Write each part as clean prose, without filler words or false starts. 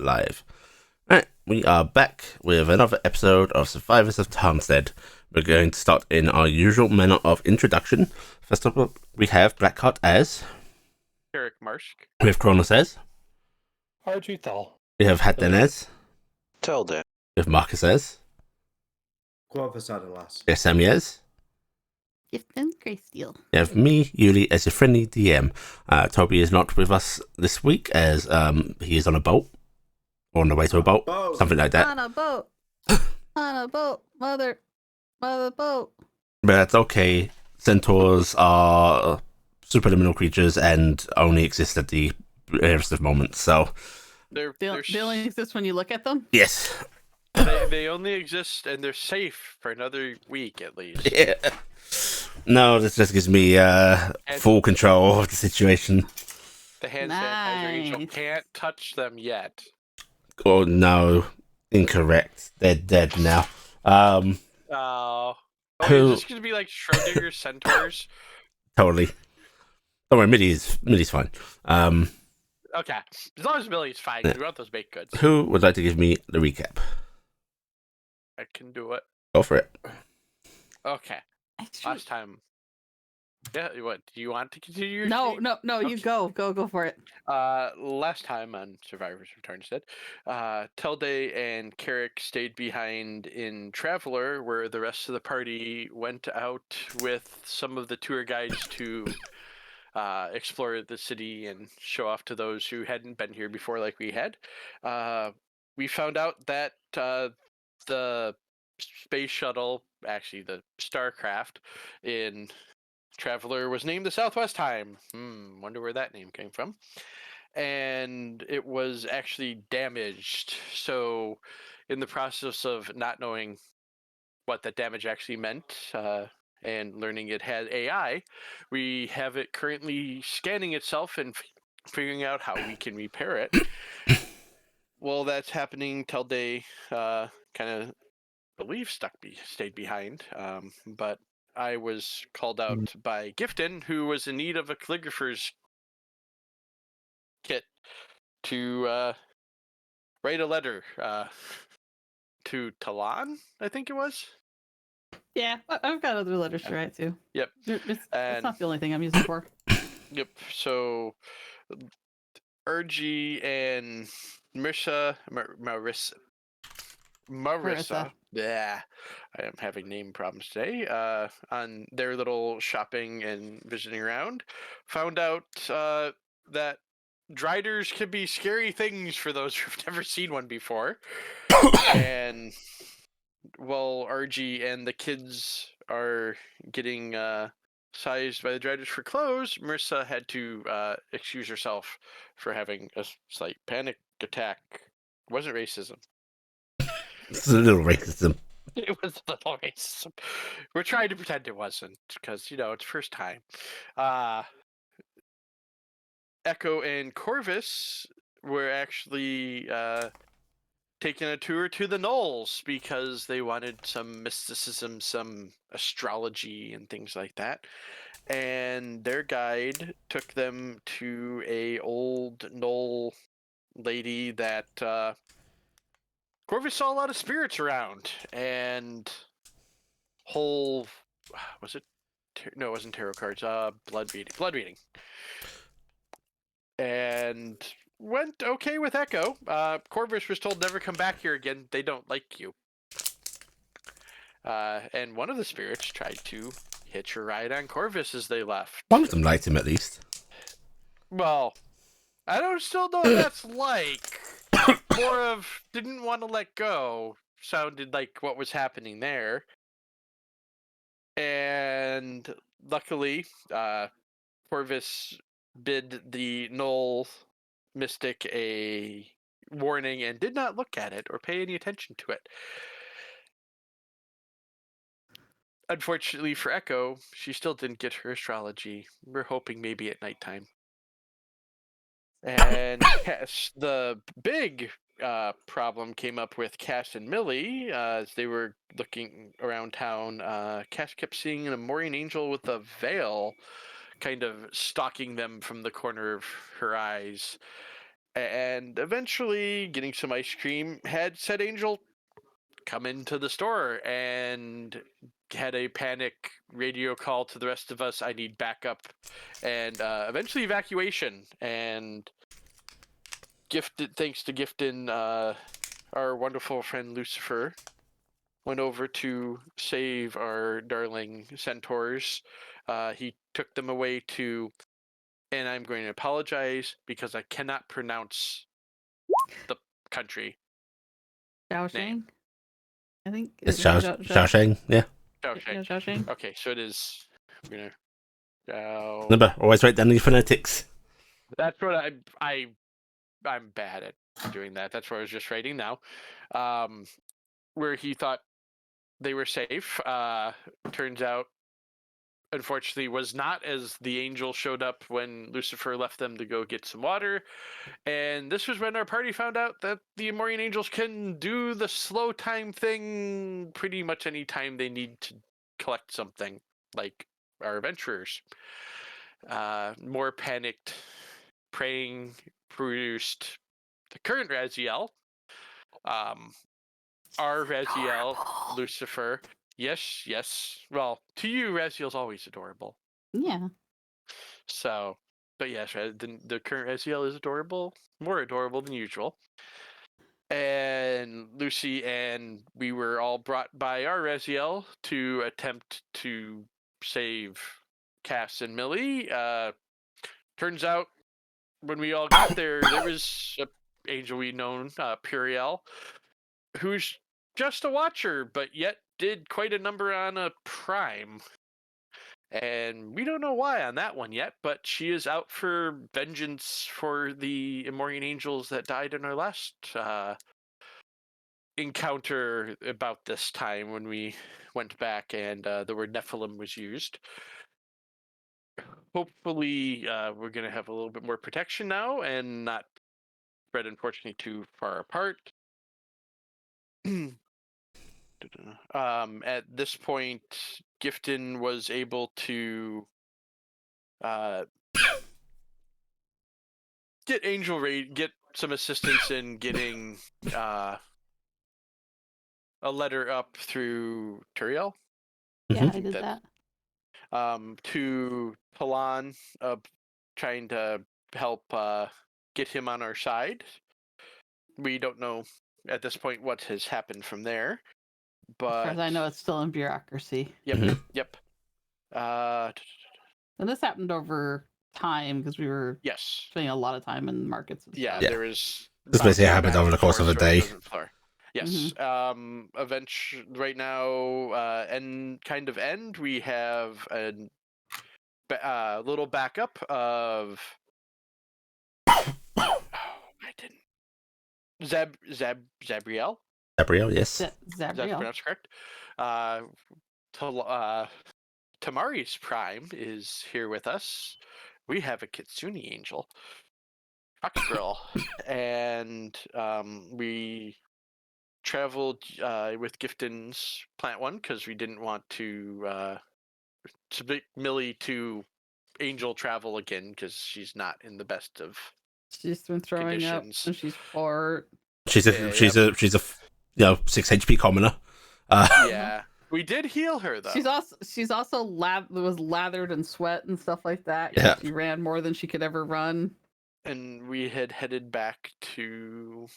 live. Alright, we are back with another episode of Survivors of Tarnstead. We're going to start in our usual manner of introduction. First of all, we have Blackheart as, Eric Marsh. we have Kronos as, Arjuthal. we have Hatden as, Tilda. we have Marcus as, Quavasadalas. we have Sammy as, Gifton Graysteel. we have me, Yuli, as your friendly DM. Toby is not with us this week as he is on a boat. Or on the way to a boat. Something like that. On a boat. On a boat. Mother boat. But that's okay. Centaurs are superliminal creatures and only exist at the rarest of moments, so... They only exist when you look at them? Yes. They only exist and they're safe for another week at least. Yeah. No, this just gives me full control of the situation. The hand sanitizer angel can't touch them yet. Oh, no. Incorrect. They're dead now. Oh, Who- is this going to be like Schrodinger's centaurs? Totally. Don't worry, Millie's fine. Okay, as long as Millie's fine, we want those baked goods. Who would like to give me the recap? I can do it. Go for it. Okay, last time. Yeah, what? Do you want to continue your No, streak? no, you go for it. Last time on Survivors of Tarnstead, Telde and Carrick stayed behind in Traveler, where the rest of the party went out with some of the tour guides to explore the city and show off to those who hadn't been here before like we had. We found out that the space shuttle, actually the Starcraft in Traveler, was named the Southwest Time. Wonder where that name came from. And it was actually damaged. So in the process of not knowing what that damage actually meant, and learning it had AI, we have it currently scanning itself and figuring out how we can repair it. Well, that's happening till they kind of stayed behind. But I was called out by Gifton, who was in need of a calligrapher's kit to write a letter to Talon, I think it was. Yeah, I've got other letters to write too. Yep. It's not the only thing I'm using for. Yep. So, Urgi and Marissa. Yeah, I am having name problems today. On their little shopping and visiting around, found out that driders can be scary things for those who've never seen one before. And while RG and the kids are getting sized by the driders for clothes, Marissa had to excuse herself for having a slight panic attack. It wasn't racism. It's a little racism. It was a little racism. We're trying to pretend it wasn't, because, it's first time. Echo and Corvus were actually taking a tour to the Knolls because they wanted some mysticism, some astrology, and things like that. And their guide took them to a old Knoll lady that Corvus saw a lot of spirits around, and was it? No, it wasn't tarot cards. Blood reading, and went okay with Echo. Corvus was told never come back here again. They don't like you. And one of the spirits tried to hitch a ride on Corvus as they left. One of them liked him at least. Well, I don't still know what that's like. More of didn't want to let go sounded like what was happening there. And luckily, Corvus bid the Knoll mystic a warning and did not look at it or pay any attention to it. Unfortunately for Echo, she still didn't get her astrology. We're hoping maybe at nighttime. And the big problem came up with Cass and Millie as they were looking around town. Cass kept seeing a Maureen angel with a veil kind of stalking them from the corner of her eyes. And eventually, getting some ice cream, had said angel come into the store and had a panic radio call to the rest of us. I need backup, and eventually evacuation. And thanks to Gifton, our wonderful friend Lucifer went over to save our darling centaurs. He took them away to, and I'm going to apologize because I cannot pronounce the country. Shaoxing? I think It's Shaoxing, yeah. Shaoxing. Yeah, Shaoxing. Okay, so it is. I'm gonna. Remember, always write down the phonetics. That's what I'm bad at doing that. That's what I was just writing now. Where he thought they were safe. Turns out, unfortunately, was not, as the angel showed up when Lucifer left them to go get some water. And this was when our party found out that the Amorian angels can do the slow time thing pretty much any time they need to collect something, like our adventurers. More panicked, praying produced the current Raziel. Our Raziel, Lucifer. Yes. Well, to you, Raziel's always adorable. Yeah. So, but yes, the current Raziel is adorable, more adorable than usual. And Lucy and we were all brought by our Raziel to attempt to save Cass and Millie. Turns out, when we all got there, there was an angel we'd known, Puriel, who's just a watcher, but yet did quite a number on a prime. And we don't know why on that one yet, but she is out for vengeance for the Amorian angels that died in our last encounter about this time when we went back and the word Nephilim was used. Hopefully, we're going to have a little bit more protection now and not spread, unfortunately, too far apart. At this point, Gifton was able to get some assistance in getting a letter up through Turiel. Yeah, I did that. To Talon, trying to help get him on our side. We don't know at this point what has happened from there, but As far as I know, it's still in bureaucracy. Yep. And this happened over time because we were Yes. spending a lot of time in markets. And Yeah, stuff. there is. This basically happened over the course of a day. Yes. Eventually, right now, end. We have a little backup of. Oh, I didn't. Zabriel. Gabrielle, yes. That's Zabriel. pronounced correct. Tamari's Prime is here with us. We have a Kitsune Angel, Fox Girl, and we traveled with Gifton's Plant One because we didn't want to submit Millie to angel travel again because she's not in the best of. She's been throwing conditions. up, and she's fart. She's a 6 HP commoner. Yeah, we did heal her though. She's also was lathered in sweat and stuff like that. Yeah. She ran more than she could ever run. And we had headed back to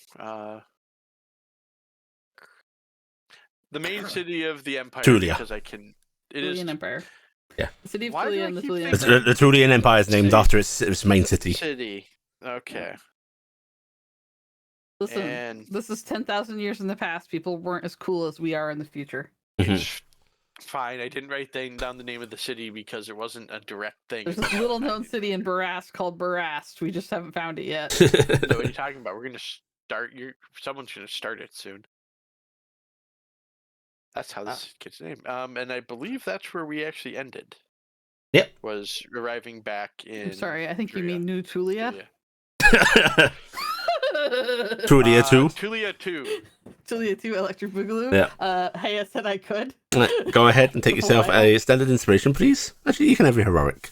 the main city of the Empire Tulia. because it is Tulian Empire. Yeah. The city of Why do Tulia I and the keep Tulian thinking- Empire. The Tulian Empire is named City. after its main city. City. Okay. Listen, And this is 10,000 years in the past. People weren't as cool as we are in the future. it's fine. I didn't write down the name of the city because it wasn't a direct thing. There's this little known city in Barast called Barast. We just haven't found it yet. So what are you talking about? We're gonna start. Someone's gonna start it soon. That's how this kid's name. And I believe that's where we actually ended. Yep. Was arriving back in. I'm sorry, I think you Tulia. mean New Tulia. Tulia 2. Tulia 2. Tulia 2 Electric Boogaloo. Yeah. Hey, I said I could. Go ahead and take yourself a standard inspiration, please. Actually, you can have your heroic.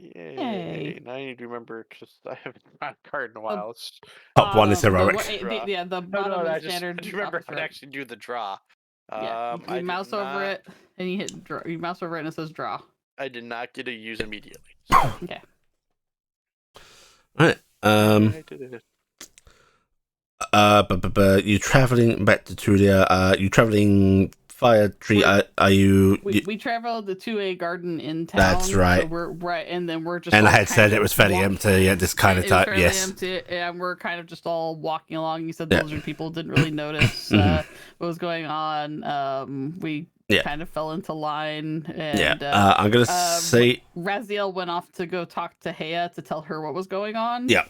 Yay! Now I need to remember because I haven't drawn a card in a while. Top one is heroic. No, The bottom I is standard. just remember how officer. to actually do the draw. Yeah, I you did mouse over not- it and you hit draw. You mouse over it and it says draw. I did not get to use immediately. Okay. Right. I did it. But you traveling back to Tulia? You traveling Fire Tree? Are you? We traveled the 2A garden in town. That's right. So we're right, and then we're just. And I all had said kind it of was fairly walk- empty at this kind of It was time. fairly Yes. empty, and we're kind of just all walking along. You said the Yeah. lizard people didn't really notice Mhm. what was going on. We Yeah. kind of fell into line, Yeah. and I'm gonna say Raziel went off to go talk to Hea to tell her what was going on. Yeah.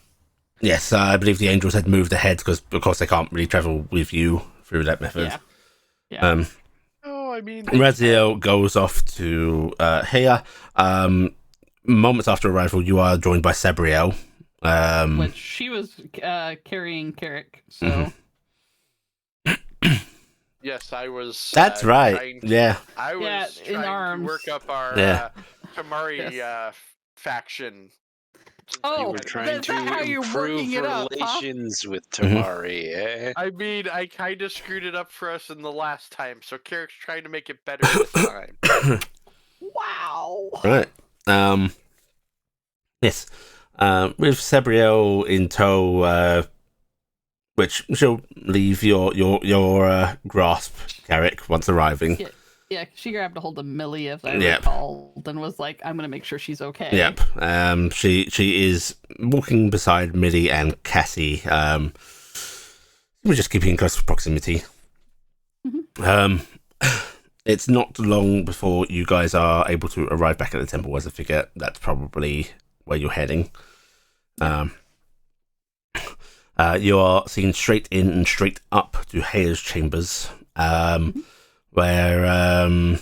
yes. I believe the angels had moved ahead because, of course, they can't really travel with you through that method. Yeah. Oh, I mean, Raziel goes off to Hea. Moments after arrival, you are joined by Sabriel. Which she was carrying Carrick. So. Mhm. yes, I was. That's right. trying to- Yeah. I was Yeah, in trying arms. to work up our Yeah. Tamari Yes. faction. Oh, You were I- trying that's not how to you're improve working it up, huh? relations with Mhm. Tamari, eh? I mean, I kind of screwed it up for us in the last time, so Carrick's trying to make it better this time. Wow. Right. Yes. With Sabriel in tow, which she'll leave your grasp, Carrick, once arriving. Yeah, she grabbed a hold of Millie, as I Yep. recalled, and was like, "I'm gonna make sure she's okay." Yep. She is walking beside Millie and Cassie. We're just keeping in close proximity. Mhm. It's not long before you guys are able to arrive back at the temple, as I figure that's probably where you're heading. You are seen straight in and straight up to Hea's chambers, where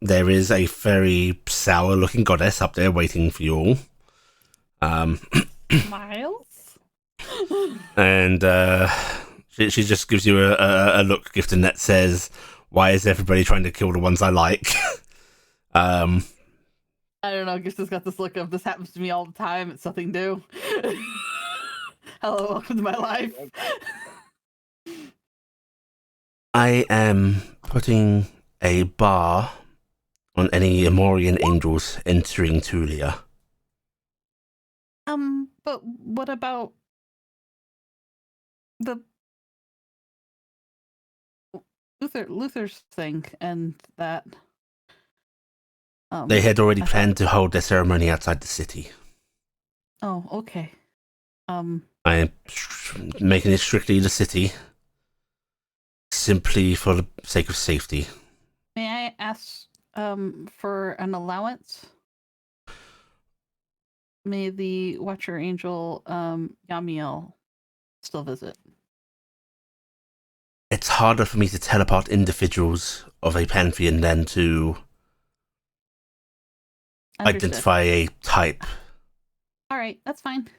there is a very sour-looking goddess up there waiting for you all. Miles. And she just gives you a look, Gifton, that says, "Why is everybody trying to kill the ones I like?" I don't know. Gifton's got this look of this happens to me all the time. It's nothing new. Hello, welcome to my life. I am putting a bar on any Amorian angels entering Tulia. But what about the Luther's thing and that? They had already I thought- planned to hold their ceremony outside the city. Oh, okay. I am making it strictly the city, simply for the sake of safety. May I ask for an allowance? May the Watcher Angel Yamiel still visit? It's harder for me to teleport individuals of a pantheon than to Understood. identify a type. All right, that's fine.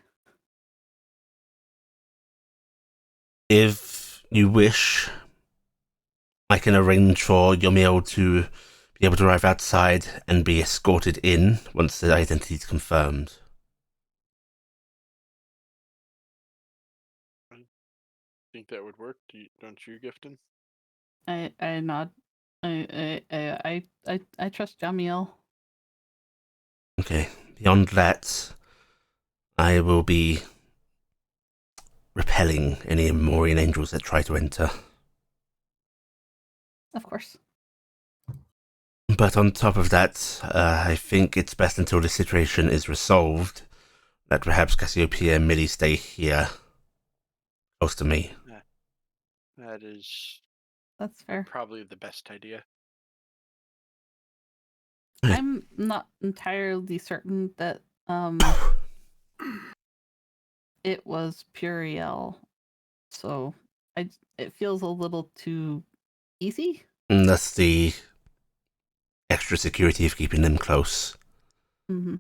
If you wish, I can arrange for Yomiel to be able to arrive outside and be escorted in once the identity is confirmed. Think that would work? Don't you, Gifton? I nod. I trust Yamiel. Okay. Beyond that, I will be repelling any Amorian angels that try to enter. Of course. But on top of that, I think it's best until the situation is resolved that perhaps Cassiopeia and Millie stay here, close to me. That is That's fair. probably the best idea. I'm not entirely certain that it was Puriel, so it feels a little too easy. And that's the extra security of keeping them close. Mm-hmm.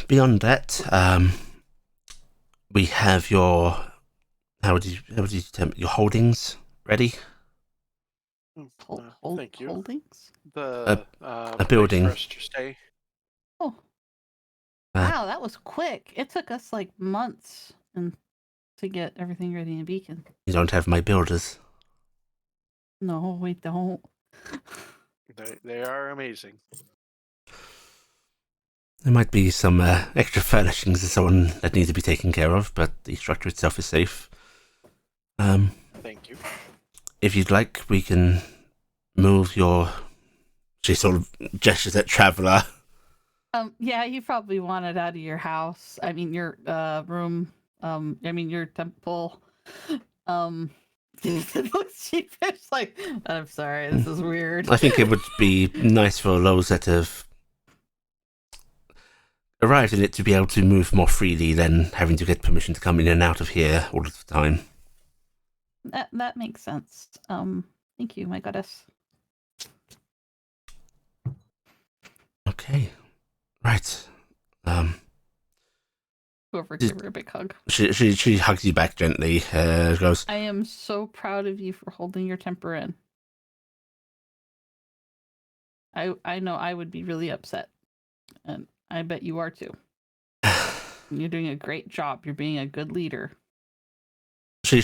Beyond that, we have your how would you term it? Your holdings ready? Thank you. Holdings. The a building. place for us to stay. Oh, Uh, wow, that was quick. It took us like months to get everything ready in Beacon. You don't have my builders. No, we don't. They are amazing. There might be some extra furnishings and so on that need to be taken care of, but the structure itself is safe. Thank you. If you'd like, we can move your... She sort of gestures at Traveller. Yeah, you probably want it out of your house. I mean, your room. I mean, your temple. It looks sheepish. Like, I'm sorry, this is weird. I think it would be nice for those that have arrived in it to be able to move more freely than having to get permission to come in and out of here all of the time. That makes sense. Thank you, my goddess. Okay. Right. Whoever gave her a big hug. She hugs you back gently. Goes, I am so proud of you for holding your temper in. I know I would be really upset, and I bet you are too. You're doing a great job. You're being a good leader. She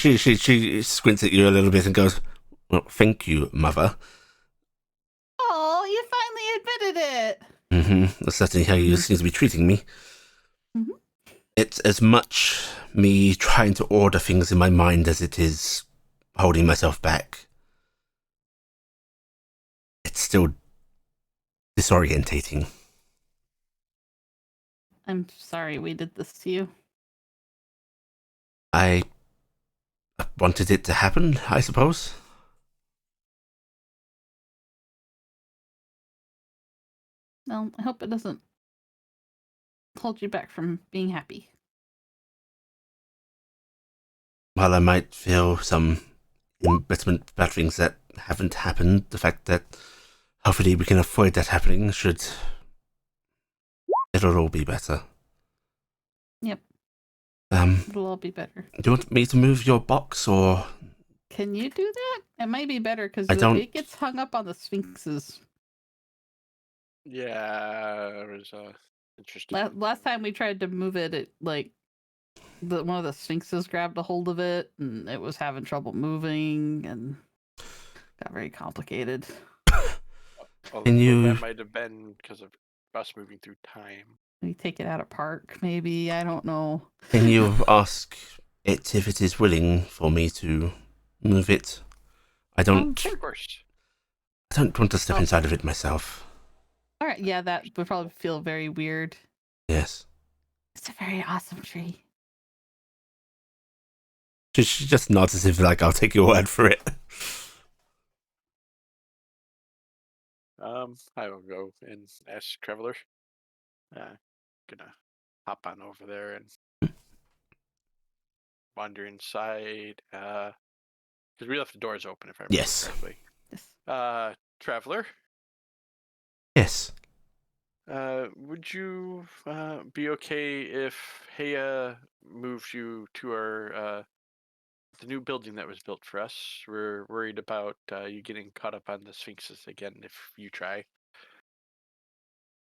squints at you a little bit and goes, well, thank you, Mother. Oh, you finally admitted it. That's certainly how you seem to be treating me. Mhm. It's as much me trying to order things in my mind as it is holding myself back. It's still disorientating. I'm sorry we did this to you. I wanted it to happen, I suppose. Well, I hope it doesn't hold you back from being happy. While I might feel some embitterment about things that haven't happened, the fact that hopefully we can avoid that happening it'll all be better. Yep. Do It'll all be better. you want me to move your box, or... Can you do that? It might be better because I don't- it gets hung up on the sphinxes. Yeah, it was interesting. Last time we tried to move it, it like one of the sphinxes grabbed a hold of it, and it was having trouble moving, and got very complicated. you- That might have been because of us moving through time. We take it out of park, maybe. I don't know. Can you ask it if it is willing for me to move it? I don't Of course. want to step Oh. inside of it myself. All right, yeah, that would probably feel very weird. Yes. It's a very awesome tree. She just nods as if, like, I'll take your word for it. I will go and ask Traveler. Gonna hop on over there and wander inside. Because we left the doors open, if I remember Yes. correctly. Yes. Traveler, Yes. would you be okay if Heya moves you to our the new building that was built for us? We're worried about you getting caught up on the Sphinxes again if you try.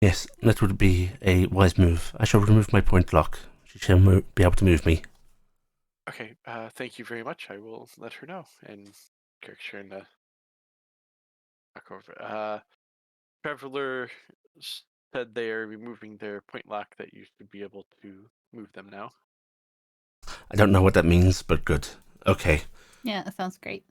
Yes, that would be a wise move. I shall remove my point lock. She shall be able to move me. Okay, thank you very much. I will let her know. And Kirk's trying to back over. Traveler said they are removing their point lock that used to be able to move them now. I don't know what that means, but good. Okay. Yeah, that sounds great.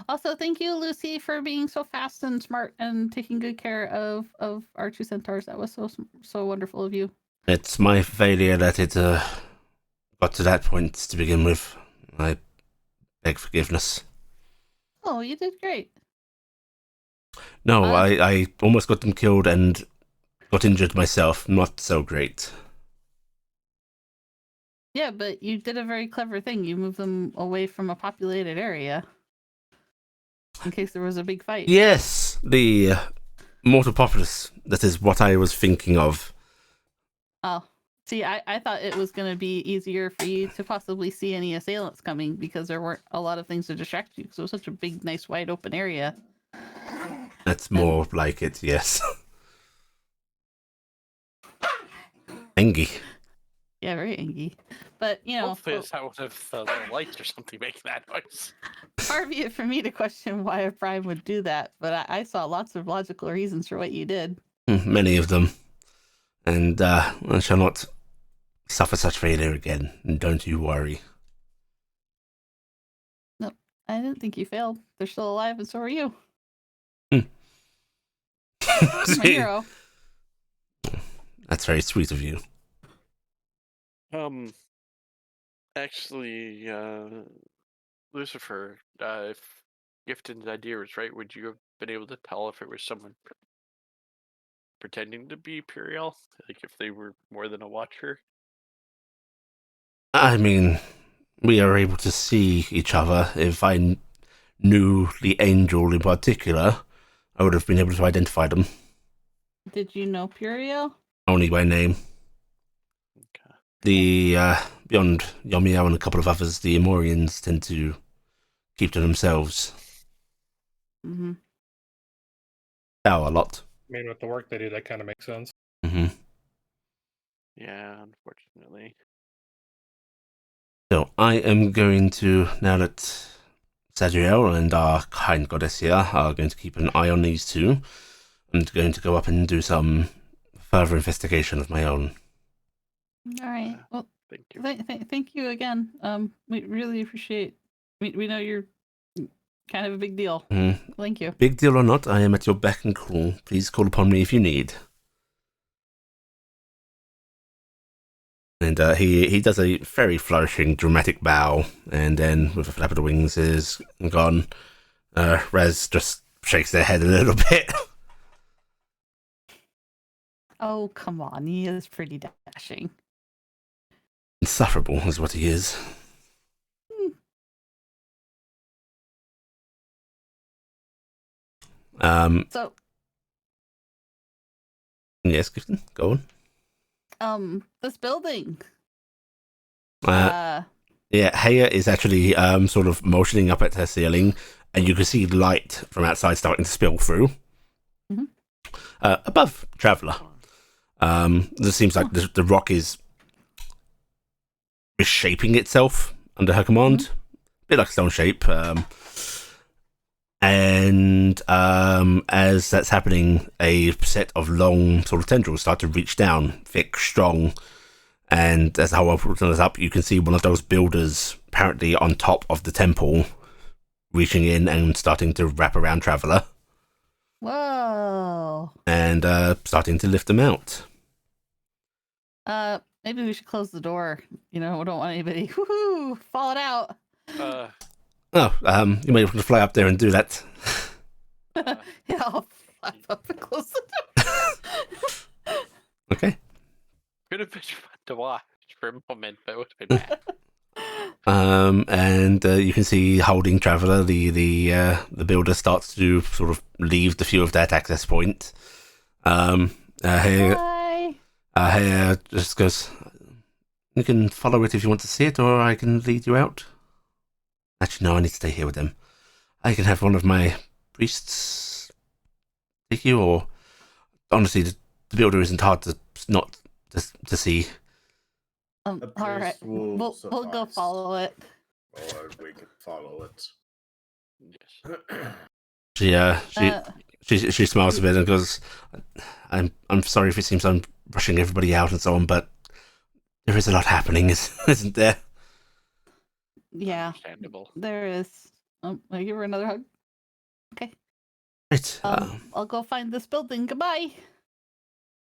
Also, thank you, Lucy, for being so fast and smart and taking good care of our two centaurs. That was so wonderful of you. It's my failure that it got to that point to begin with. I beg forgiveness. Oh, you did great. No, I almost got them killed and got injured myself. Not so great. Yeah, but you did a very clever thing. You moved them away from a populated area in case there was a big fight. Yes, the mortal populace. That is what I was thinking of. Oh, see, I thought it was going to be easier for you to possibly see any assailants coming because there weren't a lot of things to distract you because it was such a big, nice, wide open area. That's more like it, yes. Engie. Yeah, very angy. But, Hopefully it's not one of the little lights or something making that noise. far be it for me to question why a prime would do that, but I saw lots of logical reasons for what you did. Many of them. And I shall not suffer such failure again. Don't you worry. No, I didn't think you failed. They're still alive, and so are you. Hmm. You're my hero. That's very sweet of you. Actually, Lucifer, if Gifton's idea was right, would you have been able to tell if it was someone pretending to be Puriel? Like if they were more than a watcher? I mean, we are able to see each other. If I knew the angel in particular, I would have been able to identify them. Did you know Puriel? Only by name. Okay. The, beyond Yomiao and a couple of others, the Amorians tend to keep to themselves. Mm-hmm. A lot. I mean, with the work they do, that kind of makes sense. Mm-hmm. Yeah, unfortunately. So I am going to, now that Zadriel and our kind goddess here are going to keep an eye on these two, I'm going to go up and do some further investigation of my own. All right. Well, Thank you. thank you again. We really appreciate. We know you're kind of a big deal. Mm. Thank you. Big deal or not, I am at your beck and call. Please call upon me if you need. And he does a very flourishing, dramatic bow, and then with a flap of the wings is gone. Raz just shakes their head a little bit. Oh, come on. He is pretty dashing. Insufferable is what he is. So, yes, Gifton, go on. this building. Yeah, Haya is actually sort of motioning up at her ceiling, and you can see light from outside starting to spill through. Mm-hmm. Above Traveller. This seems like the rock is reshaping itself under her command. Mm-hmm. A bit like stone shape. And as that's happening, a set of long sort of tendrils start to reach down, thick, strong. And as the whole world turns up, you can see one of those builders apparently on top of the temple, reaching in and starting to wrap around Traveller. Whoa. And starting to lift them out. Maybe we should close the door. We don't want anybody falling out. You may want to fly up there and do that. Yeah, I'll fly up and close the door. Okay. Could have been fun to watch for a moment, but it would have been bad. And you can see holding Traveller, the builder starts to sort of leave the few of that access point. Bye. Hey, just goes, you can follow it if you want to see it, or I can lead you out. Actually, no, I need to stay here with them. I can have one of my priests take you, or honestly, the builder isn't hard to not to see. All right, we'll go follow it. Or we could follow it. Yes. She smiles a bit and goes, I'm sorry if it seems I'm rushing everybody out and so on, but there is a lot happening, isn't there? Yeah, Understandable. there is. I'll give her another hug. Okay. Right. I'll go find this building. Goodbye.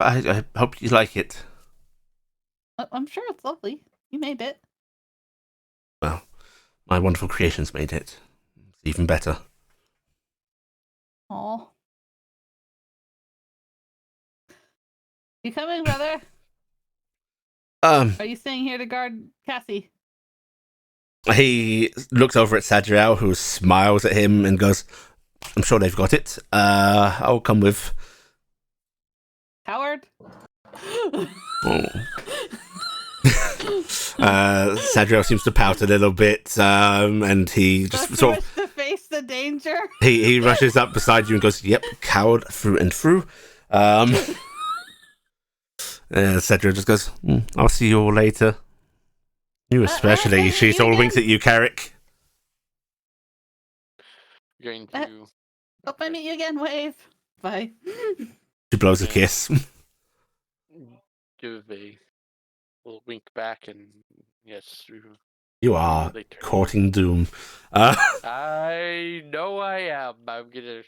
I hope you like it. I'm sure it's lovely. You made it. Well, my wonderful creations made it. It's even better. Aw. You coming, brother? Are you staying here to guard Cassie? He looks over at Sadriel, who smiles at him and goes, I'm sure they've got it. I'll come with. Howard? Sadriel seems to pout a little bit, and he just sort of to face the danger. he rushes up beside you and goes, "Yep, coward through and through." Cedra just goes, I'll see you all later. You especially. She you all again? winks at you, Carrick. Going Uh, to Hope I meet you again, Wave. Bye. She blows a Yeah. kiss. give a little wink back and yes, You are later. courting doom. I know I am. I'm gonna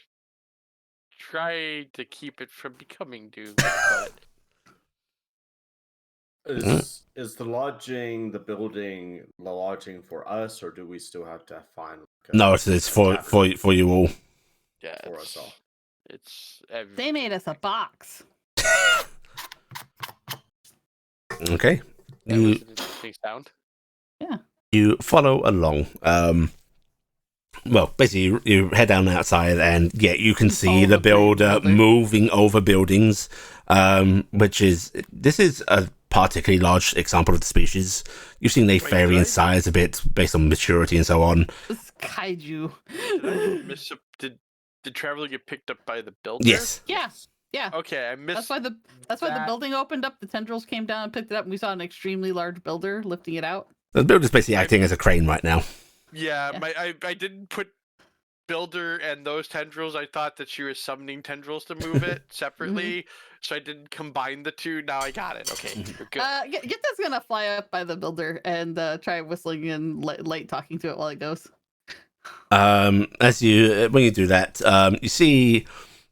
try to keep it from becoming doomed, but Is the lodging, the building, the lodging for us, or do we still have to find like No, it's for you all. yeah, For us all. it's They made us a box. Okay. that was an interesting sound. You follow along. Well, basically, you head down outside, and yeah, you can see Follow the the brave builder builder. moving over buildings. This is a particularly large example of the species. You've seen they Wait, vary did in I- size a bit based on maturity and so on. This kaiju. Did Traveler get picked up by the builder? Yes. Yeah. Yeah. Okay, I missed. That's why the that. building opened up. The tendrils came down and picked it up, and we saw an extremely large builder lifting it out. The builder's basically acting as a crane right now. Yeah, Yeah. I didn't put builder and those tendrils. I thought that she was summoning tendrils to move it separately, so I didn't combine the two. Now I got it. Okay, we're good. Gita's gonna fly up by the builder and try whistling and light talking to it while it goes. As you when you do that, you see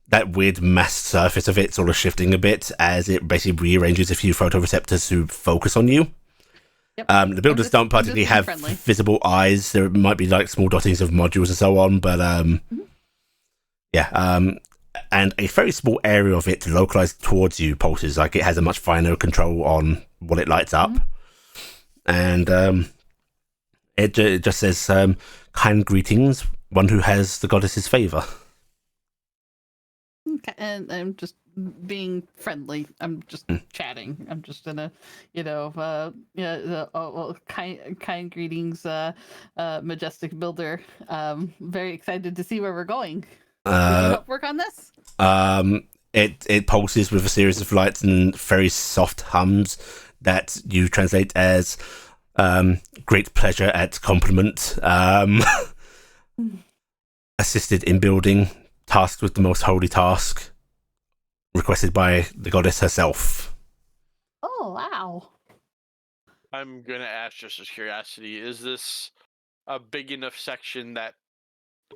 that weird mass surface of it sort of shifting a bit as it basically rearranges a few photoreceptors to focus on you. Yep. The builders don't particularly being have friendly. visible eyes. There might be like small dottings of modules and so on, but and a very small area of it localized towards you pulses. Like it has a much finer control on what it lights up, and it just says, "Kind greetings, one who has the goddess's favor." Okay, and I'm just being friendly. I'm just chatting. I'm just gonna, kind greetings, majestic builder. Very excited to see where we're going. We can help work on this. It pulses with a series of lights and very soft hums that you translate as great pleasure at compliment. Assisted in building, tasked with the most holy task, requested by the goddess herself. Oh wow! I'm gonna ask just as curiosity: is this a big enough section that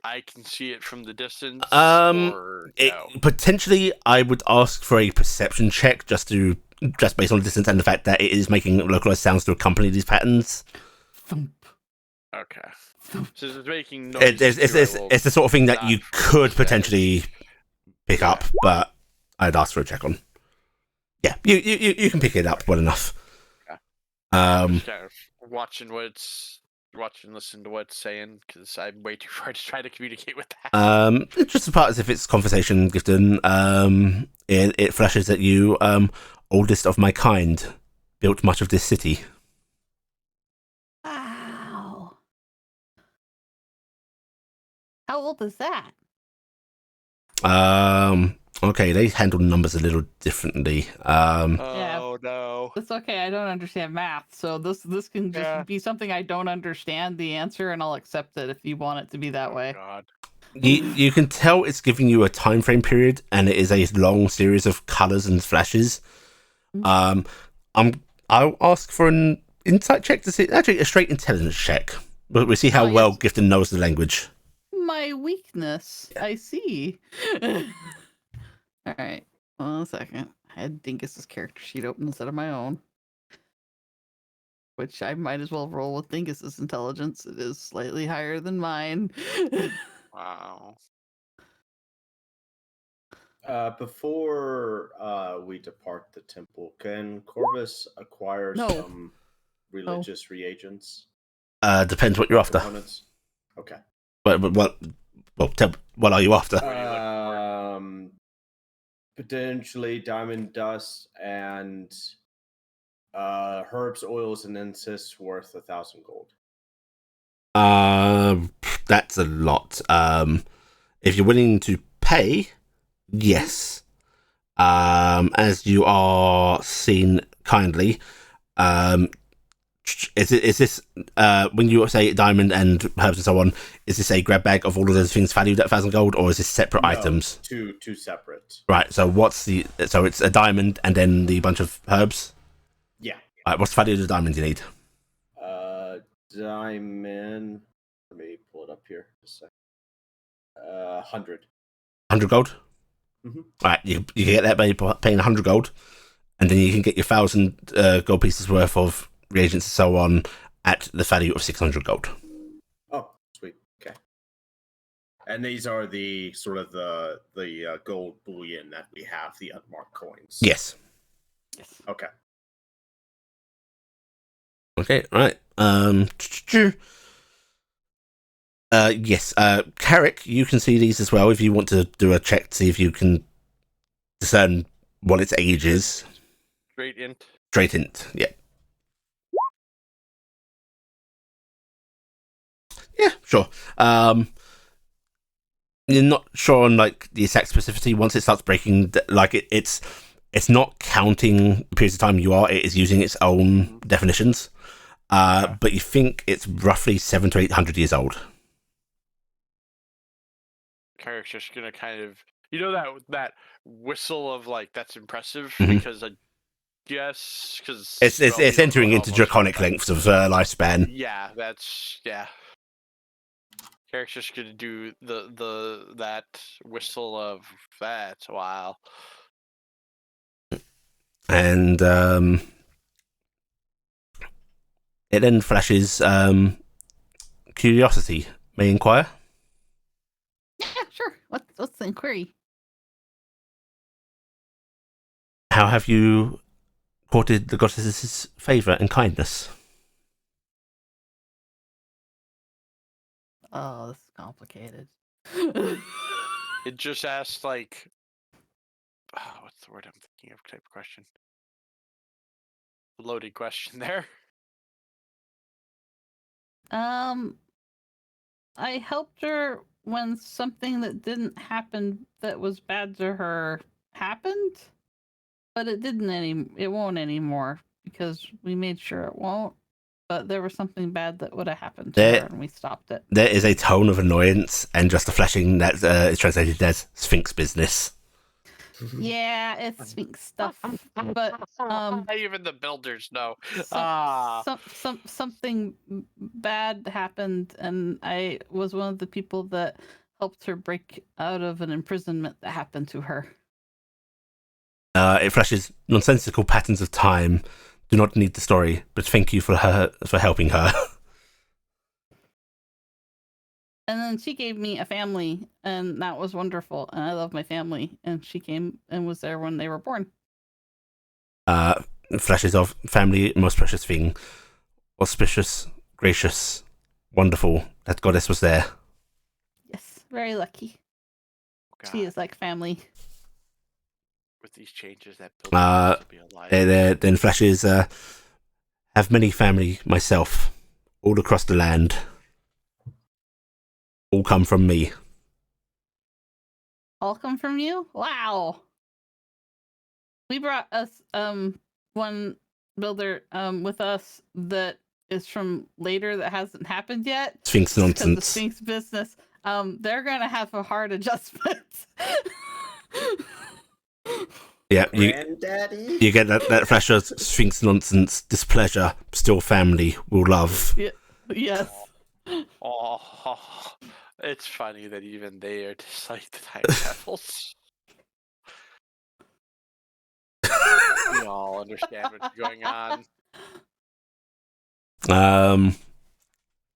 I can see it from the distance? Or no? Potentially, I would ask for a perception check just based on the distance and the fact that it is making localized sounds to accompany these patterns. Thump. Okay. So it's making noise. It's the sort of thing that you could potentially pick up, but I'd ask for a check on. Yeah, you can pick it up well enough. Okay. Um, Just kind of listen to what it's saying because I'm way too far to try to communicate with that. just as part as if it's conversation, Gifton. It flashes at you. Oldest of my kind, built much of this city. Wow. How old is that? Okay, they handle numbers a little differently. Oh no. It's okay. I don't understand math, so this can just be something I don't understand the answer, and I'll accept it if you want it to be that way. God. You can tell it's giving you a time frame period, and it is a long series of colors and flashes. I'll ask for an insight check to see, actually a straight intelligence check. But we'll see how well yes. Gifton knows the language. My weakness. I see. All right. 1 second. I had Dingus's character sheet open instead of my own, which I might as well roll with Dingus's intelligence. It is slightly higher than mine. Wow. Before we depart the temple, can Corvus acquire No. some religious reagents? Depends what you're after. Components? Okay. But what are you after? Potentially diamond dust and herbs, oils, and incense worth 1,000 gold. That's a lot. If you're willing to pay, yes. As you are seen kindly, is this when you say diamond and herbs and so on? Is this a grab bag of all of those things valued at 1,000 gold, or is this separate items? Two separate. Right. So so it's a diamond and then the bunch of herbs. Yeah. Right. What's the value of the diamond you need? Diamond. Let me pull it up here. Just a second. 100. 100 gold. Mhm. Right. You get that by paying 100 gold, and then you can get your 1,000 gold pieces worth of reagents and so on at the value of 600 gold. Oh, sweet. Okay. And these are the sort of the gold bullion that we have, the unmarked coins. Yes. Yes. Okay. Okay. Right. Yes. Carrick, you can see these as well if you want to do a check to see if you can discern what its age is. Straight int. Straight int. Yeah. Yeah, sure. You're not sure on like the exact specificity. Once it starts breaking, like it's not counting periods of time you are. It is using its own definitions. But you think it's roughly 700 to 800 years old. Carrick's just gonna kind of, that whistle of like that's impressive Mhm. because I guess because It's entering into draconic lengths of lifespan. Yeah, Carrick's just gonna do that whistle of that's a while. And it then flashes curiosity. May I inquire? Yeah, sure. What's the inquiry? How have you courted the goddess's favour and kindness? Oh, this is complicated. It just asked like, what's the word I'm thinking of? Type of question. Loaded question there. I helped her when something that didn't happen that was bad to her happened, but it won't anymore because we made sure it won't. But there was something bad that would have happened to her, and we stopped it. There is a tone of annoyance and just a flashing that is translated as Sphinx business. Yeah, it's Sphinx stuff, but even the builders know. Something bad happened, and I was one of the people that helped her break out of an imprisonment that happened to her. It flashes nonsensical patterns of time. Do not need the story, but thank you for helping her. And then she gave me a family, and that was wonderful. And I love my family. And she came and was there when they were born. Flashes of family, most precious thing. Auspicious, gracious, wonderful. That goddess was there. Yes, very lucky. God. She is like family. With these changes, that building has to be alive. Then flashes, have many family myself, all across the land. All come from me. All come from you? Wow. We brought us one builder with us that is from later that hasn't happened yet. Sphinx nonsense. The Sphinx business. They're gonna have a hard adjustment. Yeah, Granddaddy? you get that flash of Sphinx nonsense, displeasure, still family, will love. Yeah, yes. Oh, it's funny that even they are just like the time travels. We all understand what's going on.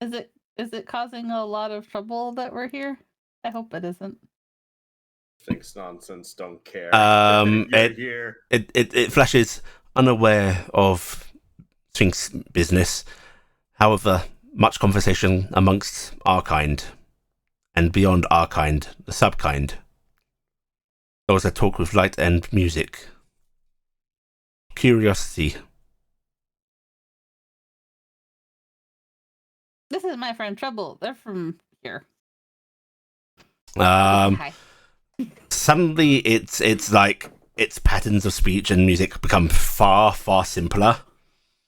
Is it causing a lot of trouble that we're here? I hope it isn't. Sphinx nonsense, don't care. It flashes unaware of Sphinx business. However, much conversation amongst our kind, and beyond our kind, the subkind. Those that talk with light and music. Curiosity. This is my friend Trouble. They're from here. Suddenly, it's like its patterns of speech and music become far, far simpler.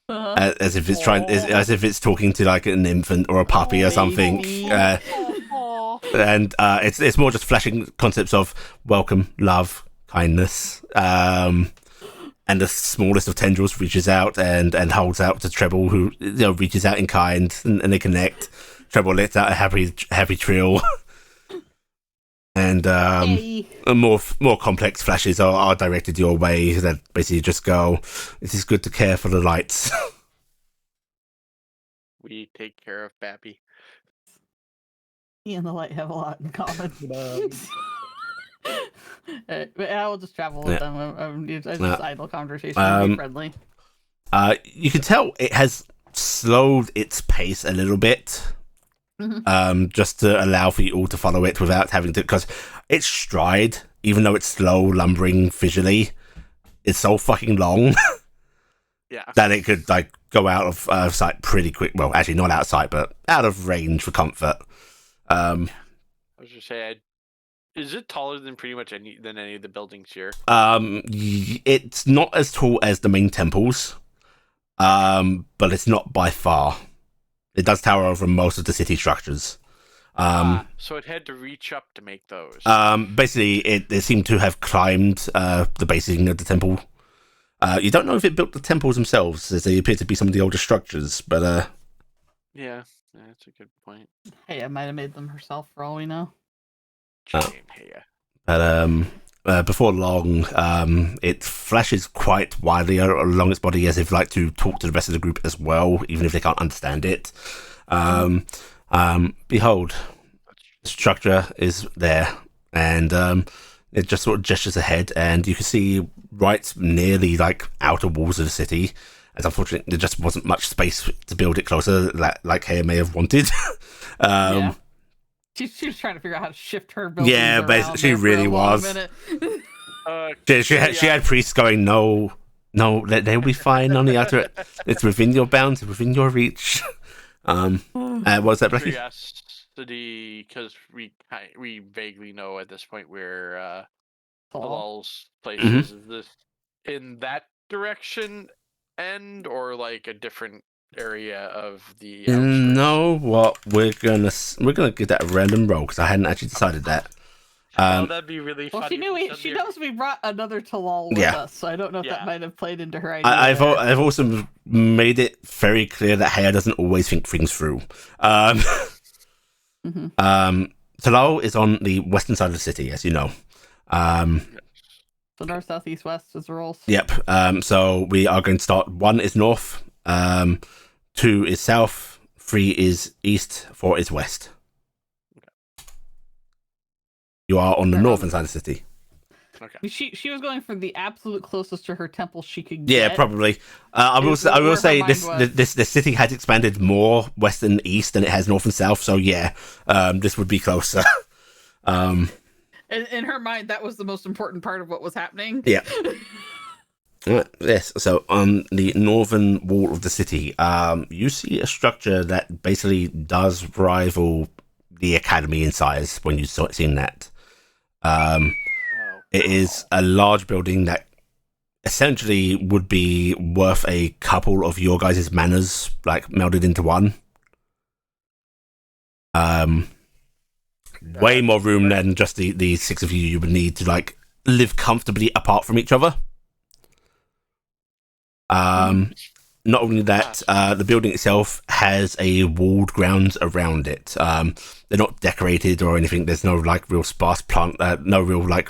As if it's as if it's talking to like an infant or a puppy or something. And it's more just flashing concepts of welcome, love, kindness. And the smallest of tendrils reaches out and holds out to Treble, who reaches out in kind, and they connect. Treble lets out a happy trill. And more complex flashes are directed your way that basically just go, it is good to care for the lights. We take care of Babby. He and the light have a lot in common. But I will just travel with them. It's just idle conversation. Be friendly. You can tell it has slowed its pace a little bit. Just to allow for you all to follow it without having to, because its stride, even though it's slow, lumbering visually, is so fucking long that it could like go out of sight pretty quick. Well, actually not out of sight, but out of range for comfort. I was just saying, is it taller than pretty much any of the buildings here? It's not as tall as the main temples, but it's not by far. It does tower over most of the city structures. So it had to reach up to make those. Basically, it seemed to have climbed the basing of the temple. You don't know if it built the temples themselves, as they appear to be some of the older structures, but... Yeah, that's a good point. Hey, I might have made them herself, for all we know. But before long, it flashes quite widely along its body as if like to talk to the rest of the group as well, even if they can't understand it. Behold, the structure is there, and it just sort of gestures ahead, and you can see right near the like outer walls of the city. As unfortunately, there just wasn't much space to build it closer, like Haya may have wanted. She was trying to figure out how to shift her building. Yeah, but she really was. She had priests going, no, they'll be fine on the outer. It's within your bounds, within your reach. What was that, Becky? Curiosity, because we vaguely know at this point where Talal's place is. Is this in that direction end or like a different area of the outskirts? No, what we're gonna give that a random roll because I hadn't actually decided that. That'd be really well, funny. she knows we brought another Talal with us, so I don't know if that might have played into her idea. I've also made it very clear that Haya doesn't always think things through. Talal is on the western side of the city, as you know. So north, south, east, west is the rules. Yep. So we are going to start. 1 is north. 2 is south. 3 is east. 4 is west. You are on the northern side of the city. Okay. She was going for the absolute closest to her temple she could get. Yeah, probably. I will say this city has expanded more west and east than it has north and south. So yeah, this would be closer. In her mind, that was the most important part of what was happening. Yeah. Yes. So on the northern wall of the city, you see a structure that basically does rival the academy in size. When you start seeing that, it is a large building that essentially would be worth a couple of your guys' manors, like melded into one. Way more room than just the 6 of you would need to like live comfortably apart from each other. Not only that, the building itself has a walled grounds around it. They're not decorated or anything. There's no like real sparse plant, no real like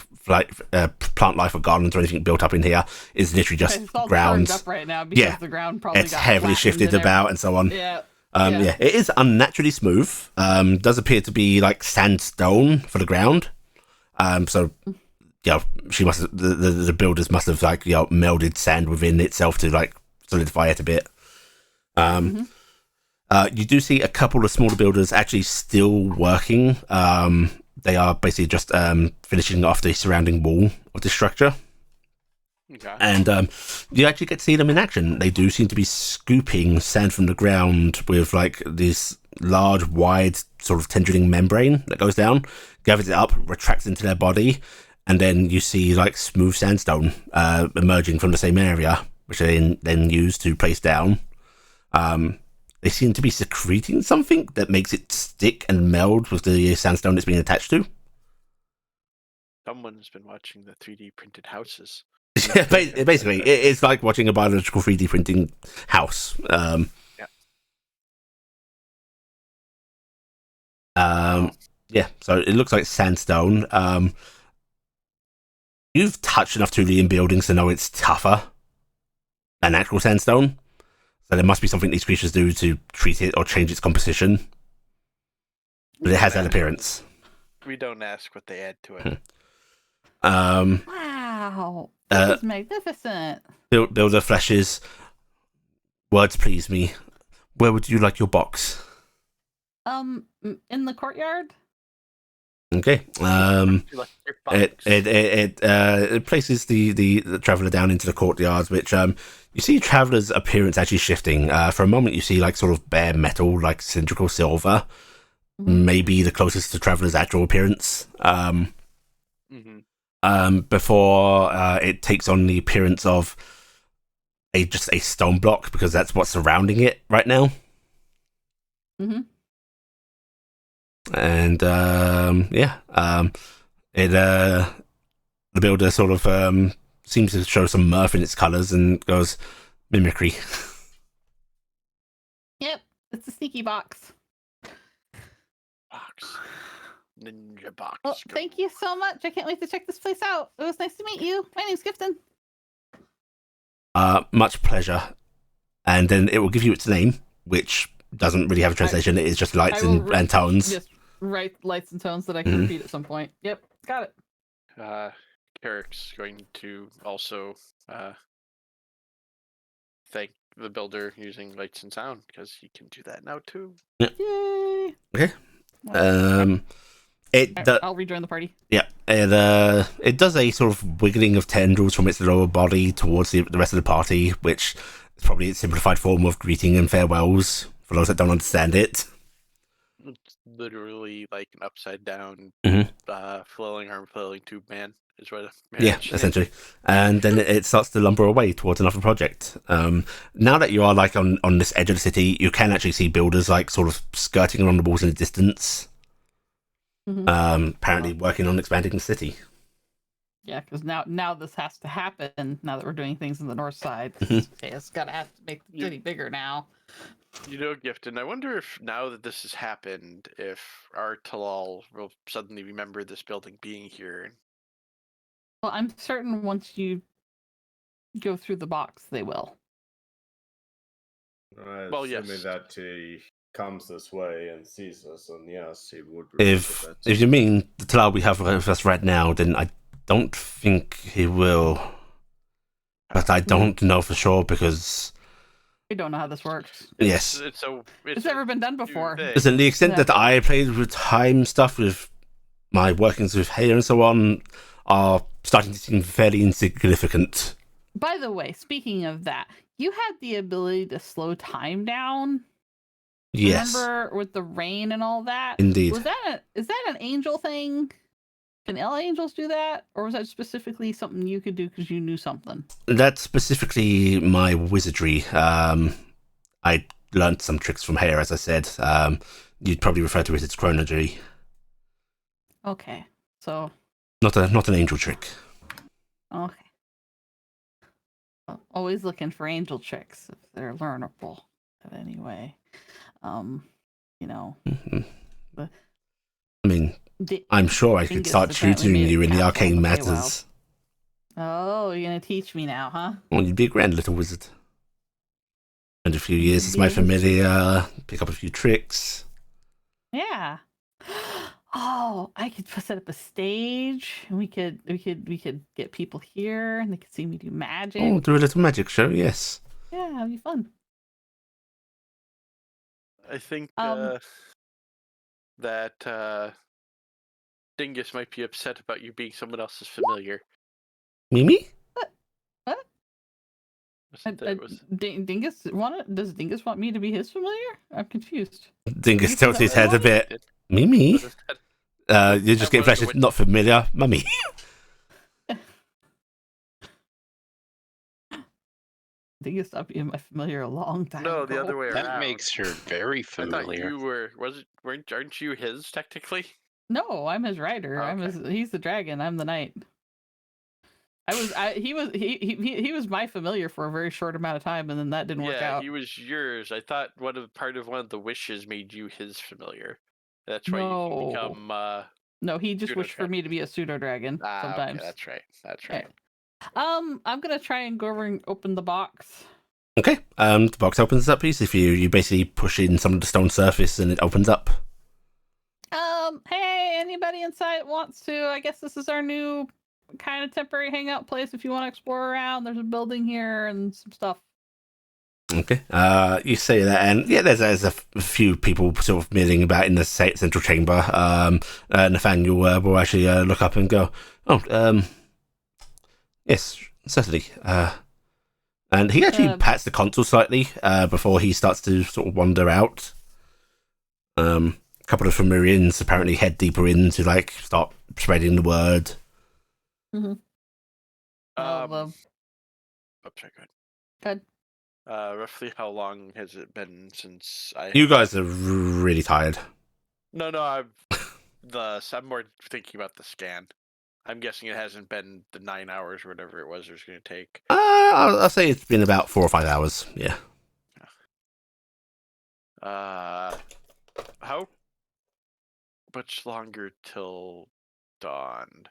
plant life or gardens or anything built up in here. It's literally just it's all grounds. Up right now because the ground probably it's got heavily shifted about and so on. Yeah. It is unnaturally smooth. Does appear to be like sandstone for the ground. So she must have, the builders must have like melded sand within itself to like solidify it a bit. You do see a couple of smaller builders actually still working. They are basically just finishing off the surrounding wall of the structure. Okay. And you actually get to see them in action. They do seem to be scooping sand from the ground with like this large, wide sort of tendriling membrane that goes down, gathers it up, retracts into their body, and then you see like smooth sandstone emerging from the same area, which they then use to place down. They seem to be secreting something that makes it stick and meld with the sandstone it's being attached to. Someone's been watching the 3D printed houses. Yeah, basically, it's like watching a biological 3D printing house. Yeah, so it looks like sandstone. You've touched enough 2D buildings to know it's tougher than actual sandstone. So there must be something these creatures do to treat it or change its composition. But it has that appearance. We don't ask what they add to it. Wow, this is magnificent. Builder flashes. Words please me. Where would you like your box? In the courtyard. Okay. It places the traveler down into the courtyard, which you see traveler's appearance actually shifting. For a moment, you see like sort of bare metal, like cylindrical silver, maybe the closest to traveler's actual appearance. Before it takes on the appearance of just a stone block, because that's what's surrounding it right now. And the builder sort of seems to show some mirth in its colours and goes, mimicry. Yep, it's a sneaky box. Ninja box. Well, thank you so much. I can't wait to check this place out. It was nice to meet you. My name's Gifton. Much pleasure. And then it will give you its name, which doesn't really have a translation. It is just lights and tones. Just write lights and tones that I can repeat at some point. Yep, got it. Carrick's going to also thank the builder using lights and sound, because he can do that now too. Yep. Yay! Okay. I'll rejoin the party. Yeah, it does a sort of wiggling of tendrils from its lower body towards the rest of the party, which is probably its simplified form of greeting and farewells for those that don't understand it. It's literally like an upside down flailing arm, flailing tube man is what. Yeah, essentially. And then it starts to lumber away towards another project. Now that you are like on this edge of the city, you can actually see builders like sort of skirting along the walls in the distance. Apparently working on expanding the city. Yeah, because now this has to happen. Now that we're doing things in the north side, it's gotta have to make the city bigger now. You know, Gifton, I wonder if now that this has happened, if our Talal will suddenly remember this building being here. Well, I'm certain once you go through the box, they will. Well, yes. Assuming that he comes this way and sees us, and yes, he would. If you mean the Talal we have with us right now, then I don't think he will. But I don't know for sure because we don't know how this works. Yes, it's never been done before. Listen, the extent that I played with time stuff with my workings with hair and so on are starting to seem fairly insignificant. By the way, speaking of that, you had the ability to slow time down. Yes. Remember with the rain and all that? Indeed. Is that an angel thing? Can L angels do that? Or was that specifically something you could do because you knew something? That's specifically my wizardry. I learned some tricks from hair, as I said. You'd probably refer to it as chronology. Okay. So not an angel trick. Okay. Well, always looking for angel tricks if they're learnable. But anyway. But I mean, I'm sure I could start tutoring you in the arcane matters. Oh, you're gonna teach me now, huh? Well, you'd be a grand little wizard. And a few years as my familiar, pick up a few tricks. Yeah. Oh, I could set up a stage, and we could get people here, and they could see me do magic. Oh, do a little magic show, yes. Yeah, it'd be fun. I think that Dingus might be upset about you being someone else's familiar. Mimi? What? Dingus does Dingus want me to be his familiar? I'm confused. Dingus tilts his head a bit. Mimi? You're just getting flashes, not familiar. Mummy. I think you stopped being my familiar a long time No, ago. the other way around. That makes her very I thought familiar. you were. Aren't you his technically? No, I'm his rider. Okay. He's the dragon. I'm the knight. He was my familiar for a very short amount of time, and then that didn't work Yeah, out. he was yours. I thought part of one of the wishes made you his familiar. That's why you No. can become. No, he just pseudo wished for me to be a pseudo dragon Okay, sometimes. that's right. That's Yeah. right. I'm gonna try and go over and open the box. Okay. The box opens up, please. If you basically push in some of the stone surface and it opens up. Hey, anybody inside wants to? I guess this is our new kind of temporary hangout place. If you want to explore around, there's a building here and some stuff. Okay. You say that, and yeah, there's a few people sort of milling about in the central chamber. Nathaniel will actually look up and go, "Oh, yes, certainly." And he actually pats the console slightly before he starts to sort of wander out. A couple of familiars apparently head deeper in to like start spreading the word. Mm-hmm. Oh, sorry, go ahead. Good. Roughly how long has it been since I? You guys are really tired. No, I'm more thinking about the scan. I'm guessing it hasn't been the 9 hours or whatever it was going to take. I'll say it's been about 4 or 5 hours. Yeah. How much longer till dawn?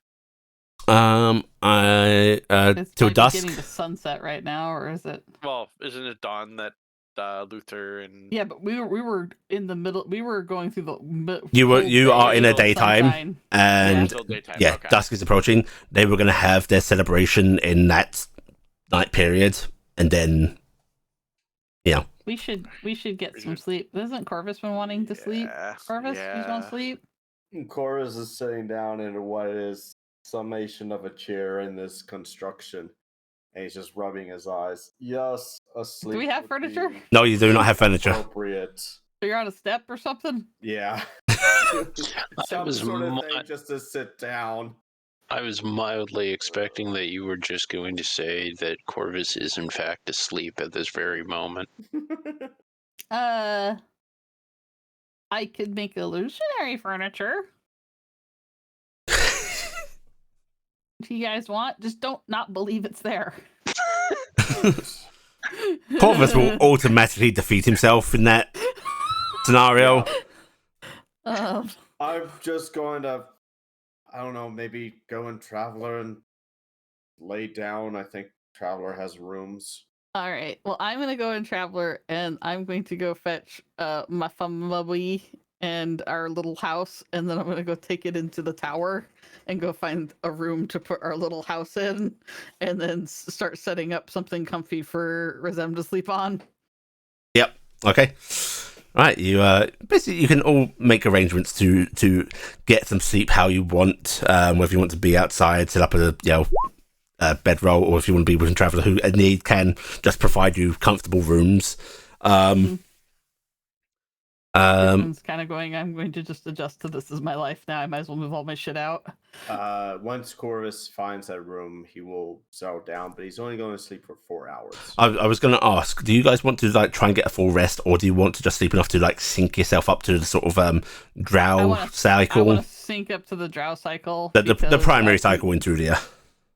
It's till might dusk. be getting to sunset right now, or is it? Well, isn't it dawn that Luther and? Yeah, but we were in the middle. We were going through the. You are in a daytime, sunshine. and Still daytime, yeah, okay. dusk is approaching. They were going to have their celebration in that night period, and then, We should get some sleep. Isn't Corvus been wanting to sleep? Corvus, you want to sleep? Corvus is sitting down in what is summation of a chair in this construction, and he's just rubbing his eyes. Yes, asleep. Do we have would furniture? be No, you do not have furniture. Appropriate. So you're on a step or something? Yeah. Some was sort of thing just to sit down. I was mildly expecting that you were just going to say that Corvus is in fact asleep at this very moment. I could make illusionary furniture. If you guys want, just don't not believe it's there. Corvus will automatically defeat himself in that scenario. I'm just going to, I don't know, maybe go in Traveler and lay down. I think Traveler has rooms. All right. Well, I'm gonna go in Traveler, and I'm going to go fetch my family and our little house, and then I'm gonna go take it into the tower and go find a room to put our little house in, and then start setting up something comfy for Razem to sleep on. Yep. Okay. Right. You basically you can all make arrangements to get some sleep how you want. Whether you want to be outside, set up a bedroll, or if you want to be with a traveller who indeed can just provide you comfortable rooms. Everyone's kind of going, I'm going to just adjust to this as my life now. I might as well move all my shit out. Once Corvus finds that room, he will settle down, but he's only going to sleep for 4 hours. I was going to ask, do you guys want to like try and get a full rest, or do you want to just sleep enough to like sync yourself up to the sort of drow cycle? I want to sync up to the drow cycle. The primary cycle in Trudia.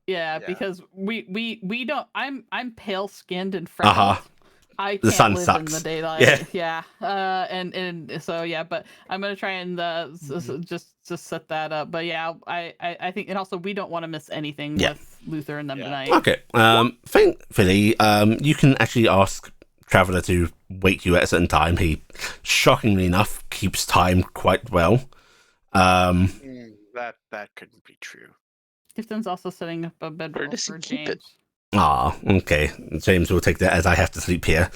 Yeah, because we don't. I'm pale skinned and freckled. I can't the sun live sucks. in the daylight. Yeah. And so yeah, but I'm gonna try and just set that up. But yeah, I think, and also we don't want to miss anything with Luther and them tonight. Okay. Thankfully, you can actually ask Traveller to wake you at a certain time. He, shockingly enough, keeps time quite well. That couldn't be true. Clifton's also setting up a bedroom for James. Okay. James will take that as I have to sleep here.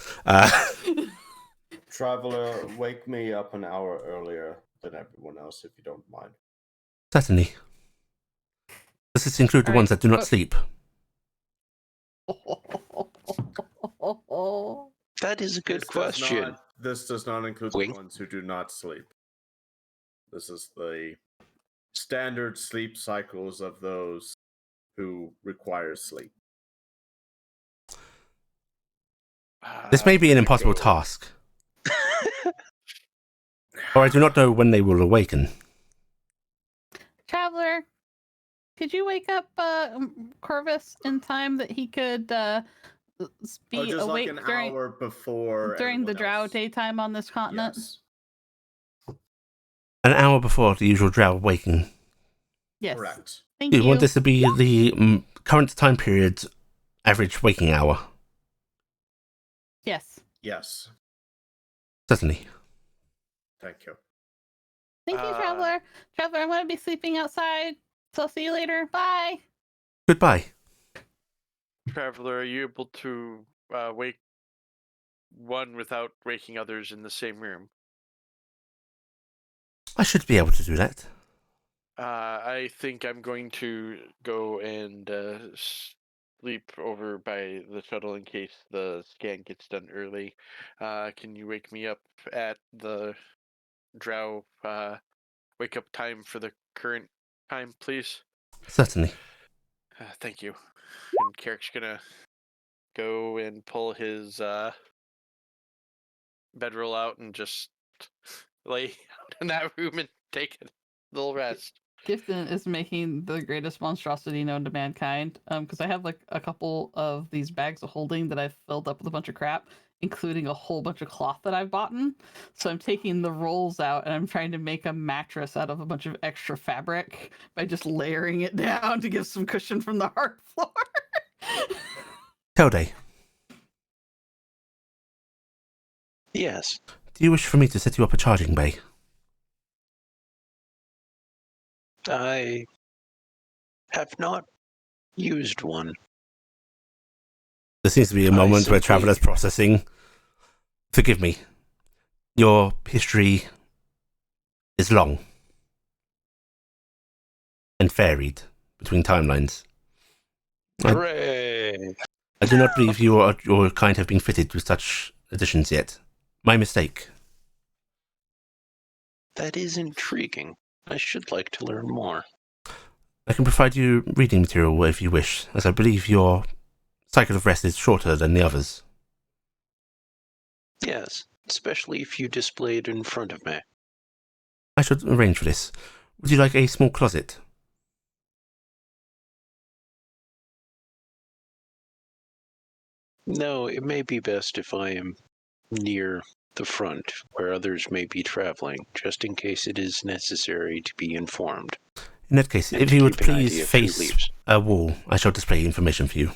Traveler, wake me up an hour earlier than everyone else, if you don't mind. Certainly. Does this include the ones that do not sleep? That is a good question. This does not include the ones who do not sleep. This is the standard sleep cycles of those who require sleep. This may be an impossible task, or I do not know when they will awaken. Traveler, could you wake up Corvus in time that he could be just awake like an during hour before the everyone drow else. daytime on this continent? Yes. An hour before the usual drow waking. Yes. Correct. Thank You you. want this to be the current time period's average waking hour? Yes. Yes. Certainly. Thank you. Thank you, Traveler. Traveler, I'm going to be sleeping outside, so I'll see you later. Bye. Goodbye. Traveler, are you able to wake one without waking others in the same room? I should be able to do that. I think I'm going to go and sleep over by the shuttle in case the scan gets done early. Can you wake me up at the drow wake up time for the current time, please? Certainly. Thank you. And Carrick's gonna go and pull his bedroll out and just lay out in that room and take a little rest. Gifton is making the greatest monstrosity known to mankind. Because I have like a couple of these bags of holding that I've filled up with a bunch of crap, including a whole bunch of cloth that I've bought. So I'm taking the rolls out and I'm trying to make a mattress out of a bunch of extra fabric by just layering it down to give some cushion from the hard floor. Telde, Yes. do you wish for me to set you up a charging bay? I have not used one. There seems to be a I moment where simply- Traveller's processing. Forgive me. Your history is long and varied between timelines. Hooray! I do not believe you or your kind have been fitted with such additions yet. My mistake. That is intriguing. I should like to learn more. I can provide you reading material if you wish, as I believe your cycle of rest is shorter than the others. Yes, especially if you display it in front of me. I should arrange for this. Would you like a small closet? No, it may be best if I am near the front, where others may be traveling, just in case it is necessary to be informed. In that case, And if to you would keep an please idea of who face leaves. a wall, I shall display information for you.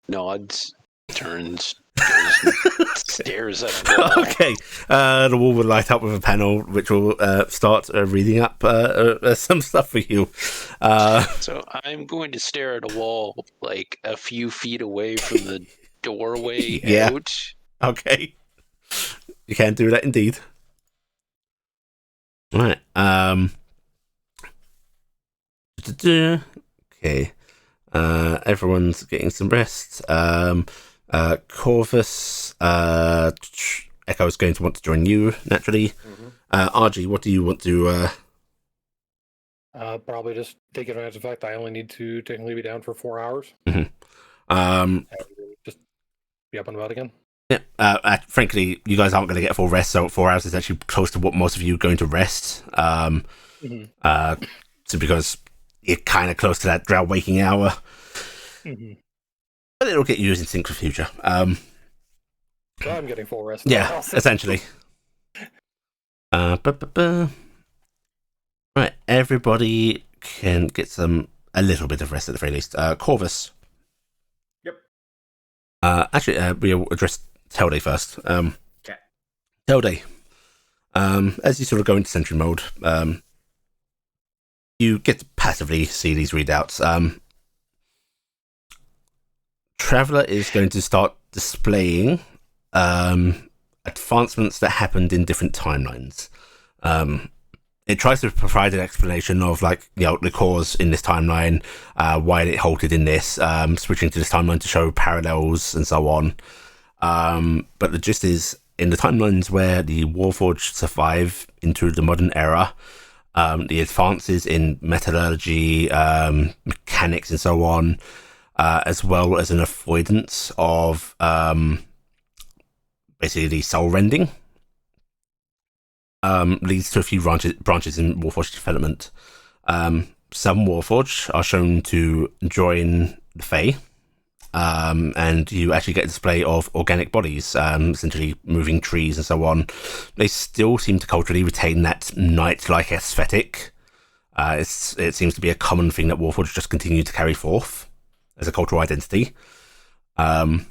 Nods, turns, goes and stares at the wall. Okay, the wall will light up with a panel which will start reading up some stuff for you. So I'm going to stare at a wall like a few feet away from the doorway Yeah. out. Okay, you can do that indeed. Right. Okay. Everyone's getting some rest. Corvus, Echo is going to want to join you naturally. RG, what do you want to? Probably just take advantage of the fact that I only need to technically be down for 4 hours Um. and just be up and about again. Yeah. Frankly, you guys aren't going to get a full rest, so 4 hours is actually close to what most of you are going to rest. So because you're kind of close to that drow waking hour. But it'll get you in sync for future. So I'm getting full rest. Yeah, now. essentially. Right, everybody can get a little bit of rest at the very least. Corvus. Yep. Actually, we'll address Telde first. Okay. Telde, as you sort of go into sentry mode, you get to passively see these readouts. Traveller is going to start displaying advancements that happened in different timelines. It tries to provide an explanation of, like, you know, the cause in this timeline, why it halted in this, switching to this timeline to show parallels and so on. But the gist is, in the timelines where the Warforged survive into the modern era, the advances in metallurgy, mechanics and so on, as well as an avoidance of basically the soul rending. Leads to a few branches in Warforged development. Some Warforged are shown to join the Fae, and you actually get a display of organic bodies, essentially moving trees and so on. They still seem to culturally retain that night-like aesthetic. It seems to be a common thing that Warforged just continue to carry forth as a cultural identity. But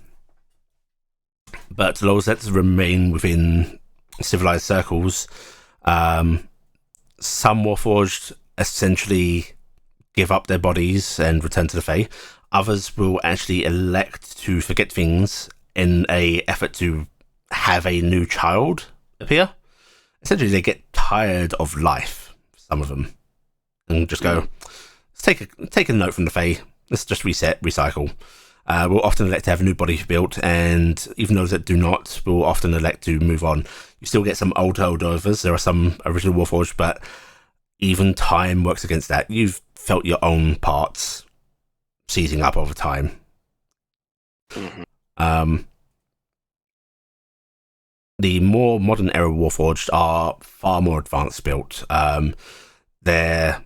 those that remain within civilized circles, some Warforged essentially give up their bodies and return to the Fae. Others will actually elect to forget things in a effort to have a new child appear. Essentially, they get tired of life, some of them, and just go, let's take a note from the Fae, let's just reset, recycle. We'll often elect to have a new body built, and even those that do not will often elect to move on. You still get some old holdovers, there are some original Warforged, but even time works against that. You've felt your own parts seizing up over time. The more modern era Warforged are far more advanced built. Their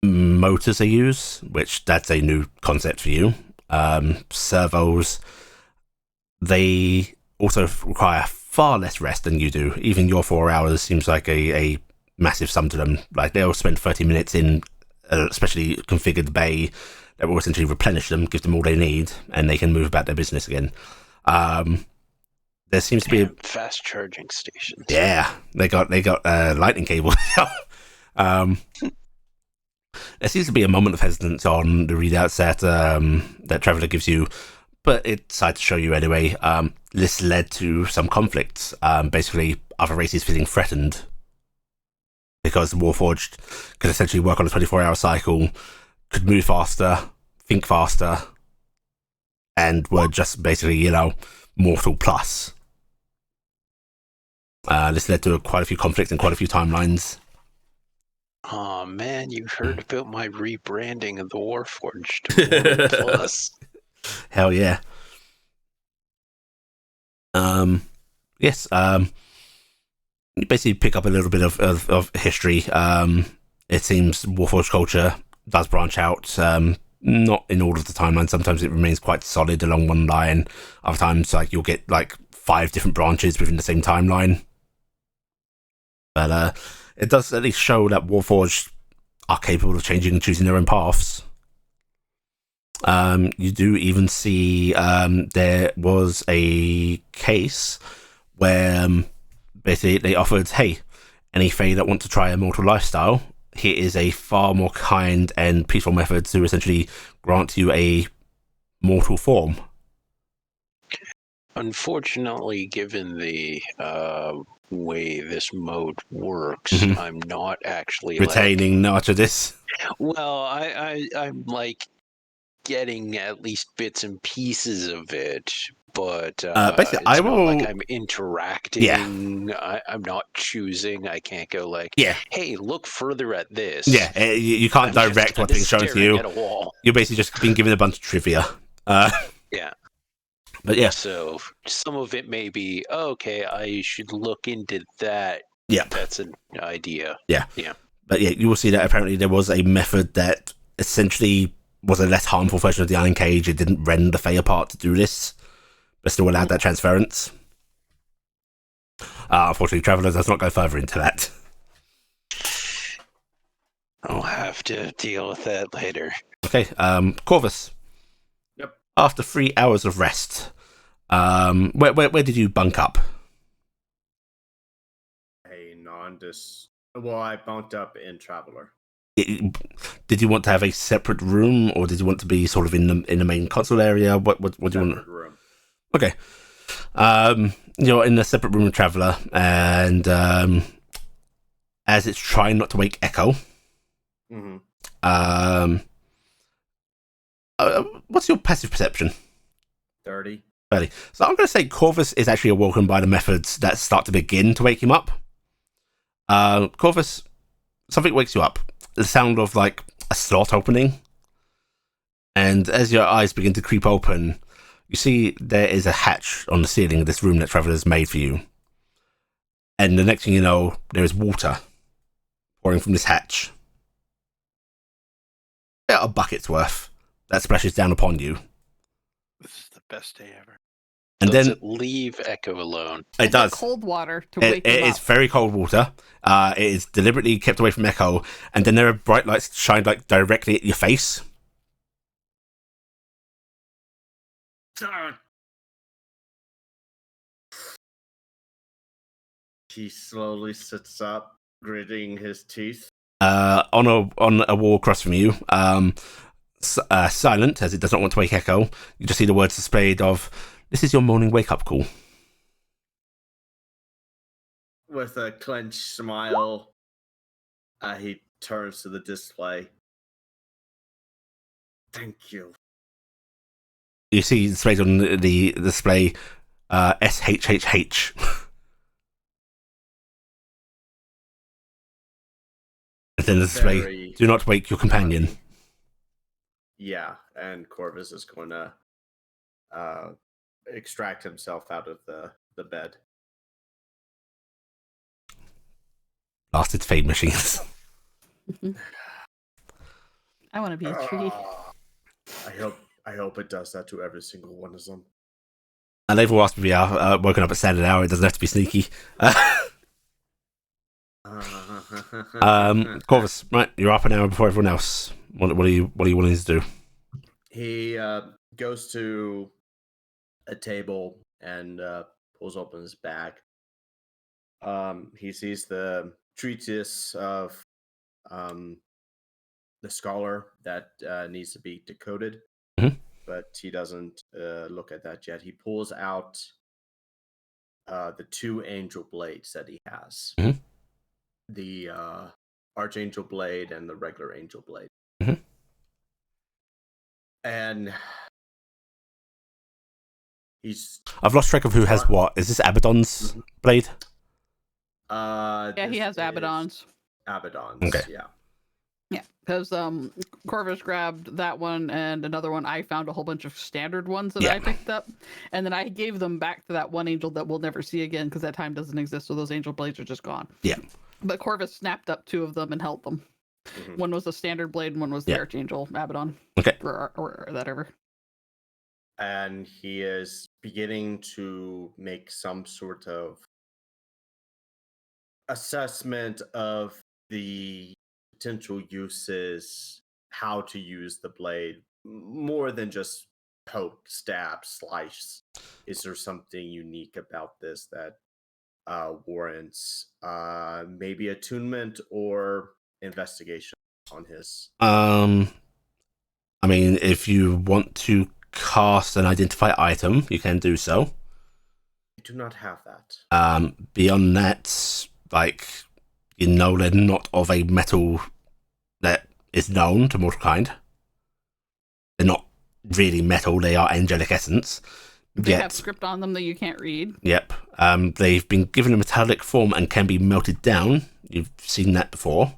motors they use, which that's a new concept for you. Servos, they also require far less rest than you do. Even your 4 hours seems like a massive sum to them. Like, they'll spend 30 minutes in especially configured bay that will essentially replenish them, give them all they need, and they can move about their business again. There seems to be fast charging stations. Yeah, they got lightning cable. There seems to be a moment of hesitance on the readouts that Traveller gives you, but it decided to show you anyway. This led to some conflicts. Basically, other races feeling threatened because the Warforged could essentially work on a 24-hour cycle, could move faster, think faster, and were just basically, mortal plus. This led to quite a few conflicts and quite a few timelines. Oh man, you heard about my rebranding of the Warforged to Mortal Plus. Hell yeah. Yes, you basically pick up a little bit of history. It seems Warforged culture does branch out, not in all of the timelines. Sometimes it remains quite solid along one line. Other times, you'll get 5 different branches within the same timeline. But it does at least show that Warforged are capable of changing and choosing their own paths. You do even see there was a case where basically they offered, hey, any Fae that want to try a mortal lifestyle, here is a far more kind and peaceful method to essentially grant you a mortal form. Unfortunately, given the way this mode works, Mhm. I'm not actually Retaining much of this. Well, I'm getting at least bits and pieces of it, but basically, it's not like I'm interacting. Yeah. I'm not choosing. I can't go hey, look further at this. Yeah, you can't direct what's being shown to you. At a wall. You're basically just being given a bunch of trivia. Yeah. But yeah. So some of it may be, okay, I should look into that. Yeah. That's an idea. Yeah. Yeah. But yeah, you will see that apparently there was a method that essentially was a less harmful version of the iron cage. It didn't rend the Fae apart to do this, but still allowed that transference. Unfortunately, Traveller does not go further into that. I'll have to deal with that later. Okay, Corvus. Yep. After 3 hours of rest, where did you bunk up? Well, I bunked up in Traveler. Did you want to have a separate room, or did you want to be sort of in the main console area? What do you want? Room. Okay. You're in a separate room with Traveller, and as it's trying not to wake Echo. Mm-hmm. What's your passive perception? 30. 30. So I'm going to say Corvus is actually awoken by the methods that start to begin to wake him up. Corvus, something wakes you up. The sound of a slot opening. And as your eyes begin to creep open, you see there is a hatch on the ceiling of this room that Traveler's made for you. And the next thing you know, there is water pouring from this hatch. About a bucket's worth that splashes down upon you. This is the best day ever. And Does then it leave Echo alone? it does. Cold water to It wake him is up. very cold water. It is deliberately kept away from Echo, and then there are bright lights shined like directly at your face. He slowly sits up, gritting his teeth. On a wall across from you, silent as it does not want to wake Echo. You just see the words displayed of, "This is your morning wake-up call." With a clenched smile, he turns to the display. Thank you. You see displayed on the display, SHHH. And then the display, Very "Do not wake your companion." funny. Yeah, and Corvus is going to extract himself out of the bed. Blasted fade machines. I want to be a tree. I hope it does that to every single one of them. And they've all asked to be woken up at standard hour. It doesn't have to be sneaky. Corvus, right, you're up an hour before everyone else. What are you willing to do? He goes to a table and pulls open his bag. He sees the treatise of the scholar that needs to be decoded, but he doesn't look at that yet. He pulls out the two angel blades that he has. The Archangel blade and the regular angel blade. And I've lost track of who has what. Is this Abaddon's blade? Yeah, he has Abaddon's. Abaddon's, Okay. yeah. Yeah, because Corvus grabbed that one and another one. I found a whole bunch of standard ones that I picked up, and then I gave them back to that one angel that we'll never see again because that time doesn't exist. So those angel blades are just gone. Yeah. But Corvus snapped up two of them and held them. One was the standard blade, and one was the Archangel Abaddon. Okay. Or whatever. And he is beginning to make some sort of assessment of the potential uses, how to use the blade, more than just poke, stab, slice. Is there something unique about this that warrants maybe attunement or investigation on his? I mean, if you want to cast an identify item, you can do so. I do not have that. Beyond that, like, you know, they're not of a metal that is known to mortal kind. They're not really metal, they are angelic essence. They have script on them that you can't read. Yep. They've been given a metallic form and can be melted down. You've seen that before.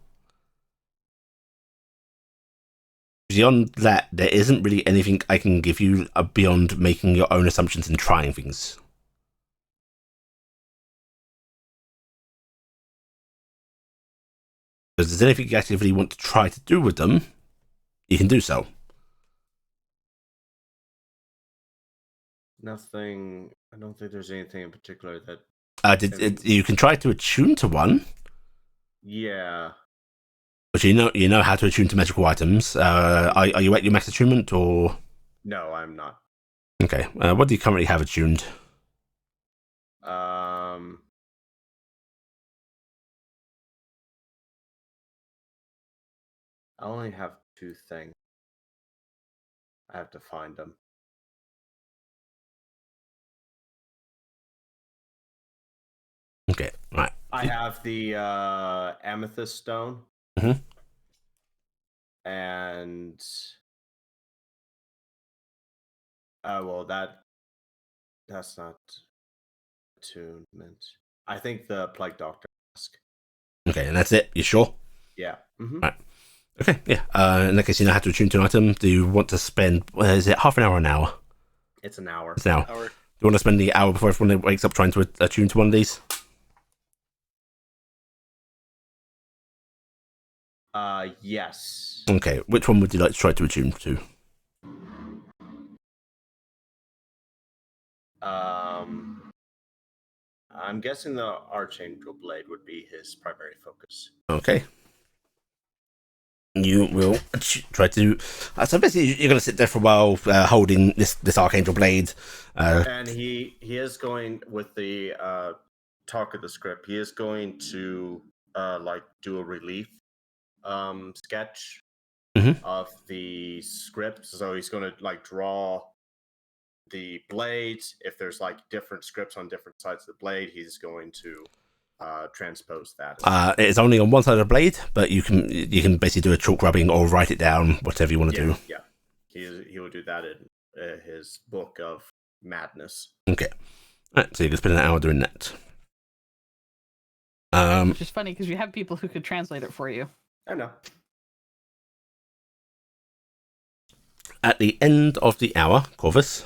Beyond that, there isn't really anything I can give you beyond making your own assumptions and trying things. If there's anything you actively want to try to do with them, you can do so. Nothing. I don't think there's anything in particular that. You can try to attune to one. Yeah. But you know how to attune to magical items. Are you at your max attunement or? No, I'm not. Okay. What do you currently have attuned? I only have two things. I have to find them. Okay, right. I have the amethyst stone. And well, that's not attunement. I think the plague doctor mask. Okay, and that's it. You sure? Yeah. Right. Okay, yeah. In that case, you know how to attune to an item. Do you want to spend, is it half an hour or an hour? It's an hour. It's an hour. Hour. Do you want to spend the hour before everyone wakes up trying to attune to one of these? Yes. Okay, which one would you like to try to attune to? I'm guessing the Archangel Blade would be his primary focus. Okay. You will try to. So basically, you're going to sit there for a while, holding this Archangel Blade. And he is going with the talk of the script. He is going to like do a relief sketch of the script. So he's going to like draw the blades. If there's like different scripts on different sides of the blade, he's going to transpose that. It is only on one side of the blade, but you can basically do a chalk rubbing or write it down, whatever you want to do. Yeah, he will do that in his book of madness. Okay. All right, so you can spend an hour doing that. Which is funny because you have people who could translate it for you. I know. At the end of the hour, Corvus,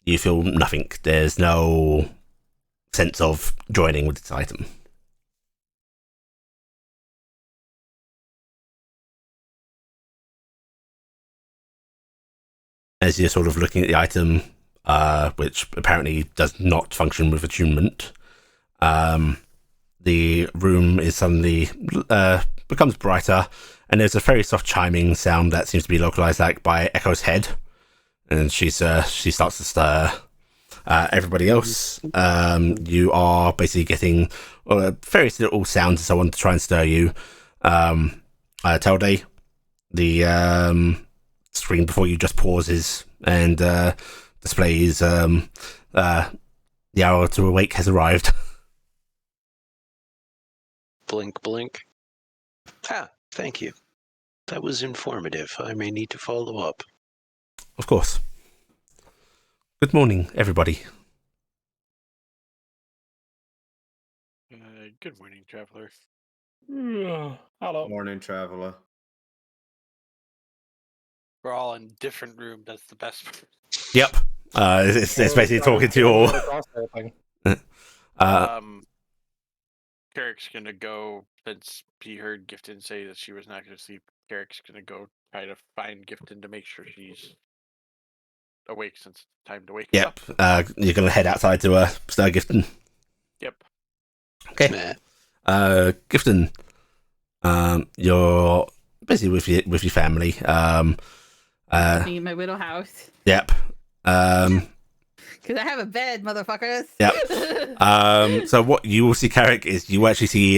you feel nothing. There's no sense of joining with this item. As you're sort of looking at the item, which apparently does not function with attunement, the room is suddenly becomes brighter, and there's a very soft chiming sound that seems to be localized like by Echo's head, and she starts to stir. Everybody else, you are basically getting various little sounds and so on to try and stir you. Telday, the screen before you just pauses and displays the hour to awake has arrived. Blink, blink. Ah, thank you. That was informative. I may need to follow up. Of course. Good morning, everybody. Good morning, traveler. Hello. Morning, traveler. We're all in different rooms. That's the best part. Yep. It's basically talking to you all. Carrick's gonna go, since he heard Gifton say that she was not gonna sleep. Carrick's gonna go try to find Gifton to make sure she's awake since it's time to wake Yep. up. You're gonna head outside to stir Gifton. Yep. Okay. Gifton, you're busy with your family. Me and my widow house. Yep. Because I have a bed, motherfuckers. Yep. So what you will see, Carrick, is you actually see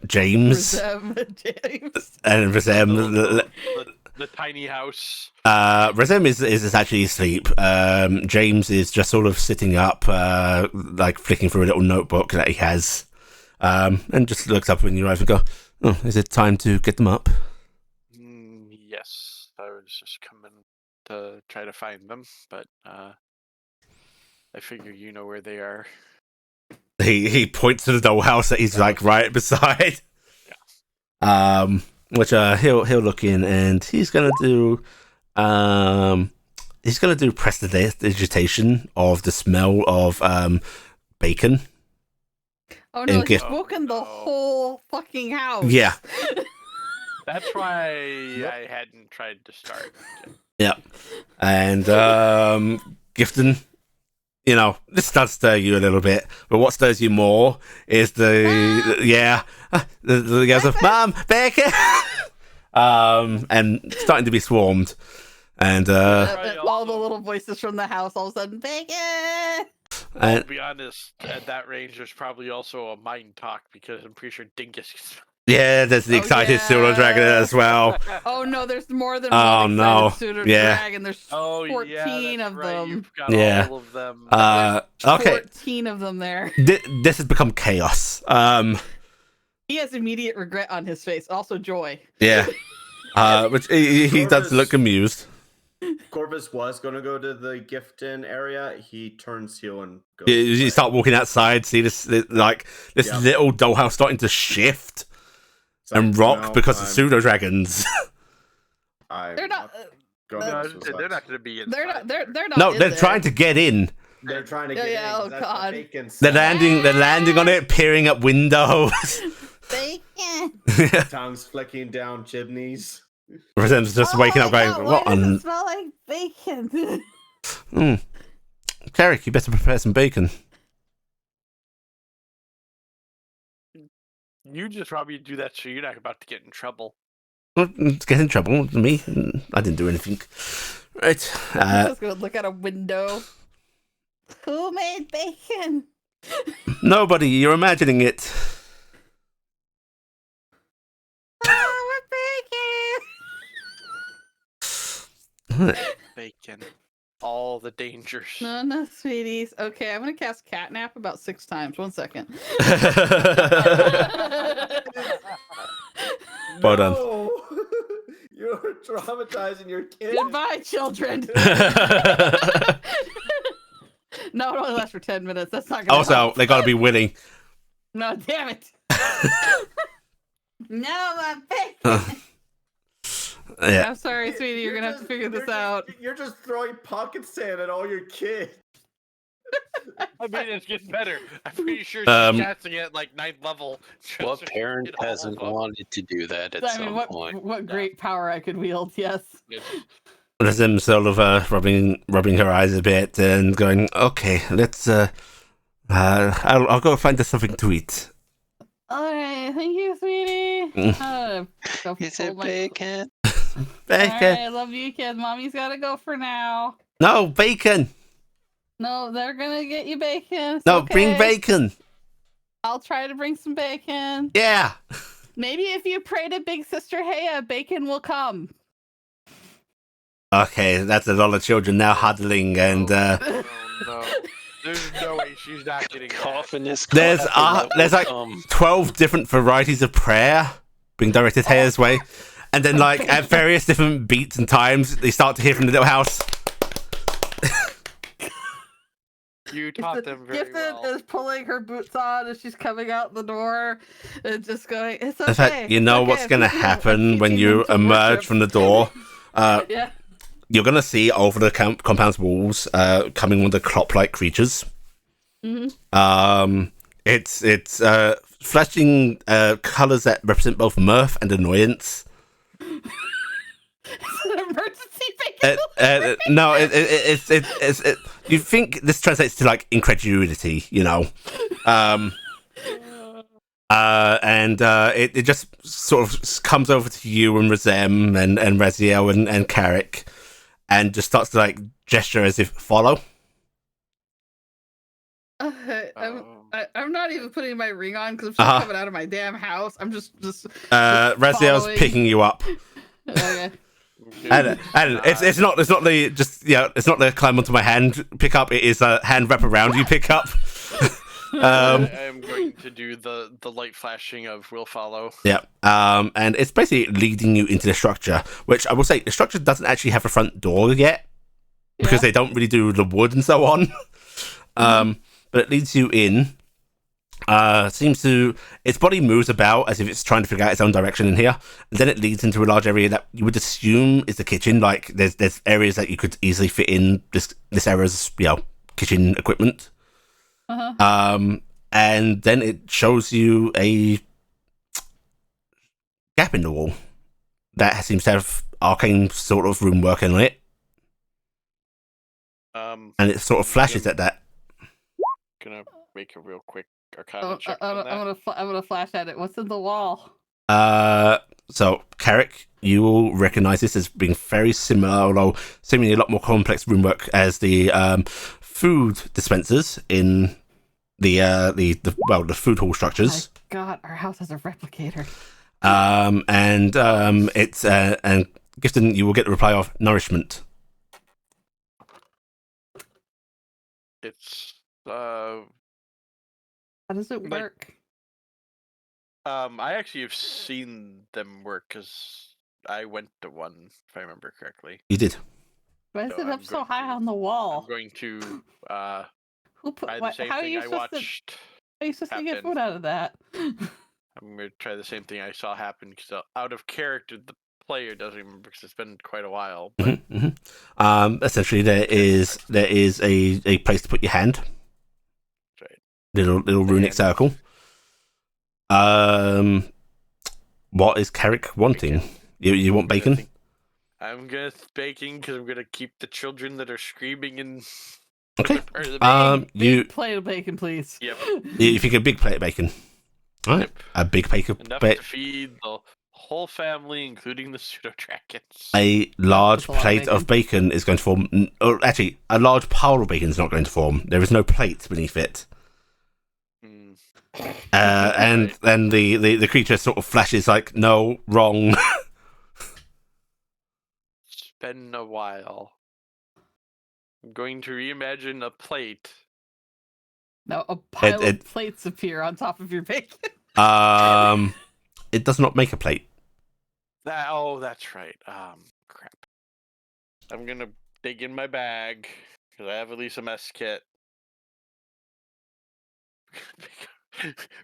James James. and Razem. The tiny house. Razem is actually asleep. James is just sort of sitting up, like flicking through a little notebook that he has, and just looks up when you arrive and go, "Oh, is it time to get them up?" Yes, I was just coming to try to find them, but I figure you know where they are. He points to the dollhouse that he's like right beside. Yeah. Which he'll look in and he's gonna do prestidigitation of the smell of bacon. Oh no, And he's woken the whole fucking house. Yeah. That's why I hadn't tried to start. Yeah. And Gifton, you know, this does stir you a little bit, but what stirs you more is the guys of Mom, bacon, and starting to be swarmed, and all the little voices from the house all of a sudden, bacon. I'll be honest, at that range, there's probably also a mind talk because I'm pretty sure Dingus. Yeah, there's the excited pseudo dragon as well. Oh no, there's more than one excited pseudo dragon. There's 14 of them. You've got all of them. Okay. 14 of them there. This has become chaos. He has immediate regret on his face. Also joy. Yeah. Which he does look amused. Corvus was going to go to the Gifton area. He turns heel and goes. You start walking outside, see this little dollhouse starting to shift. and rock no, because of I'm- pseudo dragons. They're not. Go No, ahead, I was gonna say, they're not going to be inside. They're not. They're not. No, in they're there. trying to get in. They're trying to Yeah, get yeah, in. oh, 'cause that's the God. bacon They're side. landing on it, peering up windows. Bacon. Tongues flicking down chimneys. Resem's just Oh waking my up, going, God, "What why does on?" it smell like bacon? Carrick, you better prepare some bacon. You just probably do that so you're not about to get in trouble. Get in trouble. Me? I didn't do anything. Right. I'm just gonna look out a window. Who made bacon? Nobody. You're imagining it. Oh, bacon! Bacon. All the dangers. No, sweeties. Okay, I'm gonna cast catnap about 6 times. 1 second. Well done. No! You're traumatizing your kids. Goodbye, children. No, it only lasts for 10 minutes. That's not gonna Also, help. they gotta be willing. No, damn it. No, my bacon. Yeah. I'm sorry, sweetie. You're gonna have to figure this out. You're just throwing pocket sand at all your kids. I mean, it's getting better. I'm pretty sure she's casting it at like 9th level. just What so she parent can get all hasn't of them. wanted to do that at I some mean, point? what great power I could wield. Yes. It's- Resem sort of rubbing her eyes a bit and going, "Okay, let's. I'll go find us something to eat." All right, thank you, sweetie. Go Is pull it my- bacon? Bacon. All right, I love you, kids. Mommy's gotta go for now. No bacon. No, they're gonna get you bacon. It's No, bring okay. bacon. I'll try to bring some bacon. Yeah. Maybe if you pray to Big Sister Heya, bacon will come. Okay, that's a lot of children now huddling, and Oh, no. There's no way she's not getting that. Coffin is there's clapping, that there's will like come. 12 different varieties of prayer being directed Haya's way, and then like at various different beats and times, they start to hear from the little house. You taught them very Gifted well. is pulling her boots on as she's coming out the door and just going, it's okay. In fact, you it's know okay. what's going to I'm teaching them- happen I'm when teaching you them to emerge worship." from the door. Yeah. You're going to see over the compound's walls coming on the clock-like creatures. Mm-hmm. It's flashing colors that represent both mirth and annoyance. It's an emergency bacon. No, it's you think this translates to like incredulity, you know, and it just sort of comes over to you and Razem and Raziel and Carrick, and just starts to like gesture as if follow. I'm not even putting my ring on because I'm still coming out of my damn house. I'm just Raziel's following. picking you up. Okay. And it's not the just it's not the climb onto my hand pick up. It is a hand wrap around you pick up. I am going to do the light flashing of will follow. Yeah. And it's basically leading you into the structure, which I will say the structure doesn't actually have a front door yet because they don't really do the wood and so on. But it leads you in. Seems to its body moves about as if it's trying to figure out its own direction in here, and then it leads into a large area that you would assume is the kitchen. Like there's areas that you could easily fit in this area's kitchen equipment. And then it shows you a gap in the wall that seems to have arcane sort of room working on it, and it sort of flashes at that. Gonna make a real quick Arcana check on that. I'm gonna flash at it. What's in the wall? So Carrick, you will recognize this as being very similar, although seemingly a lot more complex roomwork as the food dispensers in the food hall structures. My God, our house has a replicator. It's and Gifton, you will get the reply of nourishment. It's How does it Like- work? I actually have seen them work because I went to one, if I remember correctly. You did. Why is so it I'm up so going high to- on the I'm wall? going to Who put? try the What, same how are thing you I supposed to? watched. How are you supposed to get happen. food out of that? I'm going to try the same thing I saw happen because out of character, the player doesn't remember because it's been quite a while. But Essentially, there is a place to put your hand. right. Little runic hand. circle. What is Carrick wanting? Bacon. You want bacon? I'm gonna baking because I'm gonna keep the children that are screaming in Okay. the part of the You plate of bacon, please. Yep. if you get a big plate of bacon, all right, Yep. a big bacon, enough to feed the whole family, including the pseudo dragons. a large That's a lot of plate of bacon is going to form. Or actually, a large pile of bacon is not going to form. There is no plate beneath it. Hmm. And Right. then the creature sort of flashes like, no, wrong. It's been a while. I'm going to reimagine a plate. No, a pile it- of plates appear on top of your bacon. It does not make a plate. That's right. Crap. I'm gonna dig in my bag because I have at least a mess kit.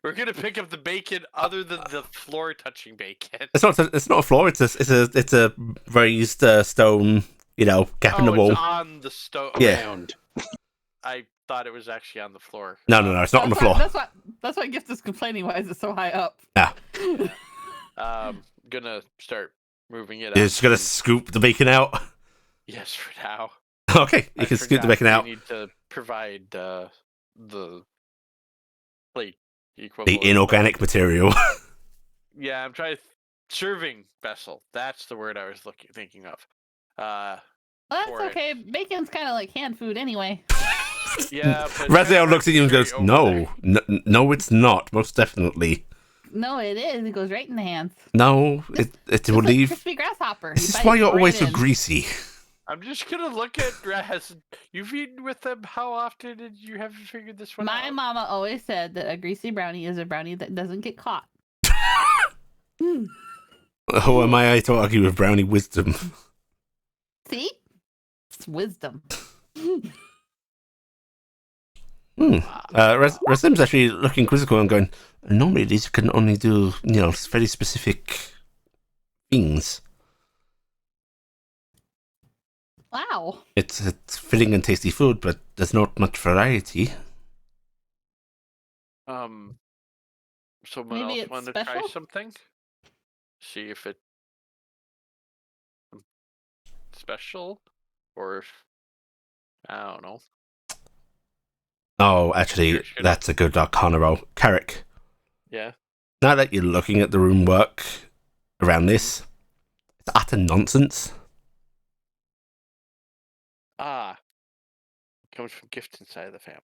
We're gonna pick up the bacon other than the floor touching bacon. It's not a floor. It's a raised stone. Gap in the wall. It's on the stove. Yeah. Round. I thought it was actually on the floor. No, it's not on the floor. That's why Gift is complaining. Why is it so high up? Yeah. Gonna start moving it. You're up just gonna and- scoop the bacon out. Yes, for now. Okay, you can scoop the bacon out. We need to provide the plate The equivalent. inorganic material. Yeah, I'm trying serving vessel. That's the word I was thinking of. Well, For that's it. okay. Bacon's kind of like hand food anyway. Yeah, but Raziel looks at you and goes, over there. no, it's not. Most definitely. No, it is. It goes right in the hands. No, it will Just like leave. crispy grasshopper. This You is bite why you're right always so in. greasy. I'm just gonna look at Raz. You've eaten with them. How often did you have figured this one My out? mama always said that a greasy brownie is a brownie that doesn't get caught. Who am I to argue with brownie wisdom? See? It's wisdom. Rasim's actually looking quizzical and going, normally these can only do, very specific things. Wow. It's filling and tasty food, but there's not much variety. Someone Maybe else it's want to try special? something? See if it special, or if I don't know. Oh, actually, Sure. that's a good Arcana roll. Carrick, Yeah. now that you're looking at the room work around this, it's utter nonsense. Comes from gift inside of the family.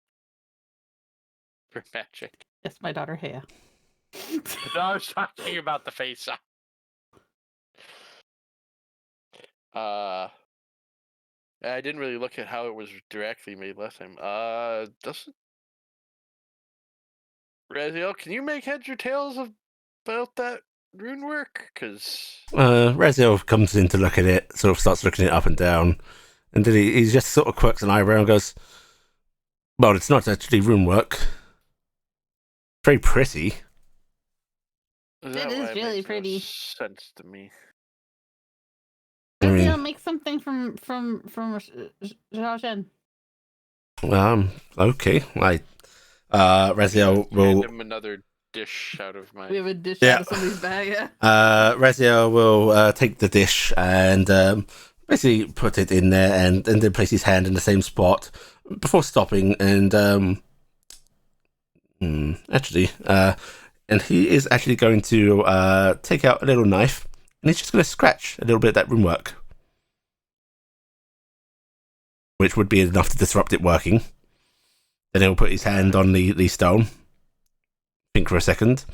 For magic. Yes, my daughter Hea. No, I was talking about the face up. I didn't really look at how it was directly made last time. Doesn't Raziel, can you make heads or tails about that rune work? Because Raziel comes in to look at it, sort of starts looking it up and down, and then he just sort of quirks an eyebrow and goes, well, it's not actually rune work. Very pretty. it is really pretty. Sense to me. I Maybe mean- I'll make something from Zhaozhen. Okay. Raziel Hand will him another dish out of my. We have a dish Yeah. out of somebody's bag. Yeah. Raziel will take the dish and basically put it in there and then place his hand in the same spot before stopping and and he is actually going to take out a little knife and he's just going to scratch a little bit of that rune work, which would be enough to disrupt it working. Then he'll put his hand on the stone, think for a second,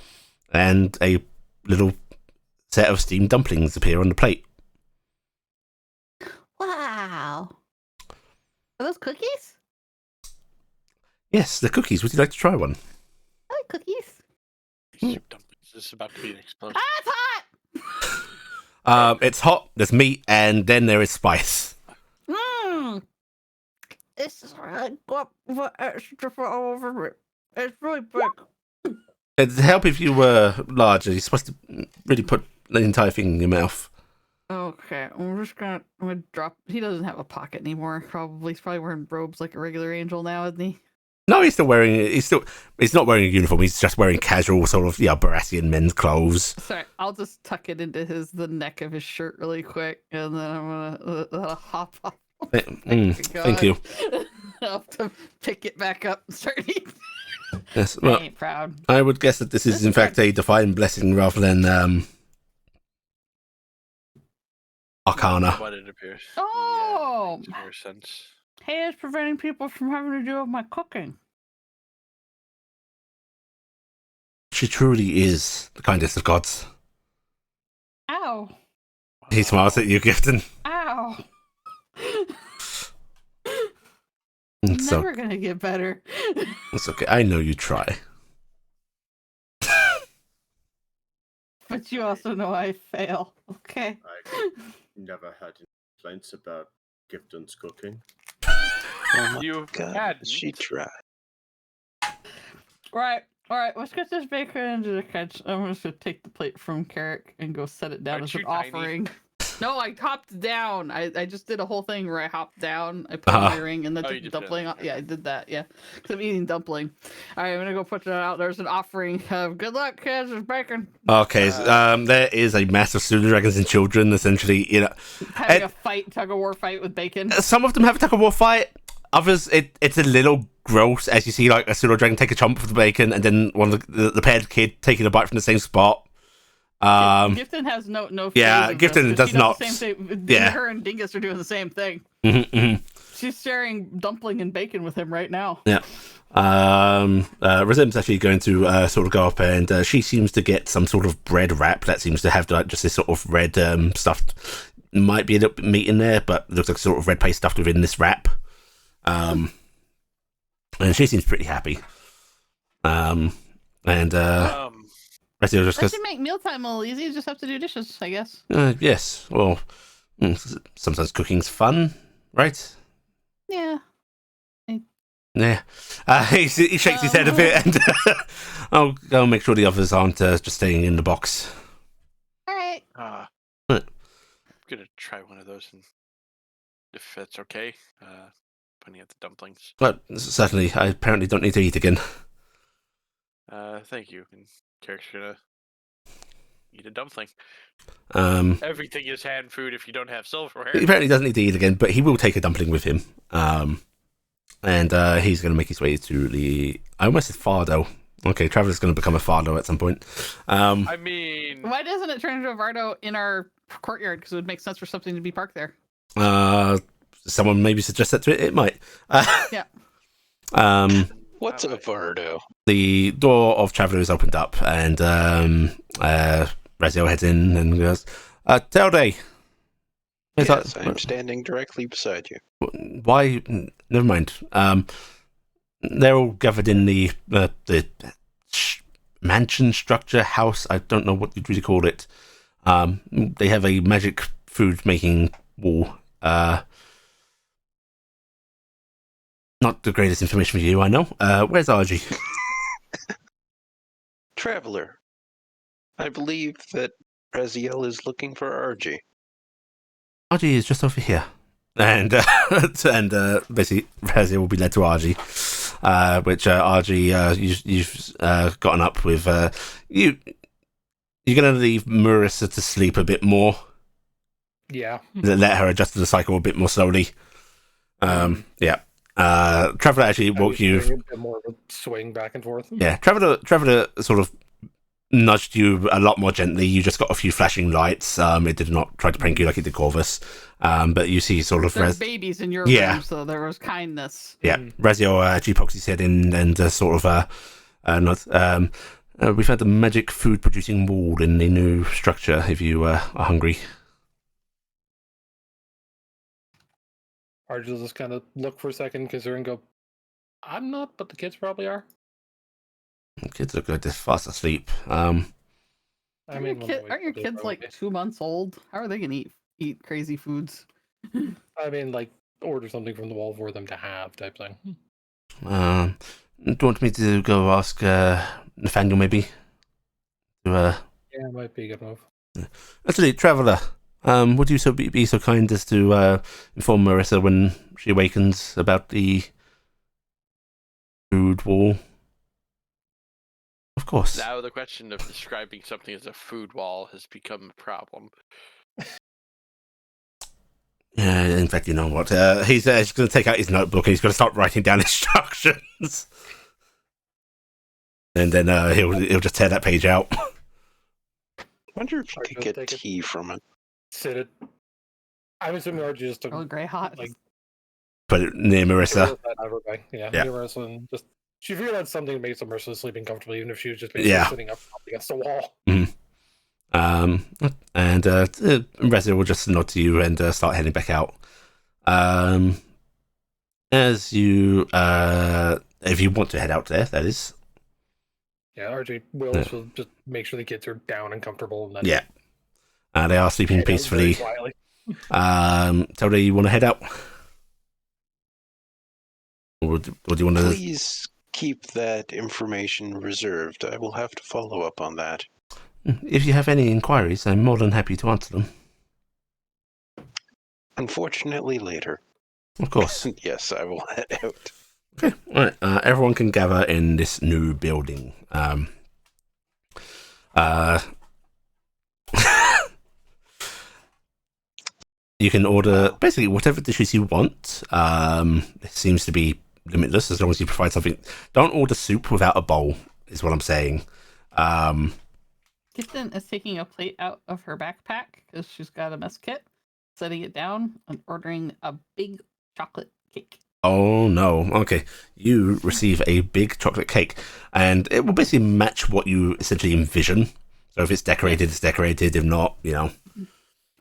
and a little set of steamed dumplings appear on the plate. Wow. Are those cookies? Yes, the cookies. Would you like to try one? I like cookies. This is about to be an explosion. Ah, it's hot! It's hot. There's meat, and then there is spice. Mmm. It's got extra for all over it. It's really big. It'd help if you were larger. You're supposed to really put the entire thing in your mouth. Okay, I'm gonna drop. He doesn't have a pocket anymore. Probably, he's probably wearing robes like a regular angel now, isn't he? No, he's still wearing. He's not wearing a uniform. He's just wearing casual sort of Baratheon men's clothes. Sorry, I'll just tuck it into the neck of his shirt really quick, and then I'm gonna hop off. Thank you. I'll have to pick it back up and start eating. Yes, I well, ain't proud. I would guess that this is in fact a divine blessing rather than arcana. What it appears. Oh! Yeah, makes more sense. Hey, it's preventing people from having to do with my cooking. She truly is the kindest of gods. Ow! He smiles at you, Gifton. Ow! It's, Never gonna get better. it's okay. I know you try. But you also know I fail. Okay. I never had any complaints about Gifton's cooking. Oh my You God, hadn't. she tried. All right, let's get this bacon into the catch. I'm just gonna take the plate from Carrick and go set it down Aren't as an you tiny? offering. No, I hopped down. I just did a whole thing where I hopped down. I put on my ring and then Oh, took you the just did it. dumpling. Okay. Yeah, I did that. Yeah, because I'm eating dumpling. All right, I'm gonna go put that out. There's an offering. Good luck, kids. There's bacon. Okay, there is a mass of pseudo dragons and children. Essentially, Having a fight, tug of war fight with bacon. some of them have a tug of war fight. Others, it's a little gross as you see like a pseudo dragon take a chomp of the bacon and then one of the paired kid taking a bite from the same spot. Gifton has no. Yeah, phase of this, Gifton but does she not. The same thing. Yeah. Her and Dingus are doing the same thing. Mhm. She's sharing dumpling and bacon with him right now. Yeah. Razim's actually going to sort of go up and she seems to get some sort of bread wrap that seems to have like just this sort of red stuffed, might be a little bit meat in there, but looks like sort of red paste stuffed within this wrap. And she seems pretty happy. Razil just That goes, should make mealtime a little easy. You just have to do dishes, I guess. yes, well, sometimes cooking's fun, right? Yeah. Yeah. He shakes his head a bit and I'll go make sure the others aren't just staying in the box. All right. I'm gonna try one of those, and if that's okay, putting out the dumplings. But certainly, I apparently don't need to eat again. Thank you. And Carrick's gonna eat a dumpling. Everything is hand food if you don't have silverware. He apparently doesn't need to eat again, but he will take a dumpling with him. And he's going to make his way to the... I almost said Fardo. Okay, Traveler's going to become a Fardo at some point. I mean, Why doesn't it turn into a Vardo in our courtyard? Because it would make sense for something to be parked there. Someone maybe suggest that to it. It might. Yeah. What's a Vardo? The door of Traveler is opened up, and Razio heads in and goes, Telde. Yes, I'm standing directly beside you. Why? Never mind. They're all gathered in the mansion structure house. I don't know what you'd really call it. They have a magic food making wall. Not the greatest information for you, I know. Where's Argy? Traveler, I believe that Raziel is looking for Argy. Argy is just over here. And basically, Razia will be led to Argy, which Argy, you've gotten up with. You're going to leave Marissa to sleep a bit more. Yeah. Let her adjust to the cycle a bit more slowly. Yeah. Traveler actually woke you. A bit more of a swing back and forth. Yeah, Traveler sort of nudged you a lot more gently. You just got a few flashing lights. It did not try to prank you like it did Corvus. But you see sort of There's babies in your room, so there was kindness. Yeah, Razio actually pokes his head in and sort of nods. We found a magic food producing wall in the new structure. If you are hungry. Argy will just kind of look for a second, consider, and go, I'm not, but the kids probably are. Kids look like they're fast asleep. I mean, Aren't your kids like 2 months old? How are they gonna eat crazy foods? I mean, like, order something from the wall for them to have, type thing. Do you want me to go ask Nathaniel, maybe. To, Yeah, it might be a good move. actually, Traveller, would you be so kind as to inform Marissa when she awakens about the food wall? Of course. Now the question of describing something as a food wall has become a problem. Yeah, in fact, you know what? He's going to take out his notebook and he's going to start writing down instructions. And then he'll just tear that page out. I wonder if you Alright, could just get take it. tea from it. Sit it. I'm assuming RG just took Oh, Grey Hot. like Put it near Marissa. Yeah, Yeah. give Marissa and just she figured out something to make some Marissa sleeping comfortably, even if she was just Yeah. sitting up against the wall. And Reza will just nod to you and start heading back out. As you, if you want to head out there, that is. Yeah, RG will just make sure the kids are down and comfortable, and then Yeah. They are sleeping head out very peacefully. quietly. Tell you want to head out? Or do you want to? Please keep that information reserved. I will have to follow up on that. If you have any inquiries, I'm more than happy to answer them. Unfortunately, later. Of course. Yes, I will head out. Okay. All right. Everyone can gather in this new building. You can order basically whatever dishes you want. It seems to be limitless as long as you provide something. Don't order soup without a bowl, is what I'm saying. Kitten is taking a plate out of her backpack because she's got a mess kit, setting it down, and ordering a big chocolate cake. Oh no. Okay. You receive a big chocolate cake, and it will basically match what you essentially envision. So if it's decorated, it's decorated. If not, you know.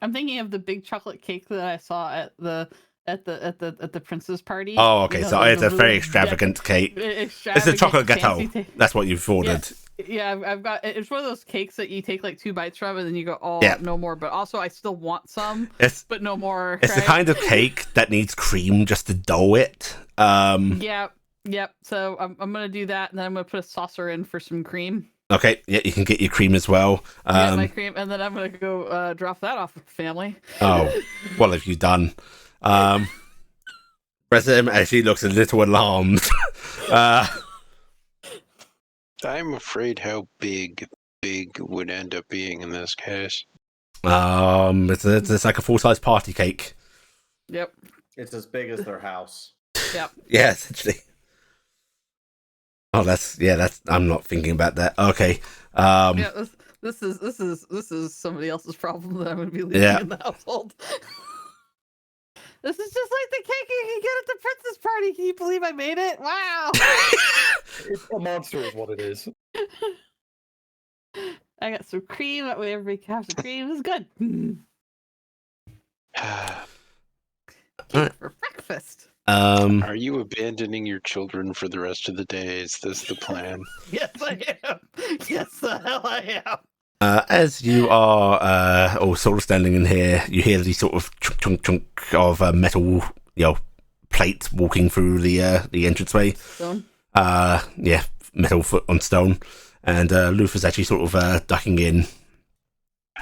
I'm thinking of the big chocolate cake that I saw at the princess party. Oh, okay. You know, So like it's the a very really extravagant cake. It's a extravagant, chocolate fancy gâteau. ta- That's what you've ordered. Yeah, I've got. It's one of those cakes that you take like 2 bites from, and then you go, "Oh, Yeah. no more." But also, I still want some, It's but no more. it's the right? kind of cake that needs cream just to dough it. Yep. So I'm gonna do that, and then I'm gonna put a saucer in for some cream. Okay. Yeah, you can get your cream as well. Get my cream, and then I'm gonna go drop that off with the family. Oh, what have you done? President actually looks a little alarmed. I'm afraid how big would end up being in this case. It's like a full-size party cake. Yep. It's as big as their house. Yep. Yeah, essentially. Oh, that's I'm not thinking about that. Okay. Yeah. This is somebody else's problem that I'm gonna be leaving Yeah. in the household. This is just like the cake you can get at the princess party. Can you believe I made it? Wow. It's a monster is what it is. I got some cream. That way everybody can have some cream. It's good. Cake Alright. for breakfast. Are you abandoning your children for the rest of the day? Is this the plan? Yes, I am. Yes, the hell I am. As you are all sort of standing in here, you hear the sort of chunk of metal, plate walking through the entranceway. Stone. Yeah, metal foot on stone, and Luther's actually sort of ducking in.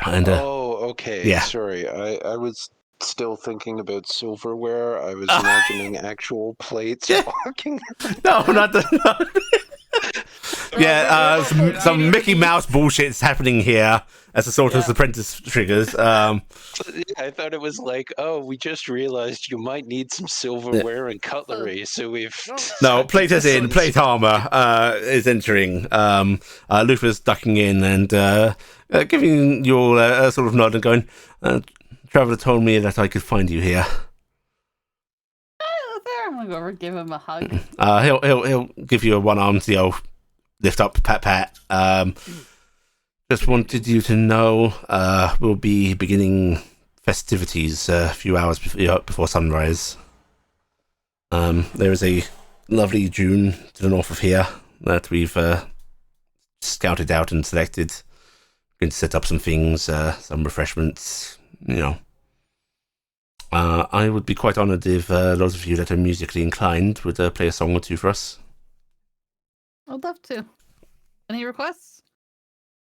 And Okay. yeah. Sorry, I was still thinking about silverware. I was imagining actual plates Yeah. walking. no, not the. Yeah, some Mickey Mouse bullshit's happening here as a sort of apprentice triggers. I thought it was like, oh, we just realized you might need some silverware and cutlery, so we've... No, plate is in, plate armor is entering. Luther's ducking in and giving you all a sort of nod and going, Traveller told me that I could find you here. Oh, there. I'm gonna go over and give him a hug. He'll give you a one-armed, lift up, pat. Just wanted you to know we'll be beginning festivities a few hours before sunrise. There is a lovely dune to the north of here that we've scouted out and selected. Going to set up some things, some refreshments, I would be quite honoured if those of you that are musically inclined would play a song or two for us. I'd love to. Any requests?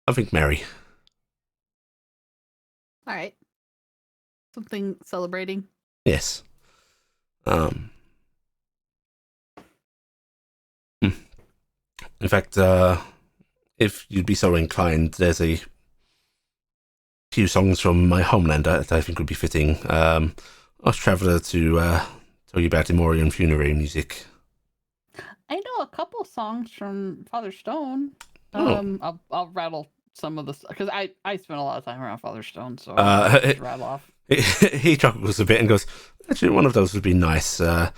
I think merry. All right. Something celebrating. Yes. In fact, if you'd be so inclined, there's a few songs from my homeland that I think would be fitting. Ask Traveller to tell you about Emorian funerary music. I know a couple songs from Father Stone. Oh. I'll rattle some of this because I spent a lot of time around Father Stone, so Uh, I'll just rattle off. He chuckles a bit and goes, actually, one of those would be nice. The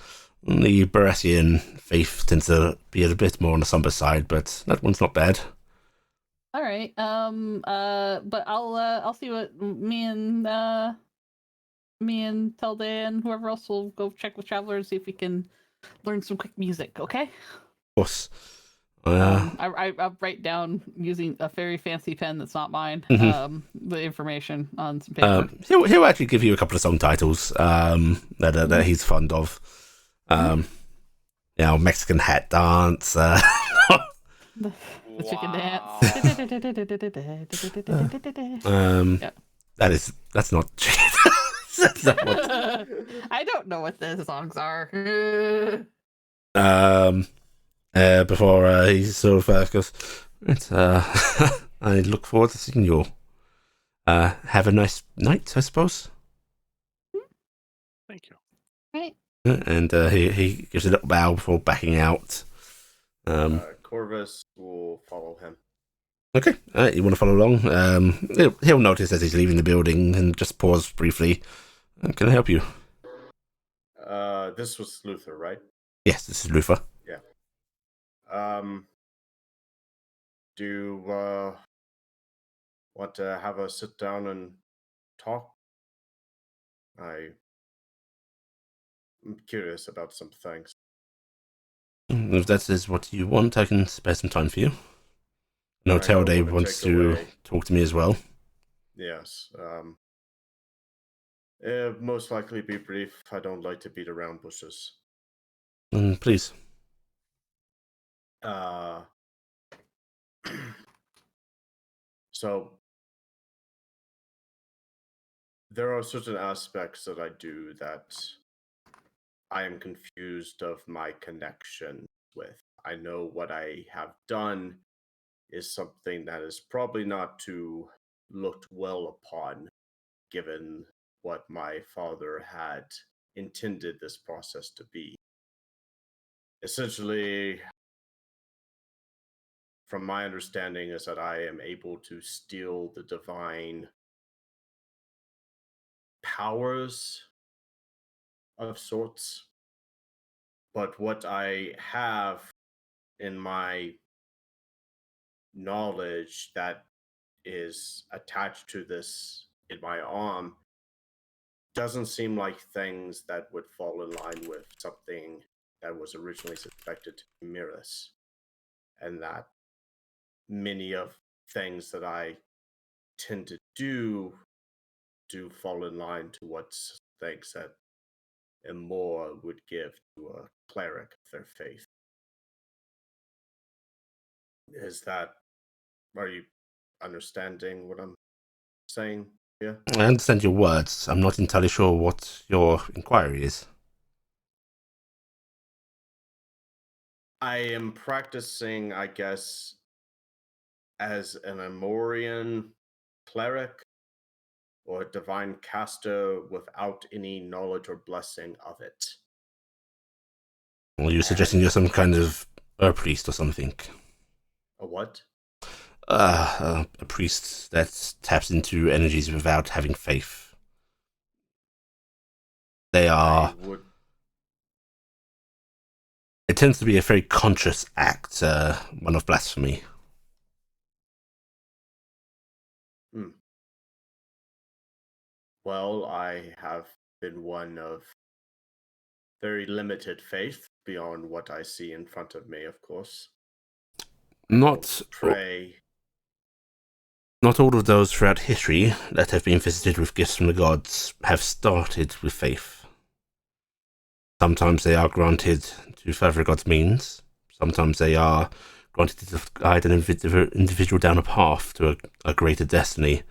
Barasian faith tends to be a bit more on the somber side, but that one's not bad. All right. But I'll see what me and Telde and whoever else will go check with Traveler and see if we can learn some quick music. Okay. Of course. I write down using a very fancy pen that's not mine. The information on some paper. He'll actually give you a couple of song titles that he's fond of. Mexican Hat Dance. The chicken dance. That's not chicken. That's not what. I don't know what the songs are. Before he sort of goes, I look forward to seeing you all. Have a nice night, I suppose. Thank you. Right. And he gives a little bow before backing out. Corvus will follow him. Okay, you want to follow along? He'll notice as he's leaving the building and just pause briefly. Can I help you? This was Luther, right? Yes, this is Luther. Yeah. Do you want to have a sit down and talk? I'm curious about some things. If that is what you want, I can spare some time for you. No, I don't Telde wanna wants take to away- talk to me as well. Yes. It'll most likely be brief. I don't like to beat around bushes. Please. So there are certain aspects that I do that I am confused of my connection with. I know what I have done is something that is probably not too looked well upon, given what my father had intended this process to be. Essentially, from my understanding, is that I am able to steal the divine powers of sorts. But what I have in my knowledge that is attached to this in my arm doesn't seem like things that would fall in line with something that was originally suspected to be Mirrors. And that many of things that I tend to do fall in line to what things that Emor would give to a cleric of their faith. Are you understanding what I'm saying here? I understand your words. I'm not entirely sure what your inquiry is. I am practicing, I guess, as an Emorian cleric or a divine caster without any knowledge or blessing of it. Are you suggesting you're some kind of priest or something? A what? A priest that taps into energies without having faith. They are. It tends to be a very conscious act, one of blasphemy. Well, I have been one of very limited faith beyond what I see in front of me, of course. Not all of those throughout history that have been visited with gifts from the gods have started with faith. Sometimes they are granted to further God's means. Sometimes they are granted to guide an individual down a path to a greater destiny.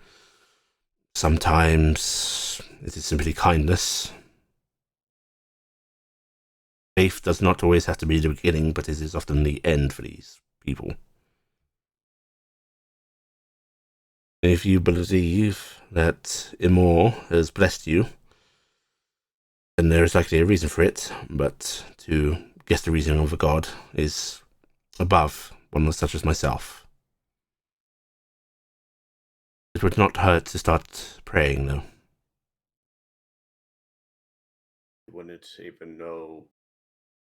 Sometimes it is simply kindness. Faith does not always have to be the beginning, but it is often the end for these people. If you believe that Imor has blessed you, then there is likely a reason for it, but to guess the reason of a god is above one such as myself. It would not hurt to start praying, though. Wouldn't even know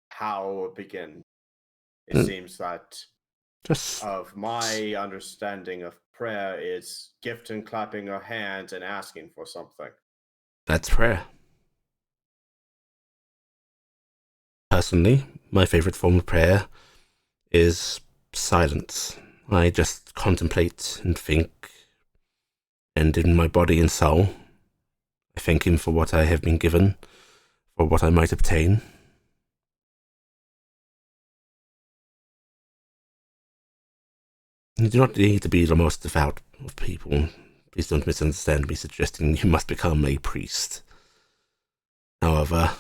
how to begin. It Mm. seems that Just of my understanding of prayer is gifting, clapping your hands, and asking for something. that's prayer. Personally, my favorite form of prayer is silence. I just contemplate and think, and in my body and soul, I thank him for what I have been given, for what I might obtain. You do not need to be the most devout of people. Please don't misunderstand me suggesting you must become a priest. However,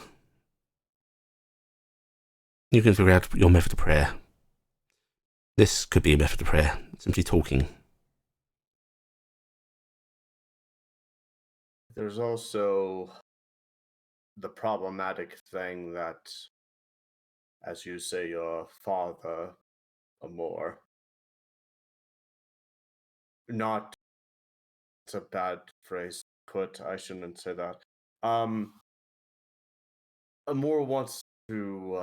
you can figure out your method of prayer. This could be a method of prayer, simply talking. There's also the problematic thing that, as you say, your father, Amor, not, it's a bad phrase to put, I shouldn't say that. Amor wants to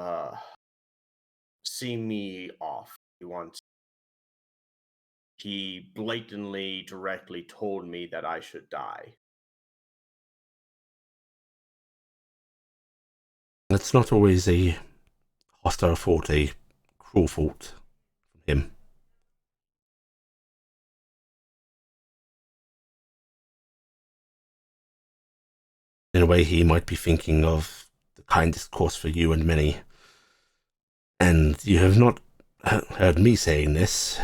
see me off. He blatantly, directly told me that I should die. It's not always a hostile thought, a cruel thought from him. In a way, he might be thinking of the kindest course for you and many. And you have not heard me saying this,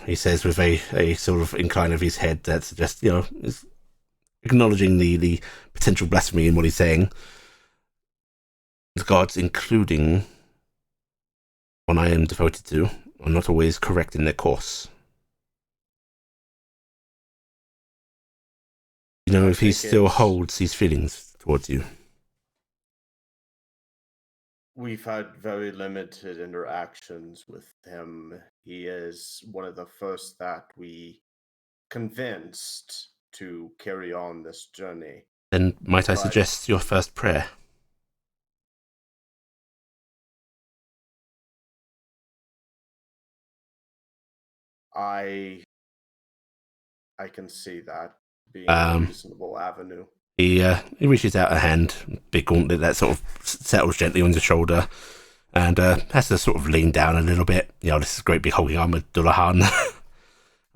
he says with a sort of incline of his head that suggests, is acknowledging the potential blasphemy in what he's saying. The gods, including one I am devoted to, are not always correct in their course. If he still holds these feelings towards you. We've had very limited interactions with him. He is one of the first that we convinced to carry on this journey. Then might I suggest your first prayer? I can see that being a reasonable avenue. He reaches out a hand, big gauntlet that sort of settles gently on your shoulder, and has to sort of lean down a little bit. This is great big hulking armored Dullahan.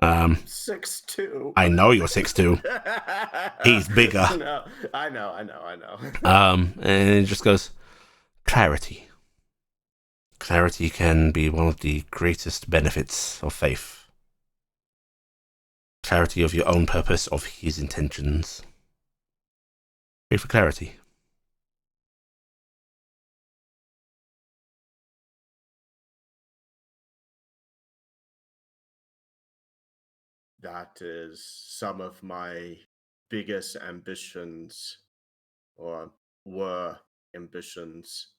6'2". I know you're 6'2". He's bigger. No, I know. And it just goes, clarity. Clarity can be one of the greatest benefits of faith. Clarity of your own purpose, of his intentions. Pray for clarity. That is some of my biggest ambitions, or were ambitions,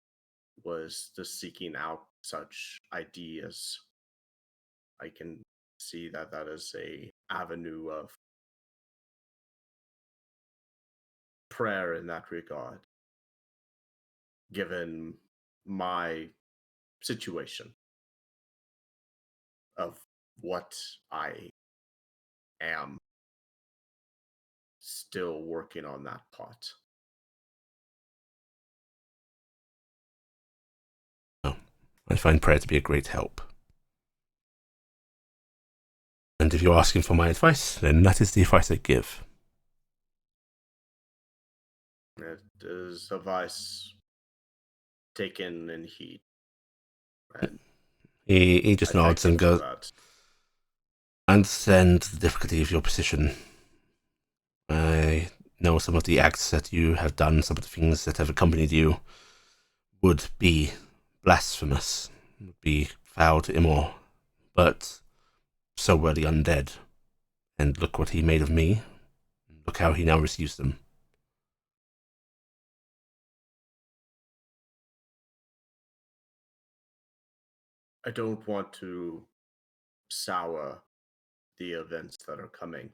was the seeking out such ideas. I can see that is a avenue of prayer in that regard, given my situation of what I am still working on that part. I find prayer to be a great help. And if you're asking for my advice, then that is the advice I give. It is advice taken in heed. Right? He just I thank nods him and for goes, that. I understand the difficulty of your position. I know some of the acts that you have done, some of the things that have accompanied you would be blasphemous, would be foul to Imor, but so were the undead. And look what he made of me. Look how he now receives them. I don't want to sour the events that are coming,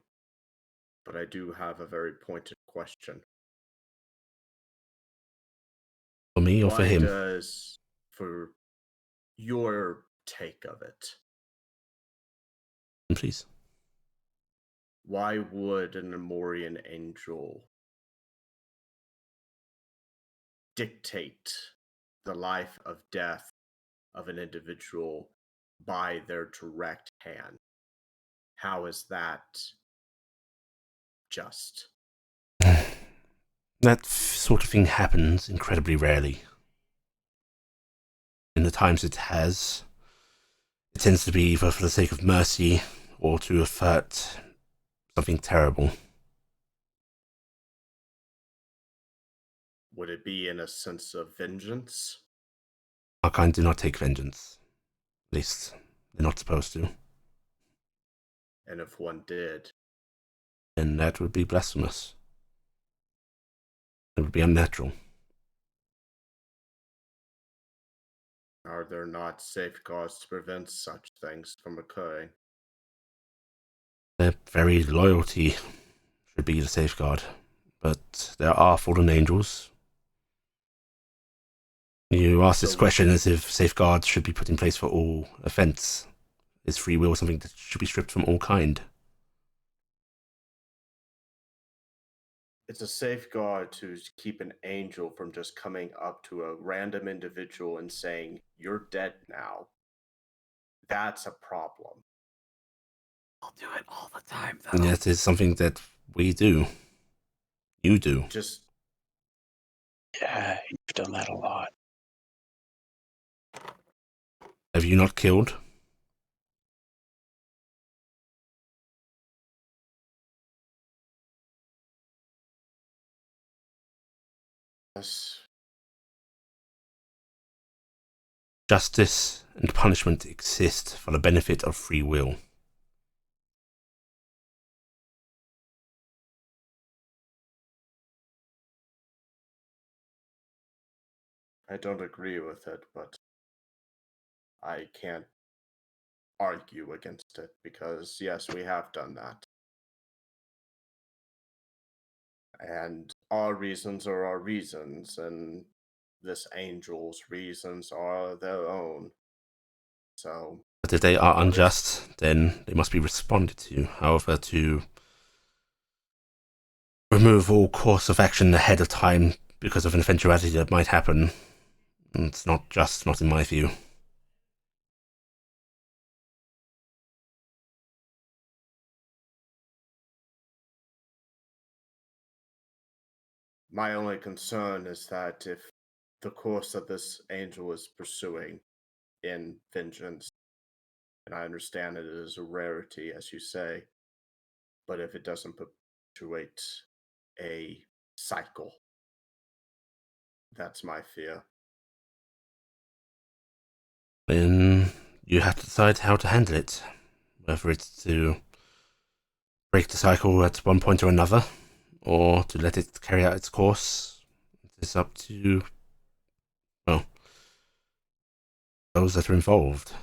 but I do have a very pointed question. For me or for Why him? does, for your take of it, Please. why would an Amorian angel dictate the life of death of an individual by their direct hand? How is that just? That sort of thing happens incredibly rarely. In the times it has, it tends to be either for the sake of mercy or to avert something terrible. Would it be in a sense of vengeance? Our kind do not take vengeance. At least, they're not supposed to. And if one did, Then that would be blasphemous. It would be unnatural. are there not safeguards to prevent such things from occurring? Their very loyalty should be the safeguard. But there are fallen angels. You ask this So- question as if safeguards should be put in place for all offence. Is free will something that should be stripped from all kind? It's a safeguard to keep an angel from just coming up to a random individual and saying, "You're dead now." That's a problem. I'll do it all the time, though. And that is something that we do. You do. Just Yeah, you've done that a lot. Have you not killed? yes, Justice and punishment exist for the benefit of free will. I don't agree with it, but I can't argue against it because, yes, we have done that. And our reasons are our reasons, and this angel's reasons are their own. So, But if they are What is- unjust, then they must be responded to. However, to remove all course of action ahead of time because of an eventuality that might happen, it's not just, not in my view. my only concern is that if the course that this angel is pursuing in vengeance, and I understand it is a rarity, as you say, but if it doesn't perpetuate a cycle, that's my fear. Then you have to decide how to handle it. Whether it's to break the cycle at one point or another, or to let it carry out its course. It is up to, well, those that are involved.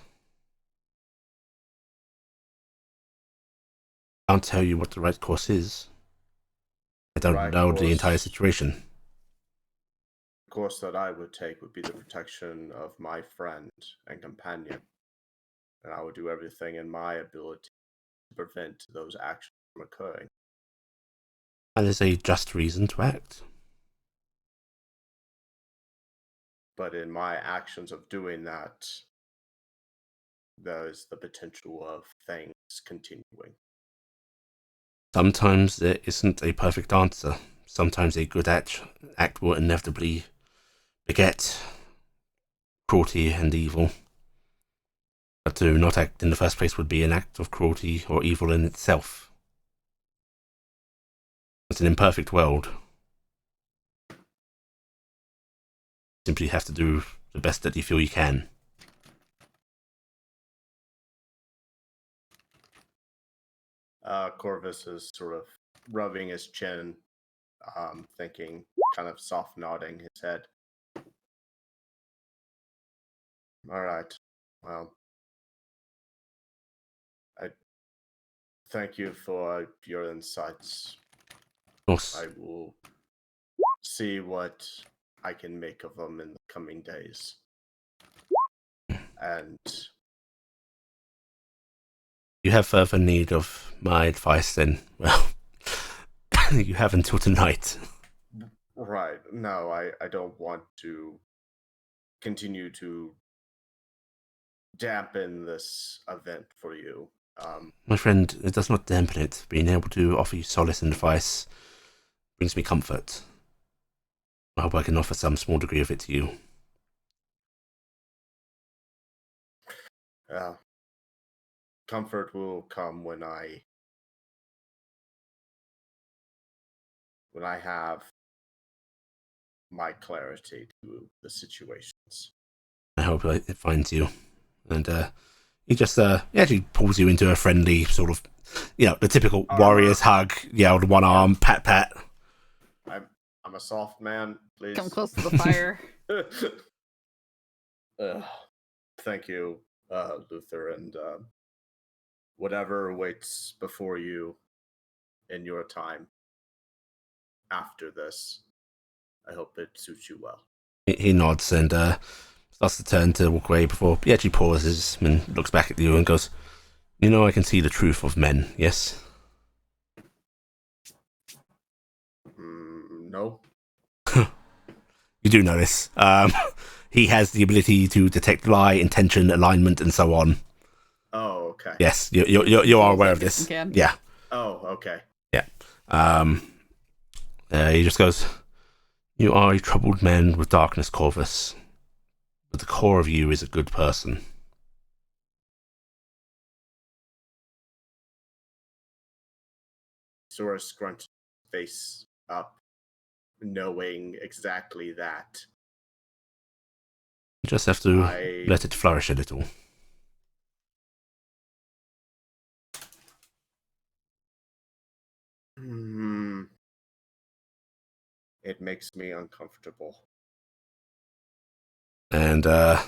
I can't tell you what the right course is. I don't Right know the entire course. situation. The course that I would take would be the protection of my friend and companion, and I would do everything in my ability to prevent those actions from occurring. That is a just reason to act. But in my actions of doing that, there is the potential of things continuing. Sometimes there isn't a perfect answer. Sometimes a good act will inevitably beget cruelty and evil. But to not act in the first place would be an act of cruelty or evil in itself. It's an imperfect world. Simply have to do the best that you feel you can. Corvus is sort of rubbing his chin, thinking, kind of soft nodding his head. All right. Well, I thank you for your insights. Of course. I will see what I can make of them in the coming days. And You have further need of my advice, then, well, you have until tonight. right, no, I don't want to continue to dampen this event for you. My friend, it does not dampen it. Being able to offer you solace and advice brings me comfort. I hope I can offer some small degree of it to you. Comfort will come when I have my clarity to the situations. I hope it finds you. And he just he actually pulls you into a friendly sort of, the typical warrior's hug. Yeah, with one arm, pat, pat. I'm a soft man. Please Come close to the fire. Thank you, Luther, and whatever waits before you in your time after this, I hope it suits you well. He nods and starts to turn to walk away before he actually pauses and looks back at you and goes, I can see the truth of men, yes? No. You do know this. He has the ability to detect lie, intention, alignment, and so on. Oh, okay. Yes, you are aware of this. Yeah. Oh, okay. Yeah. He just goes, you are a troubled man with darkness, Corvus. But the core of you is a good person. Sora scrunched his face up, knowing exactly that. You just have to let it flourish a little. It makes me uncomfortable. And that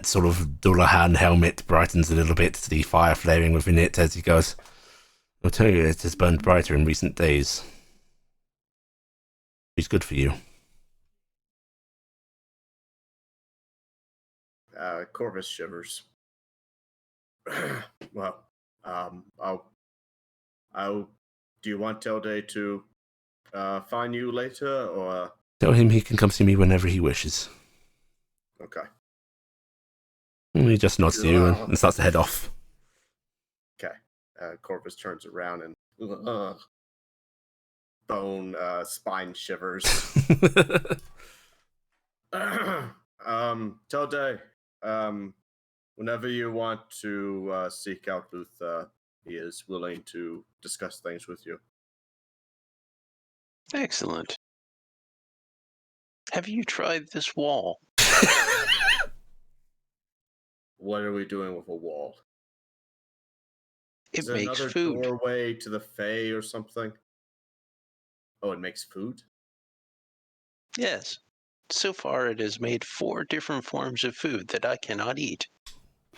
sort of Dullahan helmet brightens a little bit, the fire flaring within it as he goes, I'll tell you, it has burned brighter in recent days. He's good for you. Corvus shivers. Well, do you want Telde to find you later, or? Tell him he can come see me whenever he wishes. Okay. He just nods to you and starts to head off. Okay. Corvus turns around and bone spine shivers. Telde, whenever you want to seek out Luther, he is willing to discuss things with you. Excellent. Have you tried this wall? What are we doing with a wall? It Is it makes another food. doorway to the Fae or something? Oh, it makes food? Yes. So far, it has made 4 different forms of food that I cannot eat.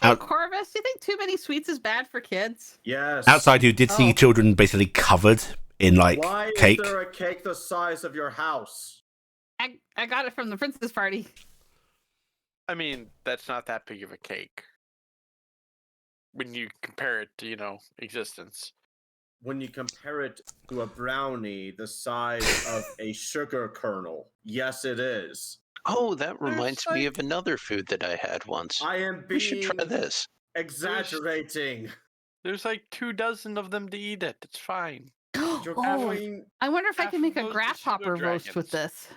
Hey, Corvus, do you think too many sweets is bad for kids? Yes. Outside, you did see children basically covered in, Why cake. is there a cake the size of your house? I got it from the princess party. I mean, that's not that big of a cake when you compare it to, existence. When you compare it to a brownie the size of a sugar kernel, yes, it is. Oh, that reminds me of another food that I had once. I am We should try being this. exaggerating. There's like 24 of them to eat it. It's fine. You're going. I wonder if I half can make of a those are grasshopper roast with pseudo-dragons. this.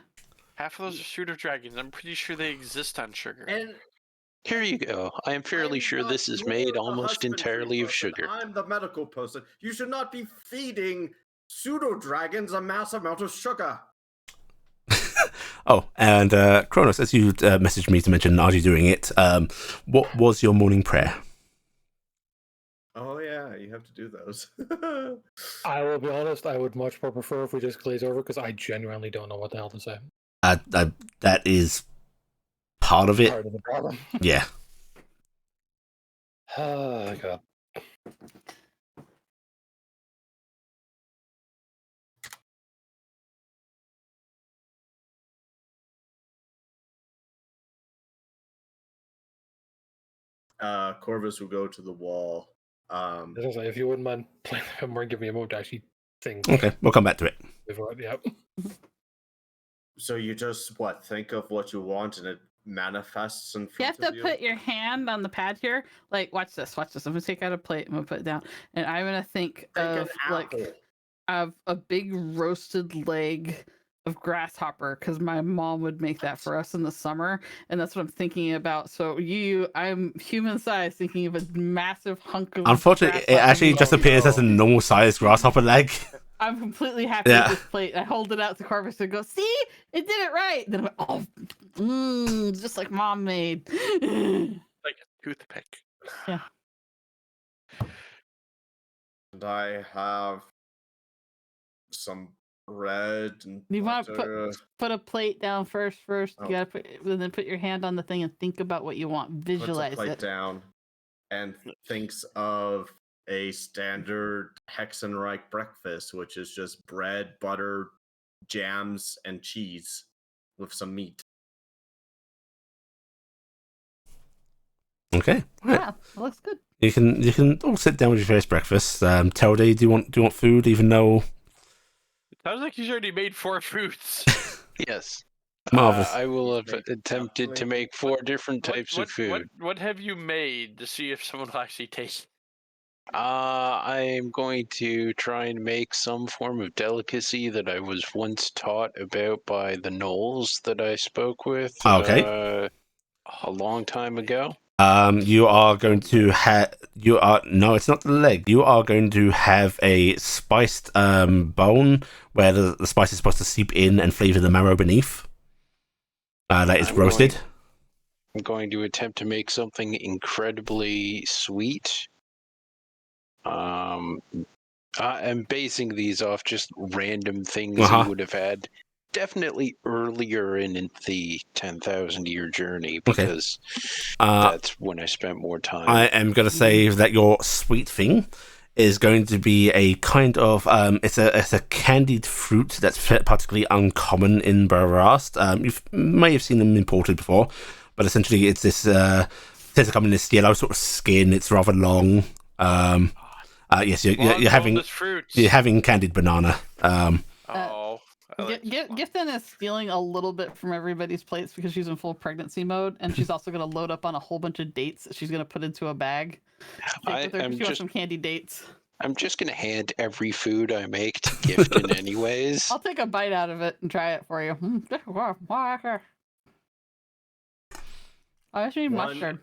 Half of those are pseudo dragons. I'm pretty sure they exist on sugar. And Here you go. I am fairly I'm sure not this is your made the almost husbandry entirely of person. sugar. I'm the medical person. You should not be feeding pseudo dragons a mass amount of sugar. Oh, and Kronos, as you messaged me to mention, are you doing it? What was your morning prayer? Oh yeah, you have to do those. I will be honest, I would much more prefer if we just glaze over because I genuinely don't know what the hell to say. That is part of it. Part of the problem. Yeah. Oh, God. Corvus will go to the wall. I was gonna say, if you wouldn't mind playing the more and give me a move to actually think. Okay, we'll come back to it. Before, yep. So you just think of what you want and it manifests in You front have of to you. put your hand on the pad here. Like, watch this. I'm gonna take out a plate. I'm gonna put it down, and I'm gonna think Take of an apple. of a big roasted leg of grasshopper because my mom would make that for us in the summer, and that's what I'm thinking about. So I'm human sized, thinking of a massive hunk of. Unfortunately, it grasshopper actually meat. just appears as a normal sized grasshopper leg. I'm completely happy Yeah. with this plate. I hold it out to Corvus and go, "See, it did it right." Then I went, "Oh, just like mom made." Like a toothpick. And I have some bread and You want to butter. put a plate down first. Oh. You gotta then put your hand on the thing and think about what you want. Puts Visualize a plate it. down and thinks of a standard Hexenreich breakfast, which is just bread, butter, jams, and cheese with some meat. Okay. Right. Wow, that looks good. You can all sit down with your first breakfast. Telday, do you want food? Even though It sounds like he's already made 4 foods. Yes. Marvelous. I will He's have made attempted to definitely- make 4 different types of food. What have you made to see if someone will actually taste? I am going to try and make some form of delicacy that I was once taught about by the Knolls that I spoke with Okay. a long time ago. You are going to have. No, it's not the leg. You are going to have a spiced bone where the spice is supposed to seep in and flavor the marrow beneath. That is I'm roasted. I'm going to attempt to make something incredibly sweet. I'm basing these off just random things Uh-huh. he would have had definitely earlier in the 10,000 year journey Okay. because Uh, that's when I spent more time. I am going to say that your sweet thing is going to be a kind of it's a candied fruit that's particularly uncommon in Barast. You may have seen them imported before, but essentially it's this tends to come in this yellow sort of skin. It's rather long. Yes, you're having candied banana. Oh, I like Gifton is stealing a little bit from everybody's plates because she's in full pregnancy mode, and she's also going to load up on a whole bunch of dates that she's going to put into a bag. Take with her 'cause she wants some candy dates. I'm just going to hand every food I make to Gifton anyways. I'll take a bite out of it and try it for you. Oh, that's me mustard.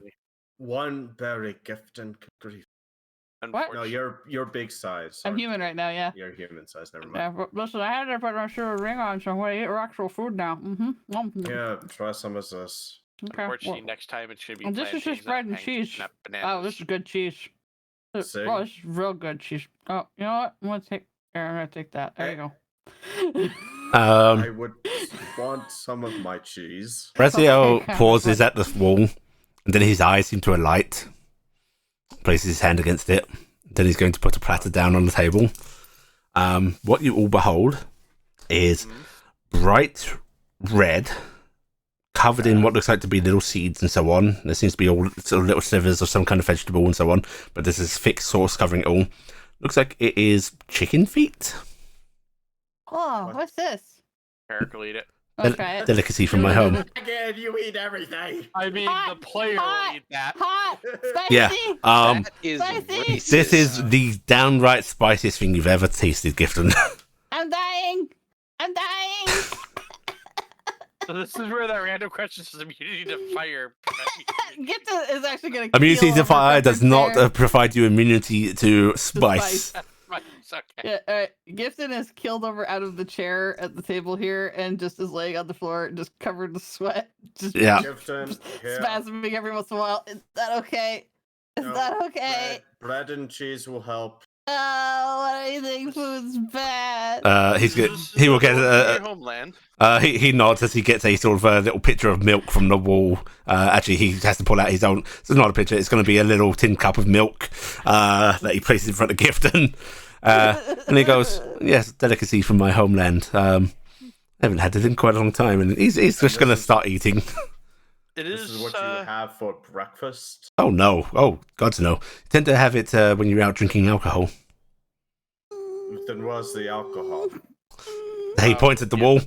One berry gift and grief. What? No, you're big size. I'm sorry. human right now, yeah. You're human size. Never mind. Yeah, but listen, I had to put my sugar ring on, so I'm going to eat actual food now. Yeah, try some of this. Okay. Unfortunately, next time it's going to be And this is just bread and cheese. Oh, this is good cheese. See? Oh, this is real good cheese. Oh, you know what? I'm gonna take that. There you go. I would want some of my cheese. Brazio Okay. pauses at the wall, and then his eyes seem to alight. Places his hand against it. Then he's going to put a platter down on the table. What you all behold is bright red, covered in what looks like to be little seeds and so on. There seems to be all sort of little slivers of some kind of vegetable and so on, but there's this thick sauce covering it all. Looks like it is chicken feet. Oh, what's this? Eric will eat it. I'll try it. Delicacy from my home. Again, you eat everything. I mean, Hot, the player hot. will eat that. Hot, spicy. Yeah. That is Spicy. racist. This is the downright spiciest thing you've ever tasted, Gifton. I'm dying. I'm dying. So this is where that random question says immunity to fire. Gifted is actually going to Immunity to fire does not provide you immunity to spice. spice. Right, it's okay. Yeah, all right. Gifted is keeled over out of the chair at the table here and just is laying on the floor, just covered in sweat. Just Yeah. Gifton, here. spasming every once in a while. Is that okay? Is No, that okay? Bread and cheese will help. Oh, what do you think? Food's bad. He This will is get your homeland. he nods as he gets a sort of a little pitcher of milk from the wall. Actually, he has to pull out his own. It's not a pitcher. It's going to be a little tin cup of milk that he places in front of Gifton. And he goes, "Yes, delicacy from my homeland. I haven't had it in quite a long time." And he's just going to start eating. This is what you have for breakfast. Oh no! Oh God, no! You tend to have it when you're out drinking alcohol. Then what's the alcohol? He points at the wall.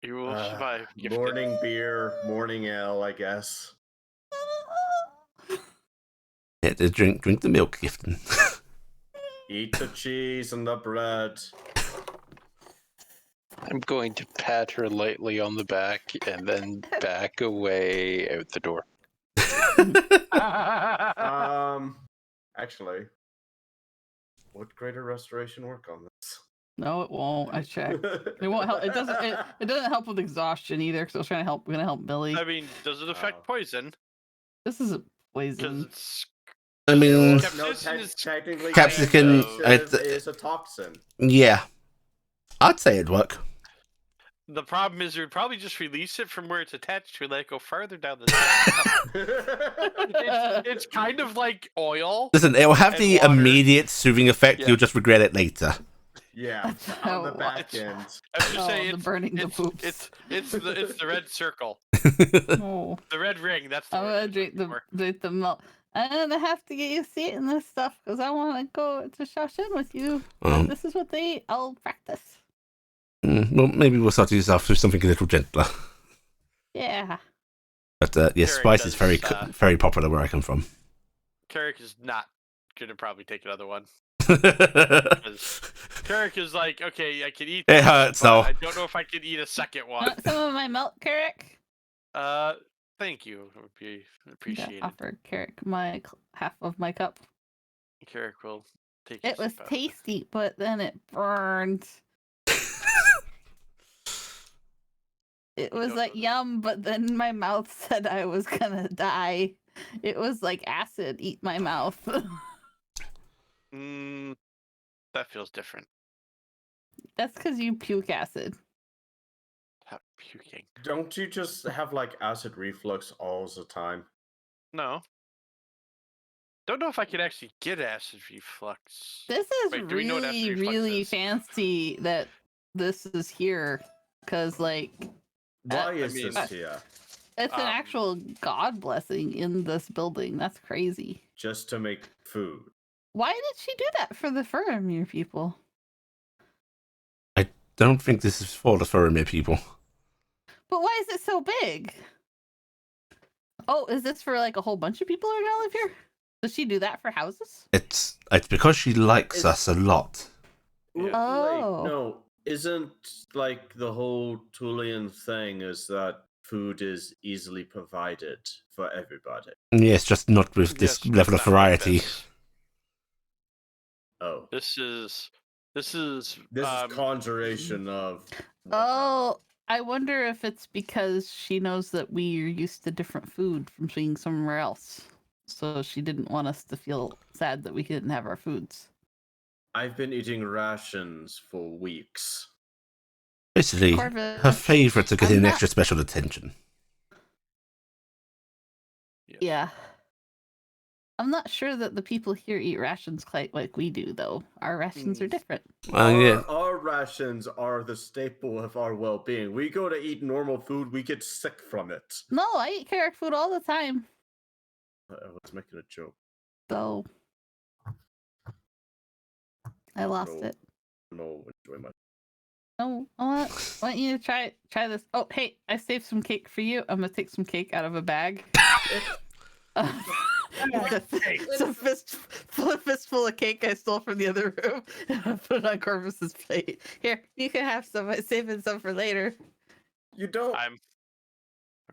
You will survive. Gifted. Morning beer, morning ale, I guess. Yeah, to drink the milk, Gifton. Eat the cheese and the bread. I'm going to pat her lightly on the back and then back away out the door. Actually, would greater restoration work on this? No, it won't. I checked. It won't help. It doesn't. It doesn't help with exhaustion either. Because I was trying to help. We're gonna help Billy. I mean, does it affect poison? This is a Because poison. it's I mean, Technically, capsicum is a toxin. Yeah, I'd say it'd work. the problem is, you'd probably just release it from where it's attached to, let it go farther down the. It's kind of like oil. Listen, it will have and the water. immediate soothing effect. Yeah. You'll just regret it later. Yeah, on the back end. I'm just saying, the it's burning the it's, poops. it's the red circle, Oh, the red ring. That's the I'm word gonna I'm drink looking for. the milk. I'm gonna have to get you seeing this stuff because I want to go to Shashin with you. This is what they eat. I'll practice. Well, maybe we'll start this off with something a little gentler. Yeah. But yes, Carrick spice is very does, very popular where I come from. Carrick is not gonna probably take another one. Carrick is like, okay, I can eat. It hurts but though. I don't know if I can eat a second one. Want some of my milk, Carrick? Thank you. It would be Yeah, appreciated. offer Carrick my half of my cup. Carrick will take. It was tasty, but then it burned. It was like yum, but then my mouth said I was gonna die. It was like acid eat my mouth. That feels different. That's because you puke acid. Not puking. Don't you just have like acid reflux all the time? No. Don't know if I could actually get acid reflux. This is Wait, do we know what acid really, reflux really is? fancy that this is here. Because, like, Why I is mean, this here? it's an actual god blessing in this building. That's crazy. Just to make food. Why did she do that for the Faramir people? I don't think this is for the Faramir people. But why is it so big? Oh, is this for like a whole bunch of people who are gonna live here? Does she do that for houses? It's because she likes us a lot. Oh. No, isn't like the whole Tulian thing is that food is easily provided for everybody. Yes, just not with this Yes, level of not like variety. this. Oh. This is This is conjuration of. Oh, I wonder if it's because she knows that we are used to different food from being somewhere else. So she didn't want us to feel sad that we didn't have our foods. I've been eating rations for weeks. Basically, her favourites are getting extra special attention. Yeah. I'm not sure that the people here eat rations quite like we do, though. Our rations are different. Our rations are the staple of our well-being. We go to eat normal food, we get sick from it. No, I eat carrot food all the time. I was making a joke. So I lost it. No, enjoy my. No, I want you to try this. Oh, hey, I saved some cake for you. I'm gonna take some cake out of a bag. It's a fistful of cake I stole from the other room and I put it on Corvus's plate. Here, you can have some. I'm saving some for later. You don't. I'm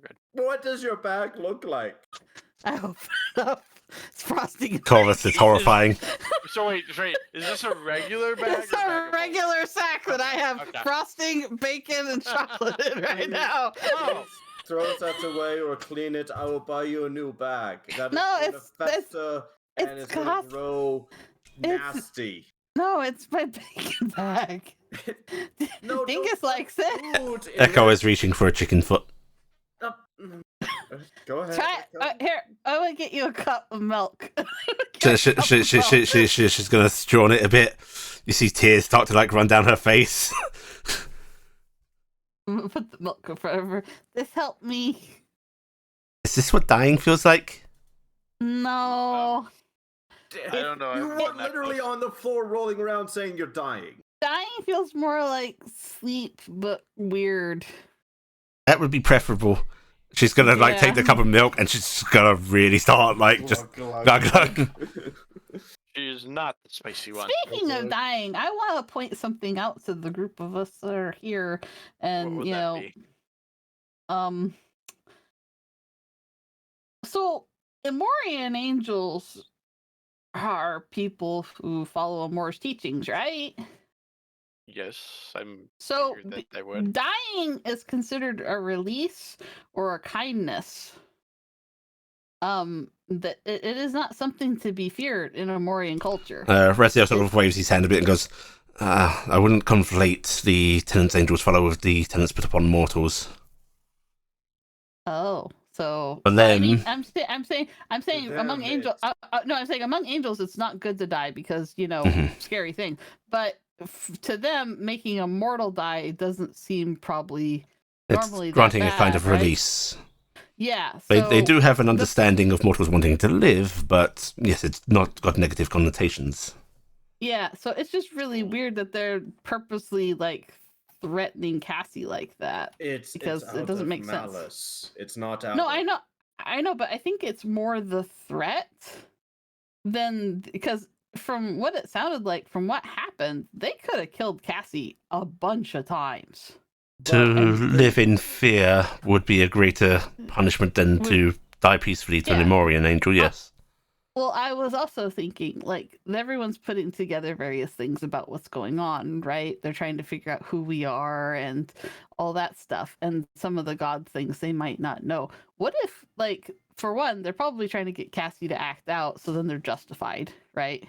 good. What does your bag look like? I open it up. It's frosting. and Corvus is horrifying. So wait. Is this a regular bag? It's or bag a of holding? regular sack that I Okay, have okay. frosting, bacon, and chocolate in right now. Oh, Throw that away or clean it. I will buy you a new bag. That is No, going to it's fester and it's it's going to cost- grow it's- nasty. No, it's my bacon bag. No, Dingus don't likes put it. food in Echo it. is reaching for a chicken foot. Go ahead. Try Echo. here. I'm gonna get you a cup of milk. She's gonna straw on it a bit. You see tears start to like run down her face. I'm gonna put the milk in front of her. This helped me. Is this what dying feels like? No, I don't know. I You haven't were been that literally close. on the floor rolling around saying you're dying. dying feels more like sleep, but weird. That would be preferable. She's gonna like Yeah. take the cup of milk and she's gonna really start like just glug, glug. She's not the spicy one. Speaking of Okay. dying, I want to point something out to the group of us that are here, What and would you that know, be? So Amorian angels are people who follow Amor's teachings, right? Yes, I'm. So figured that they would. dying is considered a release or a kindness. That it is not something to be feared in Amorian culture. Rezio sort of waves his hand a bit and goes, I wouldn't conflate the tenants' angels follow with the tenants put upon mortals. Oh, so But I mean, then- I'm saying They're among angels. mixed. No, I'm saying among angels, it's not good to die because Mhm. scary thing. But to them, making a mortal die doesn't seem probably It's normally that granting a kind bad, of right? release. Yeah. They So do have an understanding of mortals wanting to live, but yes, it's not got negative connotations. Yeah, so it's just really weird that they're purposely like threatening Cassie like that. It's Because it's it out doesn't of make sense. malice. It's not out. No, of... I know, but I think it's more the threat than because from what it sounded like, from what happened, they could have killed Cassie a bunch of times. To and- live in fear would be a greater punishment than to die peacefully to an Yeah. Amorian angel, yes. Well, I was also thinking, like, everyone's putting together various things about what's going on, right? They're trying to figure out who we are and all that stuff. And some of the god things they might not know. What if, like, for one, they're probably trying to get Cassie to act out, so then they're justified, right?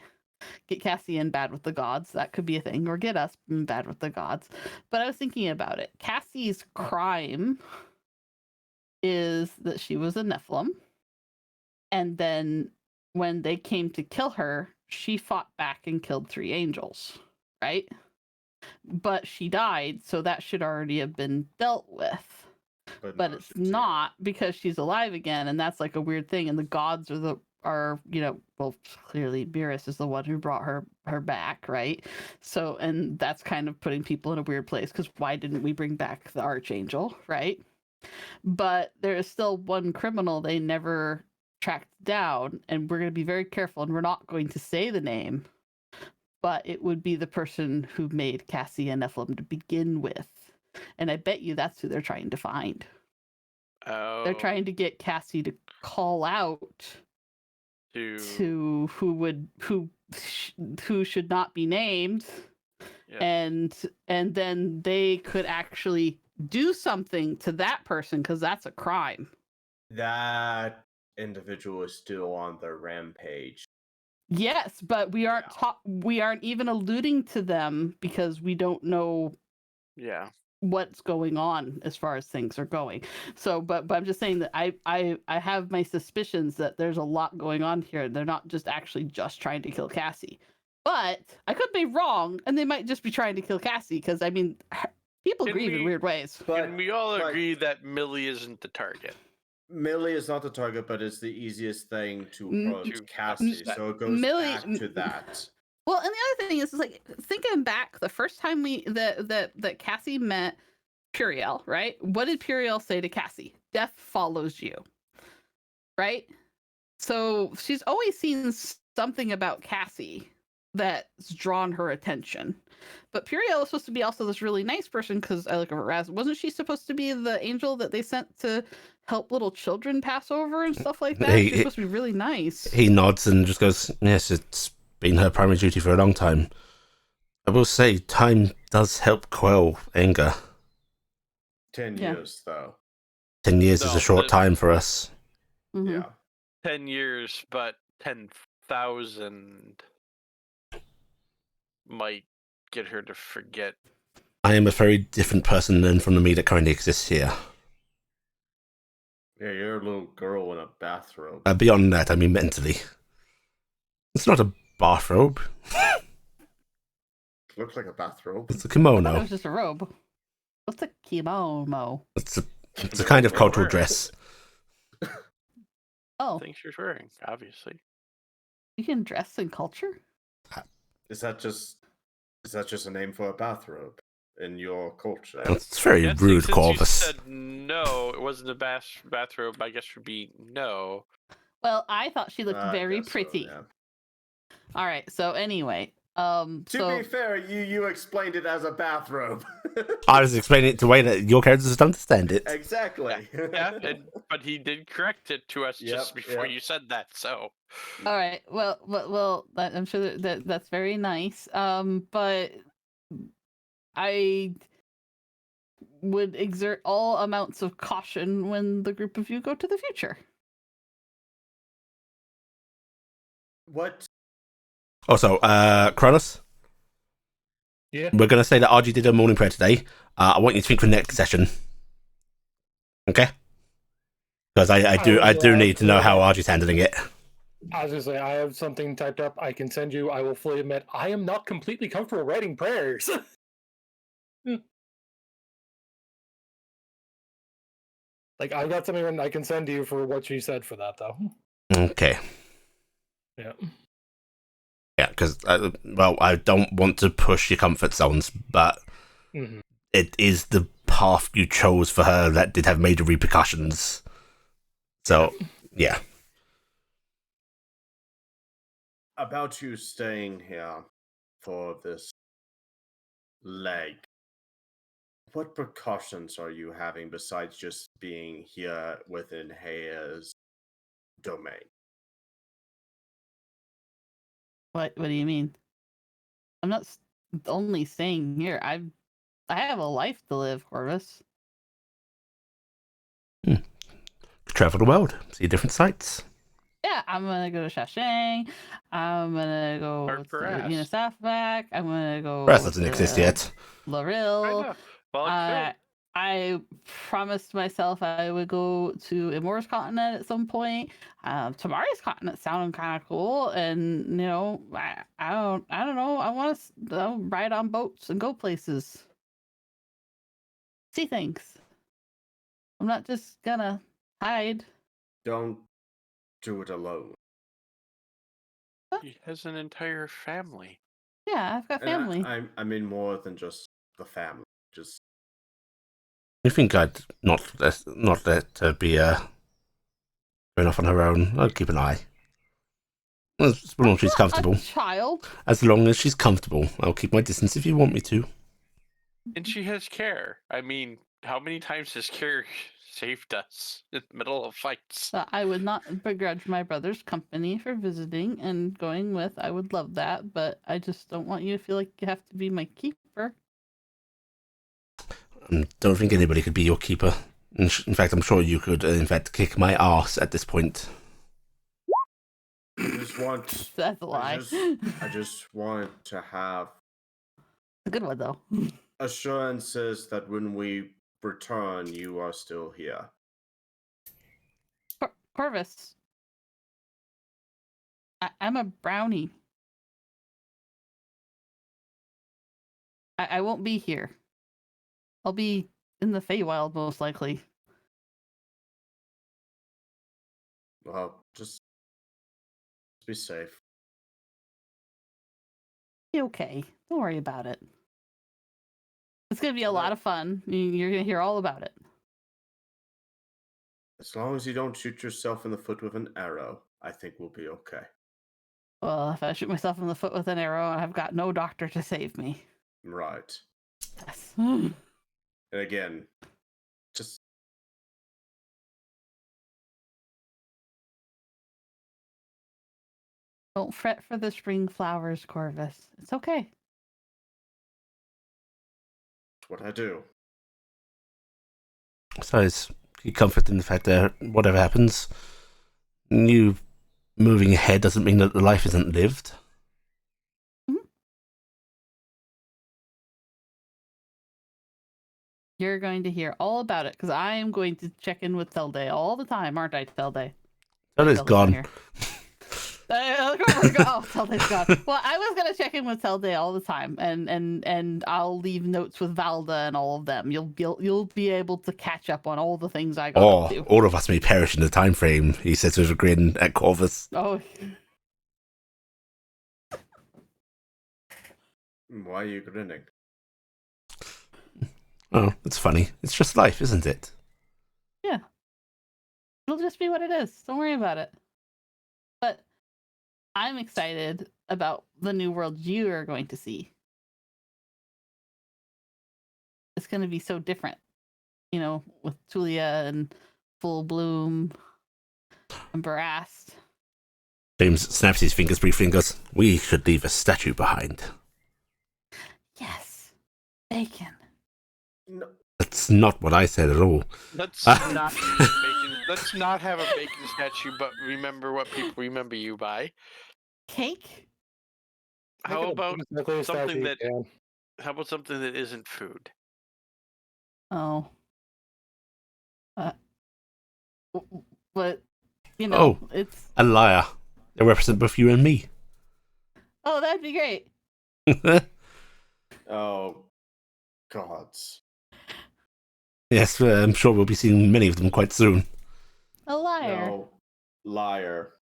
Get Cassie in bad with the gods. That could be a thing. Or get us in bad with the gods. But I was thinking about it. Cassie's crime is that she was a Nephilim. And then when they came to kill her, she fought back and killed 3 angels, right? But she died, so that should already have been dealt with. But no, it's she's not because she's alive again, and that's like a weird thing. And the gods are well, clearly Beerus is the one who brought her back, right? So, and that's kind of putting people in a weird place because why didn't we bring back the archangel, right? But there is still one criminal they never tracked down, and we're going to be very careful, and we're not going to say the name, but it would be the person who made Cassie and Nephilim to begin with. And I bet you that's who they're trying to find. Oh, They're trying to get Cassie to call out to who should not be named, Yeah. and then they could actually do something to that person because that's a crime. That individual is still on the rampage. Yes, but we aren't Yeah. we aren't even alluding to them because we don't know Yeah. what's going on as far as things are going. So, but I'm just saying that I have my suspicions that there's a lot going on here. They're not just actually just trying to kill Cassie. But I could be wrong, and they might just be trying to kill Cassie because I mean, people Can grieve in we- weird ways. Can we all but agree that Millie isn't the target? Millie is not the target, but it's the easiest thing to Mm, approach to Cassie. that. So it goes Millie- back to that. Well, and the other thing is like thinking back, the first time that Cassie met Puriel, right? What did Puriel say to Cassie? Death follows you, right? So she's always seen something about Cassie that's drawn her attention. But Puriel was supposed to be also this really nice person because I look at her as wasn't she supposed to be the angel that they sent to help little children pass over and stuff like that? She's supposed to be really nice. He nods and just goes, yes, it's been her primary duty for a long time. I will say, time does help quell anger. 10 Yeah. years, though. 10 years is No, a short the- time for us. Mhm. Yeah. 10 years, but 10,000 might get her to forget. I am a very different person than from the me that currently exists here. Yeah, you're a little girl in a bathrobe. Beyond that, I mean mentally. It's not a bathrobe. Looks like a bathrobe. It's a I thought it kimono. was just a robe. What's a kimono? It's a kind of cultural dress. Oh, Things she's wearing, obviously. you can dress in culture? Is that just a name for a bathrobe in your culture? It's very Guessing rude, since Corvus. you said no, it wasn't a bathrobe. I guess would be no. Well, I thought she looked I very guess so, pretty. yeah. All right. So anyway, To so be fair, you explained it as a bathrobe. I was explaining it the way that your characters don't understand it. Exactly. Yeah, but he did correct it to us just Yep, before yep. you said that. So all right. Well, I'm sure that's very nice. But I would exert all amounts of caution when the group of you go to the future. What? Also, Kronos, Yeah. we're going to say that RG did a morning prayer today. I want you to think for next session. Okay? Because I do need to know how RG's handling it. I was gonna say I have something typed up I can send you. I will fully admit I am not completely comfortable writing prayers. Like I've got something written I can send to you for what you said for that though. Okay. Yeah. Yeah, because, I don't want to push your comfort zones, but Mm-hmm. it is the path you chose for her that did have major repercussions. So, yeah. About you staying here for this leg, what precautions are you having besides just being here within Hea's domain? What do you mean? I'm not only staying here. I have a life to live, Corvus. Travel the world, see different sights. Yeah, I'm gonna go to Shashang. I'm gonna go Or to Paras. Safak. I'm gonna go. Rest doesn't exist yet. I Loril. know. Well, it I promised myself I would go to Imor's continent at some point. Tamari's continent sounded kind of cool, and I don't know. I want to ride on boats and go places, see things. I'm not just gonna hide. Don't do it alone. he has an entire family. Yeah, I've got And family. I mean more than just the family. Just You think I'd not let her be going off on her own? I'll keep an eye. As long as she's comfortable. A child. As long as she's comfortable, I'll keep my distance if you want me to. And she has care. I mean, how many times has care saved us in the middle of fights? I would not begrudge my brother's company for visiting and going with. I would love that, but I just don't want you to feel like you have to be my keeper. I don't think anybody could be your keeper. In fact, I'm sure you could, in fact, kick my ass at this point. I just want That's a lie. I just want to have a good one though. assurances that when we return, you are still here. Corvus, I'm a brownie. I won't be here. I'll be in the Feywild most likely. Well, just be safe. Be okay. Don't worry about it. It's gonna be a lot of fun. You're gonna hear all about it. As long as you don't shoot yourself in the foot with an arrow, I think we'll be okay. Well, if I shoot myself in the foot with an arrow, I've got no doctor to save me. Right. Yes. And again, just Don't fret for the spring flowers, Corvus. It's okay. what I do. So it's comfort in the fact that whatever happens, you moving ahead doesn't mean that the life isn't lived. You're going to hear all about it because I am going to check in with Telday all the time, aren't I, Telday? That is gone. Oh, Telday's gone. Well, I was gonna check in with Telday all the time, and I'll leave notes with Valda and all of them. You'll be able to catch up on all the things I got up to. All of us may perish in the time frame, he says with a grin at Corvus. Oh, Why are you grinning? Oh, it's funny. It's just life, isn't it? yeah. It'll just be what it is. Don't worry about it. But I'm excited about the new world you are going to see. It's going to be so different, you know, with Tulia and Full Bloom and Barast. James snaps his fingers briefly and goes, "We should leave a statue behind." Yes. Bacon. No. That's not what I said at all. Let's not use bacon. Let's not have a bacon statue, but remember what people remember you by. Cake? How about Exactly a something statue, that? yeah. How about something that isn't food? Oh. But, you know, it's... A liar. They represent both you and me. Oh, that'd be great. Oh, gods. Yes, I'm sure we'll be seeing many of them quite soon. A liar. No, liar.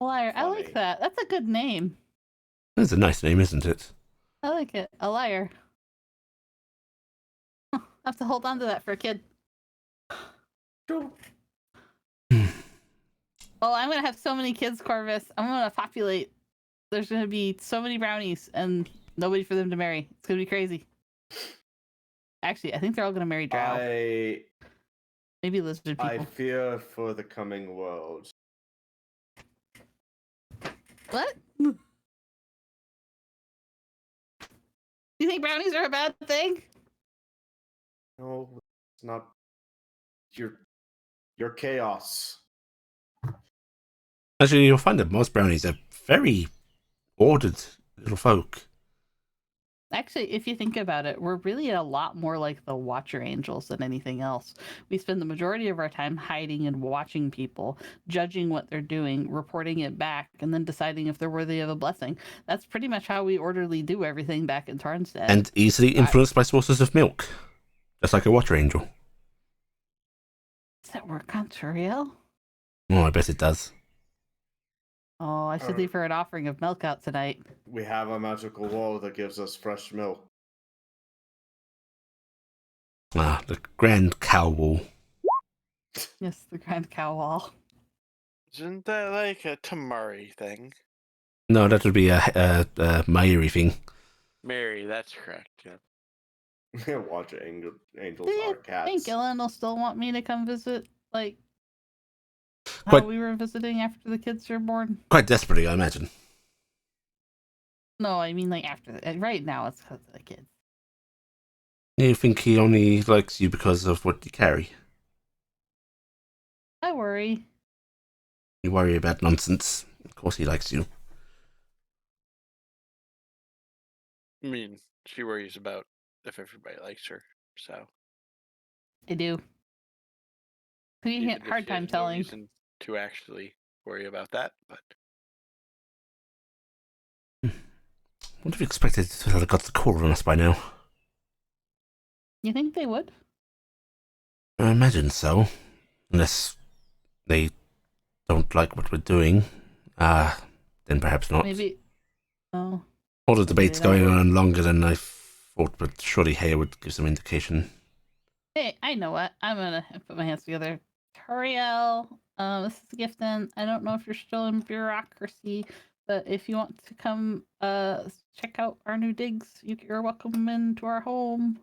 A liar. I like Funny. that. That's a good name. That's a nice name, isn't it? I like it. A liar. I have to hold on to that for a kid. Don't. Oh, I'm going to have so many kids, Corvus. I'm going to populate. There's going to be so many brownies and nobody for them to marry. It's going to be crazy. Actually, I think they're all going to marry Drow. Maybe lizard people. I fear for the coming world. What? You think brownies are a bad thing? No, it's not. You're chaos. Actually, you'll find that most brownies are very ordered little folk. Actually, if you think about it, we're really a lot more like the Watcher Angels than anything else. We spend the majority of our time hiding and watching people, judging what they're doing, reporting it back, and then deciding if they're worthy of a blessing. That's pretty much how we orderly do everything back in Tarnstead. And easily influenced by sources of milk. Just like a water angel. Does that work on Turiel? Oh, I bet it does. Oh, I should leave her an offering of milk out tonight. We have a magical wall that gives us fresh milk. Ah, the Grand Cow Wall. Yes, the Grand Cow Wall. Isn't that like a Tamari thing? No, that would be a Mairi thing. Mary, that's correct. Yeah. Watch angels Do you are cats. think Gillen will still want me to come visit, like, how Quite- we were visiting after the kids were born? Quite desperately, I imagine. No, I mean, like, after right now it's because of the kids. You think he only likes you because of what you carry? I worry. You worry about nonsense. Of course he likes you. I mean, she worries about if everybody likes her, so. I do. We even had if hard she time has no telling. reason to actually worry about that, but Would have expected to have got the call on us by now. You think they would? I imagine so. Unless they don't like what we're doing. Then perhaps not. Maybe. Oh. All the debate's Maybe they going would. on longer than I thought, but surely Hay would give some indication. Hey, I know what. I'm gonna put my hands together. Ariel, this is Gifton. I don't know if you're still in bureaucracy, but if you want to come check out our new digs, you're welcome into our home.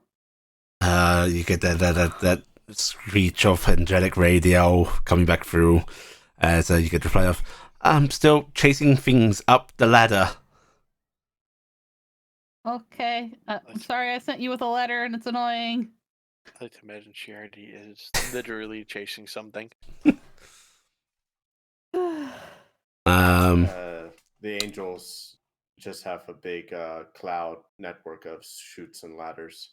You get that screech of angelic radio coming back through as you get the reply of, I'm still chasing things up the ladder. Okay. I'm sorry I sent you with a letter and it's annoying. I like to imagine she already is literally chasing something. The angels just have a big cloud network of chutes and ladders.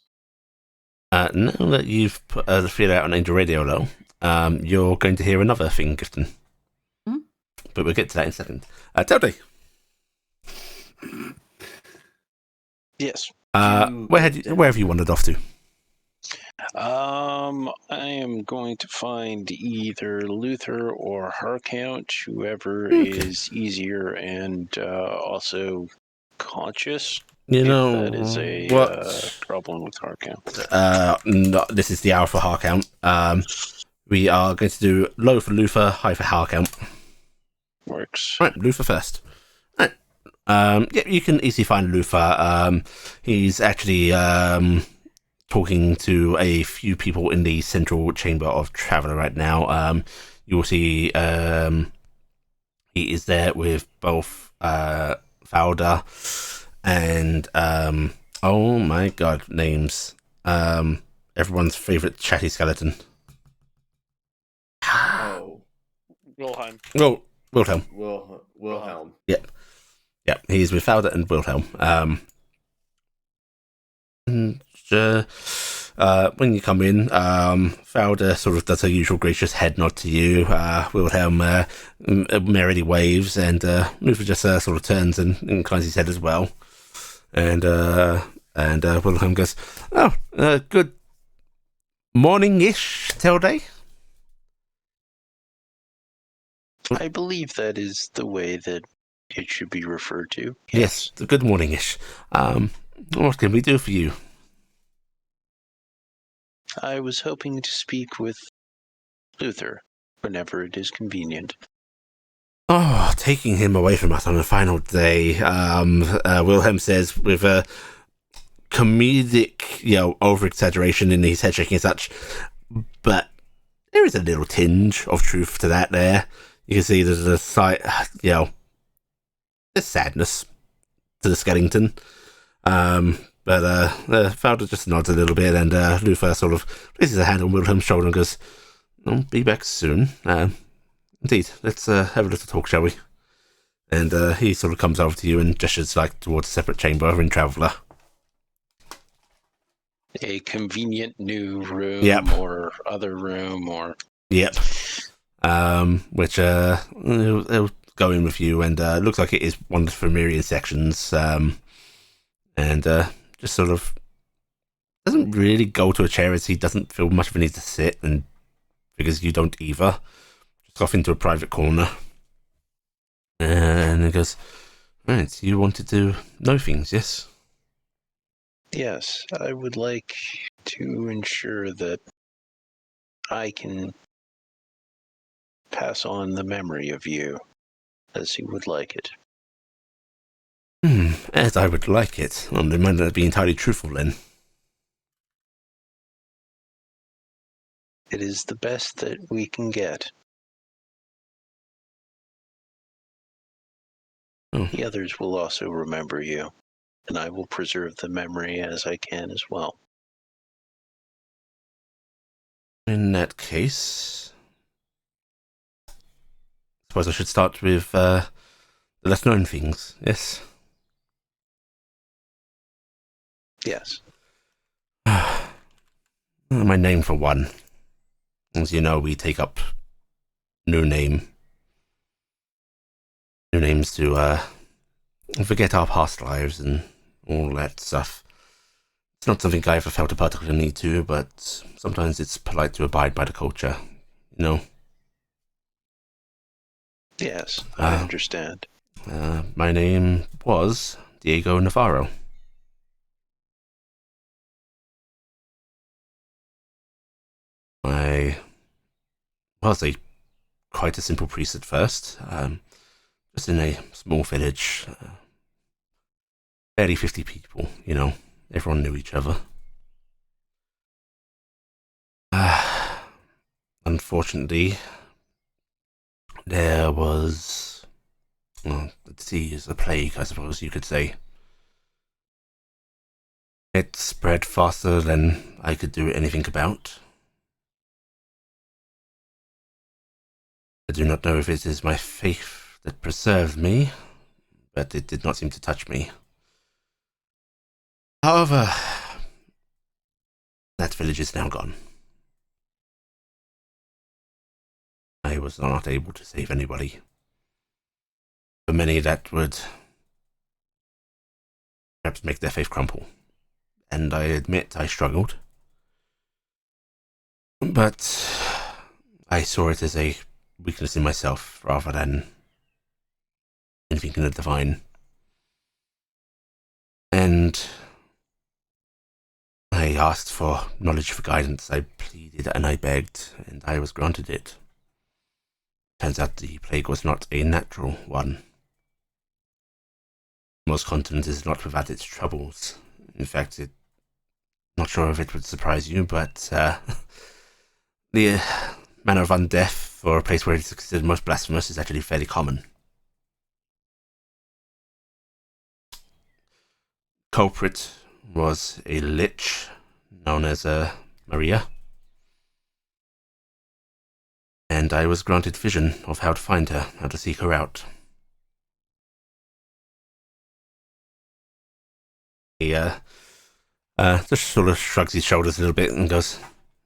Now that you've put the feed out on Angel Radio, though, you're going to hear another thing, Gifton. Hmm? But we'll get to that in a second. Tony. Yes. Where have you wandered off to? I am going to find either Luther or Harcount, whoever is easier and also conscious. You if know that is a what? problem with Harcount. No, this is the hour for Harcount. We are going to do low for Luther, high for Harcount. Works. Right, Luther first. Right. Yeah, you can easily find Luther. He's actually talking to a few people in the central chamber of Traveller right now. You will see he is there with both Fowler and oh my god, names. Everyone's favourite chatty skeleton. Oh, Wilhelm. Oh, Wilhelm. Wilhelm. Yep, he's with Fowler and Wilhelm. And, when you come in, Fowler sort of does her usual gracious head nod to you. Wilhelm merrily waves, and Luther just sort of turns and inclines his head as well. And Wilhelm goes, "Oh, good morning-ish, Tilday." I believe that is the way that it should be referred to. Yes, good morning-ish. What can we do for you? I was hoping to speak with Luther whenever it is convenient. Oh, taking him away from us on the final day, Wilhelm says with a comedic, over-exaggeration in his head shaking and such, but there is a little tinge of truth to that there. You can see there's a sight, there's sadness to the skeleton. But Fowler just nods a little bit, and Luther sort of places a hand on Wilhelm's shoulder and goes, "I'll be back soon. Indeed, let's have a little talk, shall we?" And he sort of comes over to you and gestures towards a separate chamber in Traveller. A convenient new room or other room or... Yep. Which he'll go in with you, and looks like it is one of the familiar sections. And just sort of doesn't really go to a chair as he doesn't feel much of a need to sit, and because you don't either. Just off into a private corner. And he goes, "Right, you wanted to know things, yes?" Yes, I would like to ensure that I can pass on the memory of you as he would like it. As I would like it. Well, it might not be entirely truthful then. It is the best that we can get. Oh. The others will also remember you, and I will preserve the memory as I can as well. In that case, I suppose I should start with the less known things, yes? Yes. My name for one. As you know, we take up new names to forget our past lives and all that stuff. It's not something I ever felt a particular need to, but sometimes it's polite to abide by the culture, you know? Yes, I understand. My name was Diego Navarro. was quite a simple priest at first, just in a small village, barely 50 people, everyone knew each other. Unfortunately, there was a disease, a plague, I suppose you could say. It spread faster than I could do anything about. I do not know if it is my faith that preserved me, but it did not seem to touch me. However, that village is now gone. I was not able to save anybody. For many, that would perhaps make their faith crumble. And I admit I struggled. But I saw it as a weakness in myself rather than anything in the divine. And I asked for knowledge, for guidance. I pleaded and I begged, and I was granted it. Turns out the plague was not a natural one. Most continent is not without its troubles. In fact, not sure if it would surprise you, but the manner of undeath for a place where it is considered most blasphemous is actually fairly common. Culprit was a lich known as Maria, and I was granted vision of how to find her, how to seek her out. He just sort of shrugs his shoulders a little bit and goes,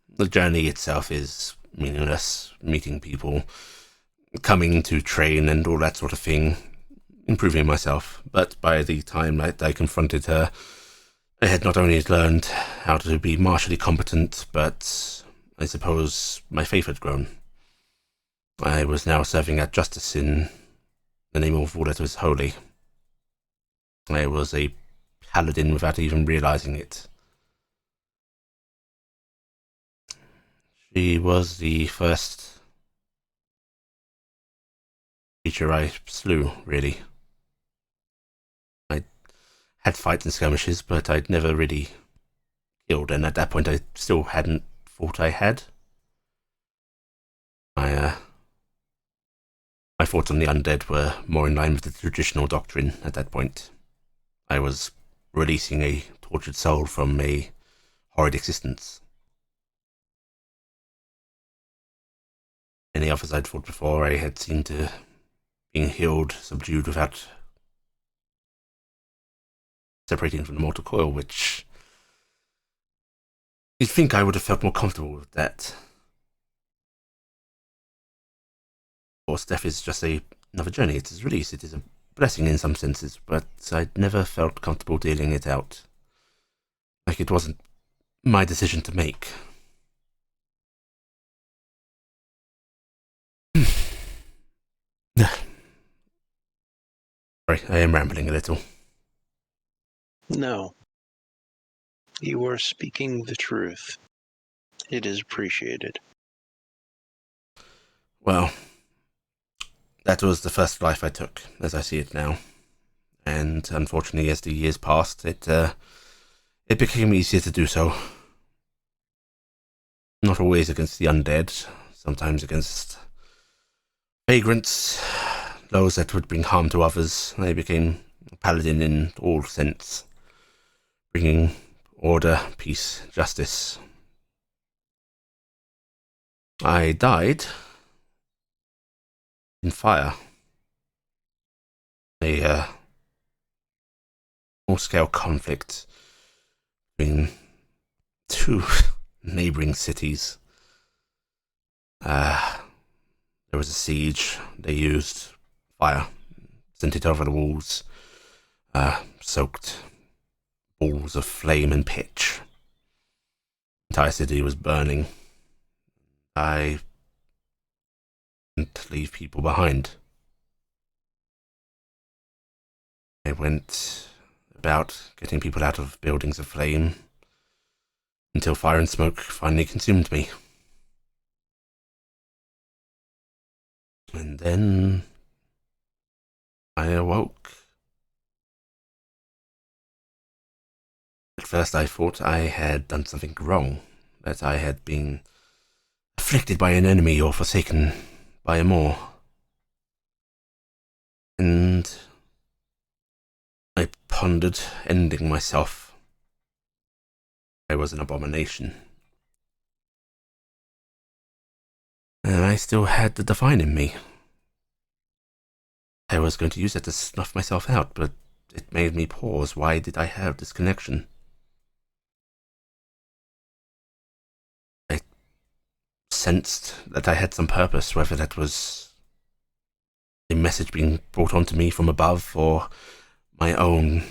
the journey itself is meaningless, meeting people, coming to train and all that sort of thing, improving myself. But by the time that I confronted her, I had not only learned how to be martially competent, but I suppose my faith had grown. I was now serving at justice in the name of all that was holy. I was a paladin without even realizing it. She was the first creature I slew, really. I had fights and skirmishes, but I'd never really killed, and at that point I still hadn't thought I had. My thoughts on the undead were more in line with the traditional doctrine at that point. I was releasing a tortured soul from a horrid existence. Any others I'd fought before, I had seen to being healed, subdued without separating from the mortal coil, which you'd think I would have felt more comfortable with that. Of course, death is just another journey. It is release. It is a blessing in some senses, but I'd never felt comfortable dealing it out. Like it wasn't my decision to make. Sorry, I am rambling a little. No. You are speaking the truth. It is appreciated. Well, that was the first life I took, as I see it now. And unfortunately, as the years passed, it became easier to do so. Not always against the undead, sometimes against vagrants, those that would bring harm to others. I became a paladin in all sense, bringing order, peace, justice. I died in fire. A small-scale conflict between two neighboring cities. There was a siege. They used fire, sent it over the walls, soaked balls of flame and pitch. The entire city was burning. I didn't leave people behind. I went about getting people out of buildings aflame until fire and smoke finally consumed me. And then I awoke. At first I thought I had done something wrong, that I had been afflicted by an enemy or forsaken by a Moor. And I pondered ending myself. I was an abomination. And I still had the divine in me. I was going to use it to snuff myself out, but it made me pause. Why did I have this connection? I sensed that I had some purpose, whether that was a message being brought onto me from above or my own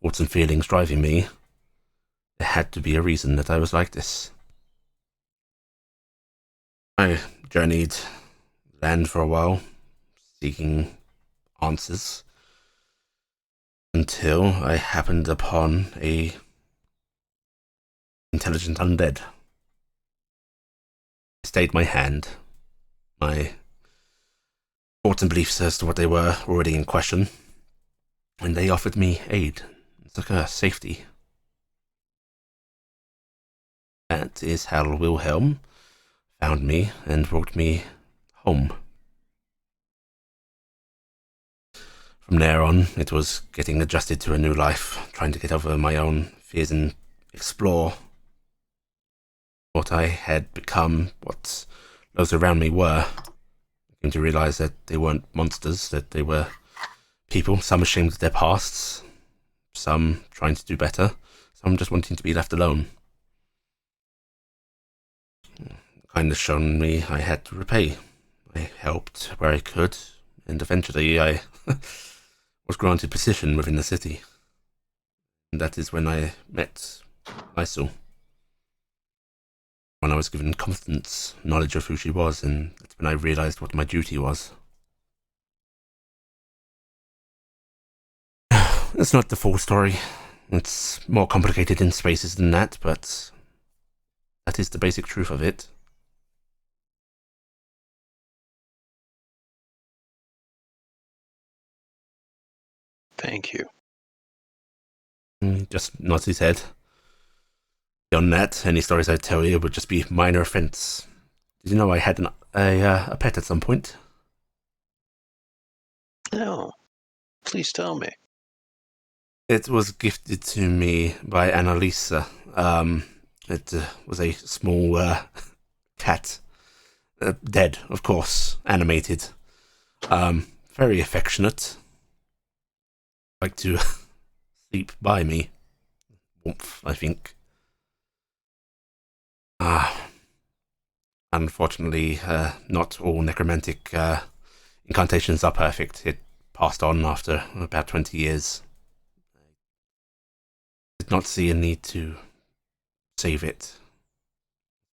thoughts and feelings driving me. There had to be a reason that I was like this. I journeyed land for a while, seeking answers, until I happened upon a intelligent undead. I stayed my hand. My thoughts and beliefs as to what they were already in question, and they offered me aid, succor, safety. That is how Wilhelm found me and brought me home. From there on, it was getting adjusted to a new life, trying to get over my own fears and explore what I had become, what those around me were. I came to realize that they weren't monsters, that they were people, some ashamed of their pasts, some trying to do better, some just wanting to be left alone. Kind of shown me I had to repay. I helped where I could, and eventually I was granted position within the city. And that is when I met Lysel. When I was given confidence, knowledge of who she was, and that's when I realized what my duty was. It's not the full story. It's more complicated in spaces than that, but that is the basic truth of it. Thank you. He just nods his head. Beyond that, any stories I'd tell you would just be minor offense. Did you know I had a pet at some point? No. Please tell me. It was gifted to me by Annalisa. It was a small cat. Dead, of course. Animated. Very affectionate. Like to sleep by me. Warmth, I think. Unfortunately, not all necromantic incantations are perfect. It passed on after about 20 years. I did not see a need to save it.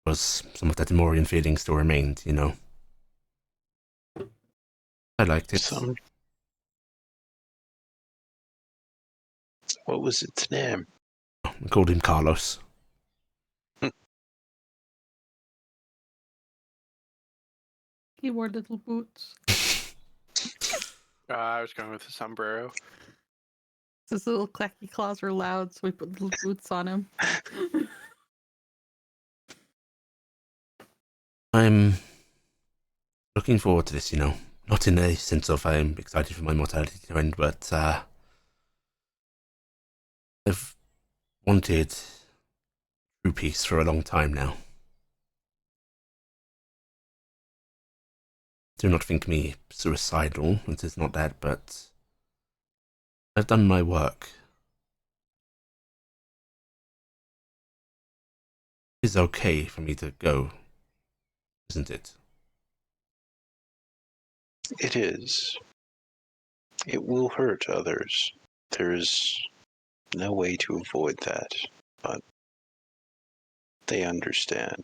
Was some of that Emorian feeling still remained, you know. I liked it. What was its name? I called him Carlos. He wore little boots. I was going with the sombrero. His little clacky claws were loud, so we put little boots on him. I'm looking forward to this, you know. Not in a sense of I'm excited for my mortality to end, but I've wanted true peace for a long time now. Do not think me suicidal, it is not that, but I've done my work. It is okay for me to go, isn't it? It is. It will hurt others. There's no way to avoid that, but they understand.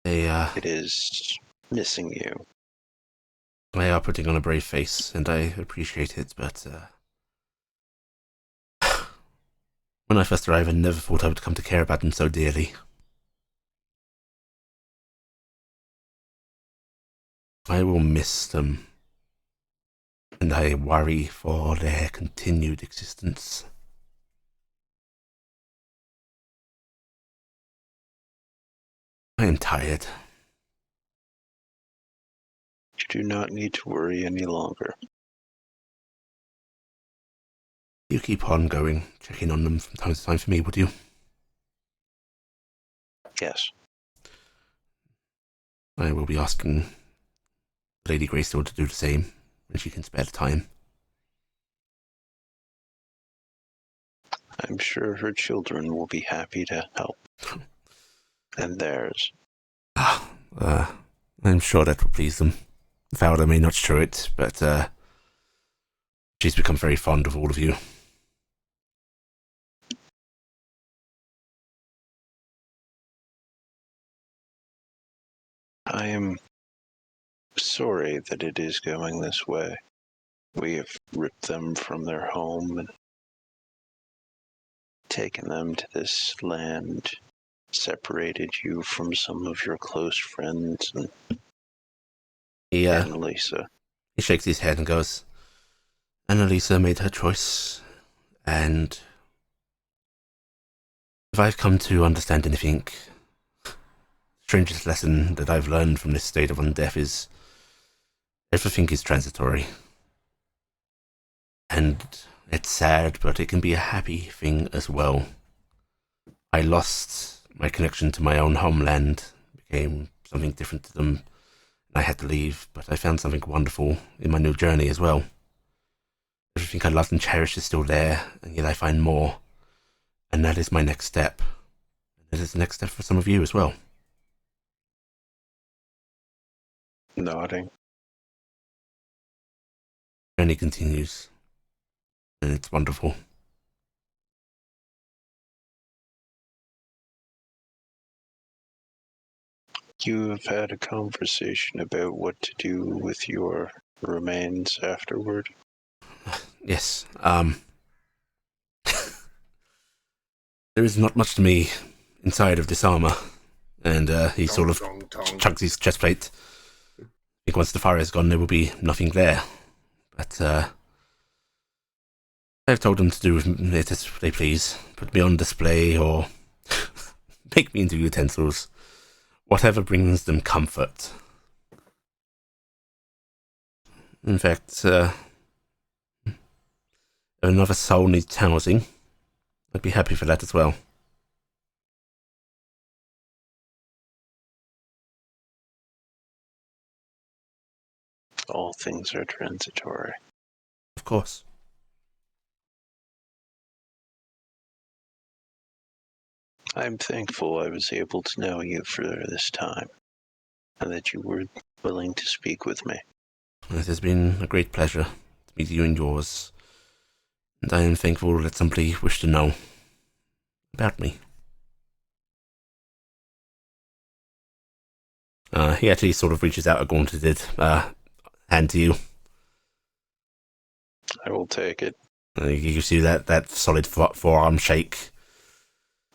They It is missing you. are putting on a brave face, and I appreciate it, but when I first arrived, I never thought I would come to care about them so dearly. I will miss them, and I worry for their continued existence. I am tired. You do not need to worry any longer. You keep on going, checking on them from time to time for me, would you? Yes. I will be asking Lady Greystone to do the same when she can spare the time. I'm sure her children will be happy to help. And theirs. I'm sure that will please them. Valda may not show it, but she's become very fond of all of you. I am sorry that it is going this way. We have ripped them from their home and taken them to this land, separated you from some of your close friends and Annalisa. He shakes his head and goes, Annalisa made her choice, and if I've come to understand anything, the strangest lesson that I've learned from this state of undeath is everything is transitory. And it's sad, but it can be a happy thing as well. I lost my connection to my own homeland, became something different to them, and I had to leave, but I found something wonderful in my new journey as well. Everything I loved and cherished is still there, and yet I find more, and that is my next step. And it is the next step for some of you as well. Nodding. Journey continues, and it's wonderful. You have had a conversation about what to do with your remains afterward. Yes, there is not much to me inside of this armor, and he sort of chugs his chest plate. I think once the fire is gone, there will be nothing there. But I've told them to do with it as they please. Put me on display or make me into utensils. Whatever brings them comfort. In fact, if another soul needs housing, I'd be happy for that as well. All things are transitory. Of course. I'm thankful I was able to know you for this time, and that you were willing to speak with me. It has been a great pleasure to meet you and yours, and I am thankful that somebody wished to know about me. He actually sort of reaches out a gauntleted hand to you. I will take it. You see that solid forearm shake.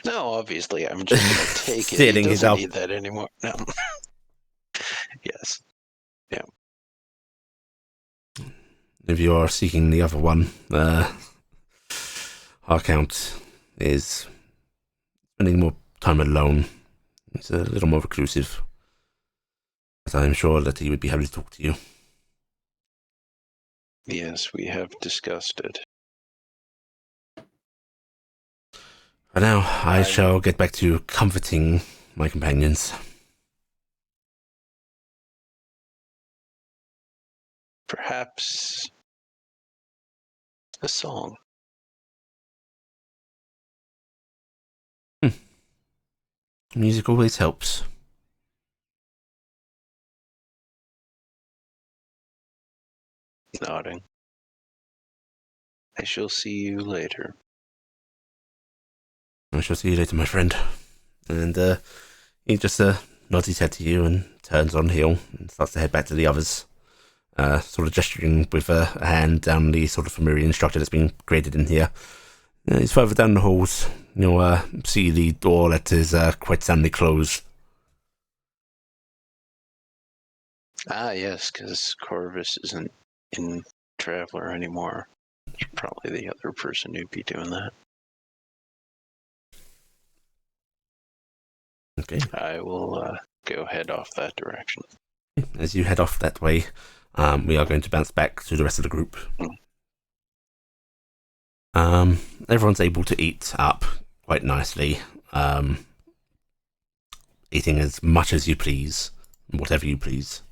No, obviously, I'm just going to take it. Stealing He his doesn't need that anymore. No. Yes. Yeah. If you are seeking the other one, Harcount is spending more time alone. He's a little more reclusive. But I'm sure that he would be happy to talk to you. Yes, we have discussed it. For now, I shall get back to comforting my companions. Perhaps a song. Music always helps. Nodding. I shall see you later. I shall see you later, my friend. And he just nods his head to you and turns on heel and starts to head back to the others. Sort of gesturing with a hand down the sort of familiar structure that's been created in here. He's further down the halls. You'll see the door that is quite soundly closed. Ah, yes, because Corvus isn't in Traveler anymore. It's probably the other person who'd be doing that. Okay. I will go head off that direction. As you head off that way, we are going to bounce back to the rest of the group. Everyone's able to eat up quite nicely. Eating as much as you please, whatever you please.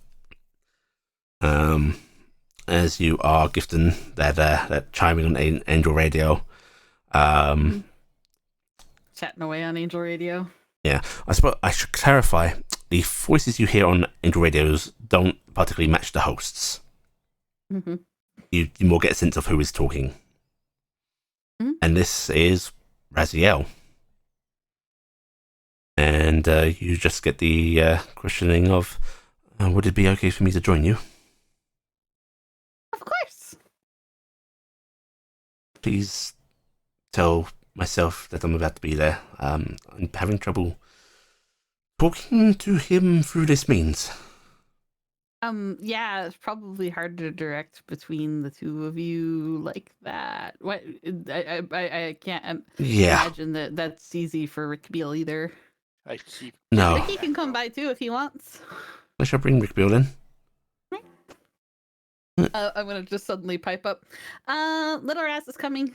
As you are gifting that chiming on Angel Radio. Chatting away on Angel Radio. Yeah, I suppose I should clarify. The voices you hear on Angel Radios don't particularly match the hosts. Mm-hmm. You more get a sense of who is talking. Mm-hmm. And this is Raziel. And you just get the questioning of, would it be okay for me to join you? Of course. Please tell myself that I'm about to be there. I'm having trouble talking to him through this means. Yeah, it's probably hard to direct between the two of you like that. What? I can't imagine that's easy for Rick Beale either. No. Ricky can come by too if he wants. I shall bring Rick Beale in. I'm gonna just suddenly pipe up. Little Raz is coming.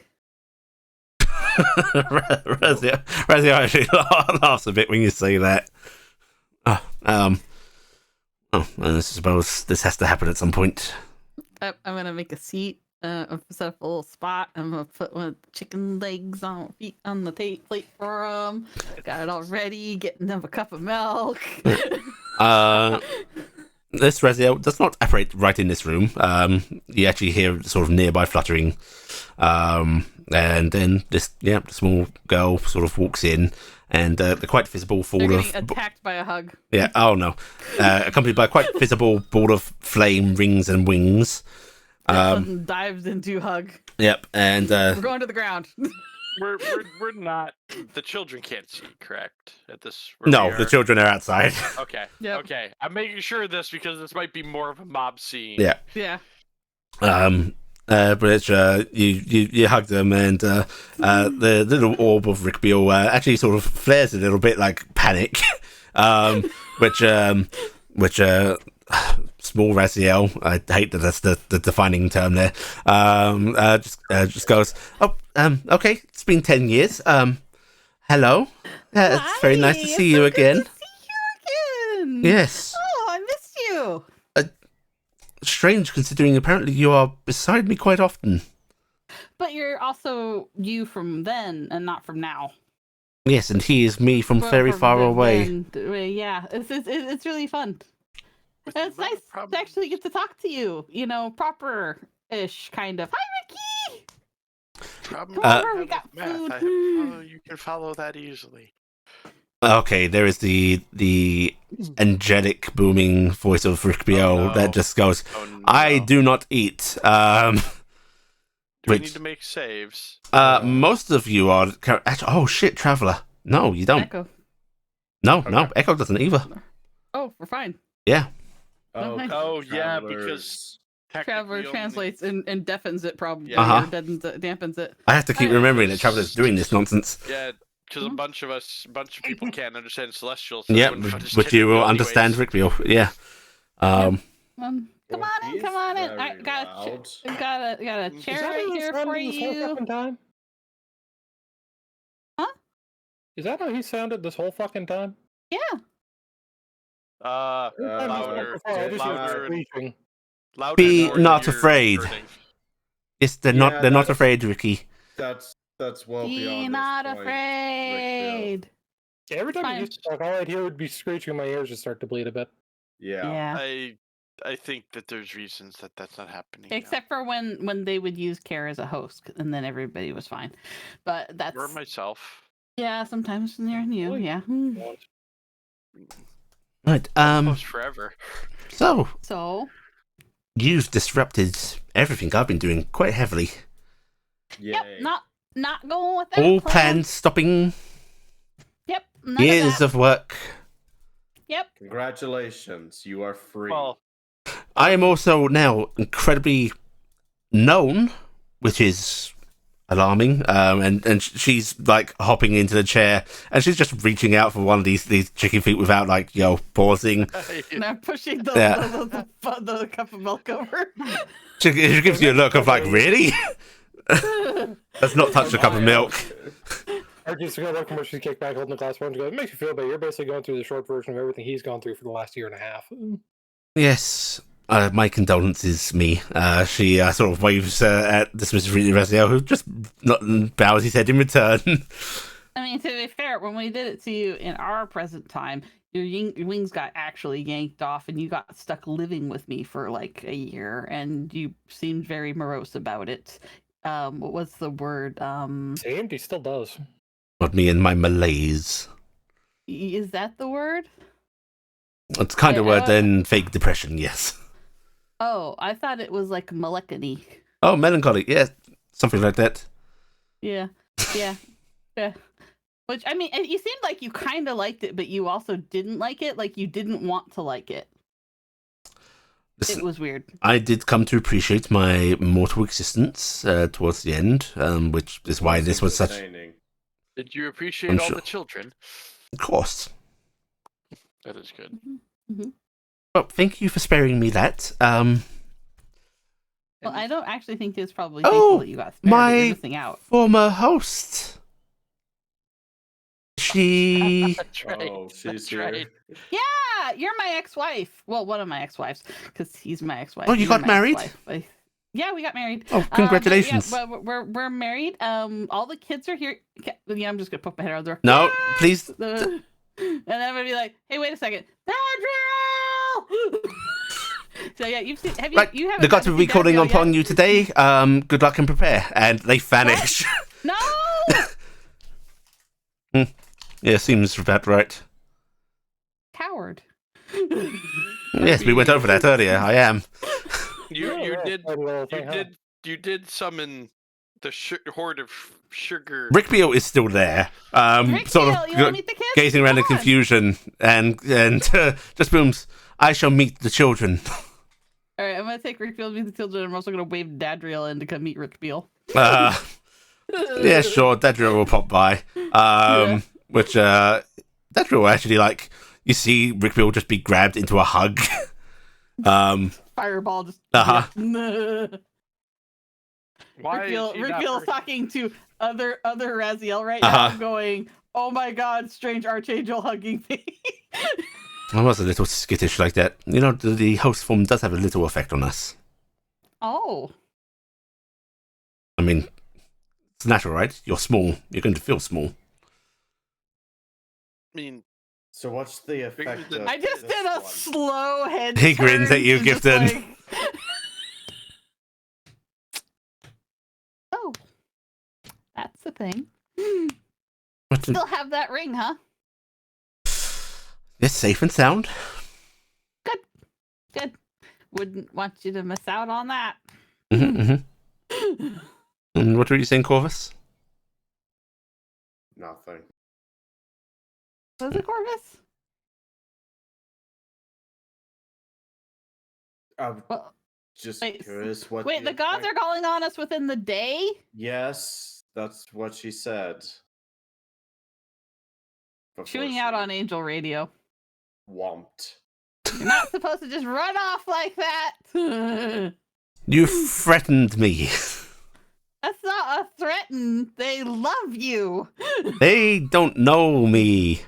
Raziel actually laughs a bit when you say that. I suppose this has to happen at some point. I'm gonna make a seat. Set up a little spot. I'm gonna put one of the chicken legs on the plate for them. Got it all ready. Getting them a cup of milk. This Raziel does not operate right in this room. You actually hear sort of nearby fluttering. And then the small girl sort of walks in, and the quite visible They're ball getting attacked by a hug. Yeah, oh no. Accompanied by a quite visible ball of flame, rings, and wings. Dives into hug. Yep, and We're going to the ground. We're not. The children can't see, correct? At this. No, the children are outside. Okay. Yep. Okay. I'm making sure of this because this might be more of a mob scene. Yeah. Yeah. But it's, you hug them, and the little orb of Rick Beale actually sort of flares a little bit like panic, which small Raziel, I hate that that's the defining term there, just goes, okay, it's been 10 years, hello, it's very nice to see you again. Good to see you again. Yes. Oh, I missed you. Strange, considering apparently you are beside me quite often. But you're also you from then and not from now. Yes, and he is me from very far away. Yeah, it's really fun. And it's nice to actually get to talk to you. You know, proper-ish kind of. Hi, Ricky. Come over, we got food. You can follow that easily. Okay, there is the angelic booming voice of Rick Beale that just goes, I do not eat. Do we need to make saves? Most of you are... Oh, shit, Traveler. No, you don't. Echo. No, Echo doesn't either. Oh, we're fine. Yeah. Oh, yeah, because... Traveler translates and deafens it probably, Yeah. or dampens it. I have to keep remembering that Traveler's doing this nonsense. Yeah, because a bunch of people can't understand Celestial. So Yeah, but you will understand Rick Beale. Yeah. Come on in. I got a chair right here for you. Time? Huh? Is that how he sounded this whole fucking time? Yeah. Louder. Be not afraid. Yes, they're not afraid, Ricky. That's well Be beyond. not this point, afraid. Yeah, every time he used to talk, all I'd hear would be screeching. My ears would start to bleed a bit. Yeah. I think that there's reasons that that's not happening. Except for when they would use Care as a host, and then everybody was fine. But that's or myself. Yeah, sometimes near you. Yeah. Right. Almost forever. So you've disrupted everything I've been doing quite heavily. Yep. Not going with that. All plans stopping. Yep. Years of work. Yep. Congratulations, you are free. Well, I am also now incredibly known, which is alarming. And she's like hopping into the chair, and she's just reaching out for one of these chicken feet without like pausing. And I'm pushing Yeah. the cup of milk over. She gives you a look of like, really? Let's not touch the cup of milk. Archie's gonna look from where she's kicked back, holding the glass one. She goes, "It makes you feel better. You're basically going through the short version of everything he's gone through for the last year and a half." Yes. My condolences, me. She sort of waves at the Mr. Raziel, who just bows his head in return. I mean, to be fair, when we did it to you in our present time, your wings got actually yanked off, and you got stuck living with me for like a year, and you seemed very morose about it. What was the word? Same, he still does. Not me and my malaise. Is that the word? It's kind of Yeah, word then fake depression, yes. Oh, I thought it was like melancholy. Oh, melancholy, yeah. Something like that. Yeah. Which, I mean, you seemed like you kind of liked it, but you also didn't like it. Like, you didn't want to like it. Listen, It was weird. I did come to appreciate my mortal existence towards the end, which is why this was such... Entertaining. Did you appreciate I'm all sure. the children? Of course. That is good. Mm-hmm. Well, thank you for sparing me that. Well, I don't actually think it's probably Oh, thankful that you got spared. my- You're missing out. Former host. She... That's right. Oh, she's That's here. right. Yeah, you're my ex-wife. Well, one of my ex-wives, because he's my ex-wife. Oh, you You're got my married? ex-wife. Yeah, we got married. Oh, congratulations. We're married. All the kids are here. Yeah, I'm just gonna poke my head out the door. No, Yes! please. And I'm gonna be like, hey, wait a second, Dadriel! So yeah, you've seen. Have you? Right, You haven't they got gotten to see be calling Dadriel upon yet? you today. Good luck and prepare. And they vanish. No. Yeah, seems about right. Coward. Yes, we went over that earlier. I am. You did That little thing, huh? you did summon the horde of sugar. Rick Beale is still there. Rick Sort Beale, of you want to meet the kids? gazing around in Come on. confusion and just booms. I shall meet the children. All right, I'm gonna take Rick Beale to meet the children. I'm also gonna wave Dadriel in to come meet Rick Beale. Yeah, sure. Dedra will pop by. Yeah. Which Dedra will actually like. You see Rick Beale just be grabbed into a hug. Fireball just. Uh-huh. Why Rick Beale's talking to other Raziel right Uh-huh. now, going, "Oh my God, strange archangel hugging me." I was a little skittish like that. You know, the host form does have a little effect on us. Oh, I mean, it's natural, right? You're small. You're going to feel small. I mean, So what's the effect than- of I just this did a one? slow head. He grins at turn you, to just Gifton. like- Oh, that's the thing. What Still have that ring, huh? It's safe and sound. Good. Wouldn't want you to miss out on that. Mm-hmm. And what were you saying, Corvus? Nothing. Was it Corvus? I'm Well, just wait, curious what. wait, the gods are calling on us within the day? Yes, that's what she said. Before Chewing she out on angel radio. Womped. You're not supposed to just run off like that. You threatened me. That's not a threaten. They love you. They don't know me.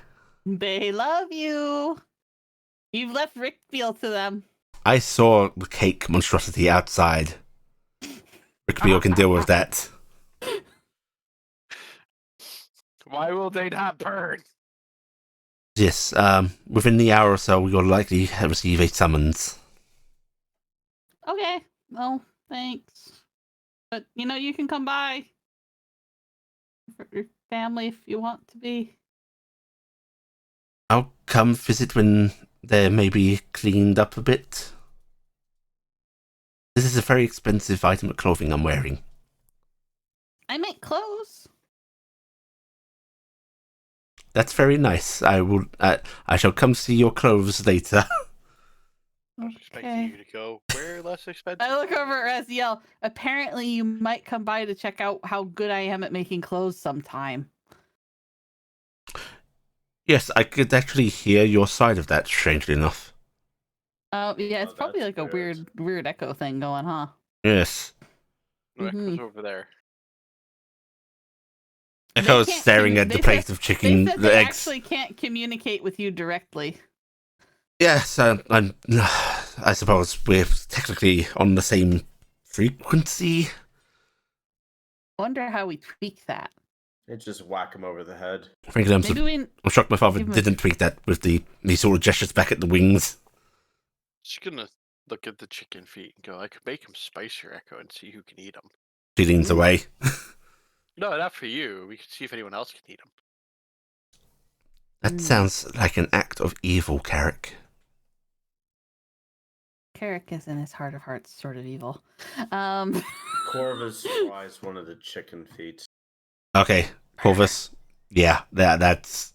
They love you. You've left Rick Beale to them. I saw the cake monstrosity outside. Rick Beale can deal with that. why will they not burn? Yes, within the hour or so, we will likely receive a summons. Okay. Well, thanks. But, you can come by. For your family if you want to be. I'll come visit when they're maybe cleaned up a bit. This is a very expensive item of clothing I'm wearing. I make clothes. That's very nice. I shall come see your clothes later. I was expecting Okay. you to go where less expensive. I look over at Raziel. Apparently, you might come by to check out how good I am at making clothes sometime. Yes, I could actually hear your side of that, strangely enough. Yeah, it's Oh, probably that's like a weird echo thing going, huh? Yes. No, Echo's Mhm. over there. Echo is can't staring at the they plate said- of chicken, They said the they eggs. actually can't communicate with you directly. Yes, I suppose we're technically on the same frequency. Wonder how we tweak that. It just whack him over the head. Frankly, I'm shocked my father give him a- didn't tweak that with the sort of gestures back at the wings. She's gonna look at the chicken feet and go, I could make them spicier, Echo, and see who can eat them. She leans away. No, not for you. We can see if anyone else can eat them. That sounds like an act of evil, Carrick. Carrick is in his heart of hearts sort of evil. Corvus tries one of the chicken feet. Okay, Corvus. Yeah, that's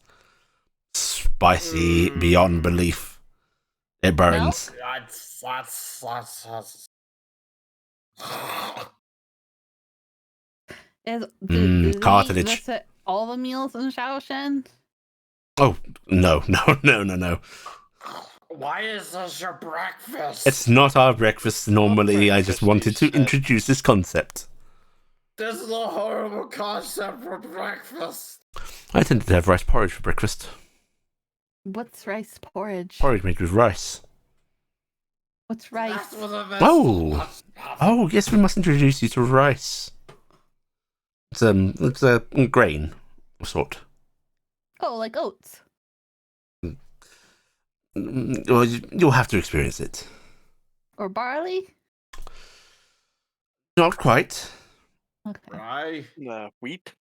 spicy beyond belief. It burns. do they cartilage. eat this at all the meals in Shaoshan? Oh, no. Why is this your breakfast? It's not our breakfast normally. I just breakfast, wanted to you said. introduce this concept. This is a horrible concept for breakfast. I tended to have rice porridge for breakfast. What's rice porridge? Porridge made with rice. What's rice? That's what the Oh, yes, we must introduce you to rice. It's a grain of sort. Oh, like oats. Well, you'll have to experience it. Or barley? Not quite. Okay. Rye? Wheat?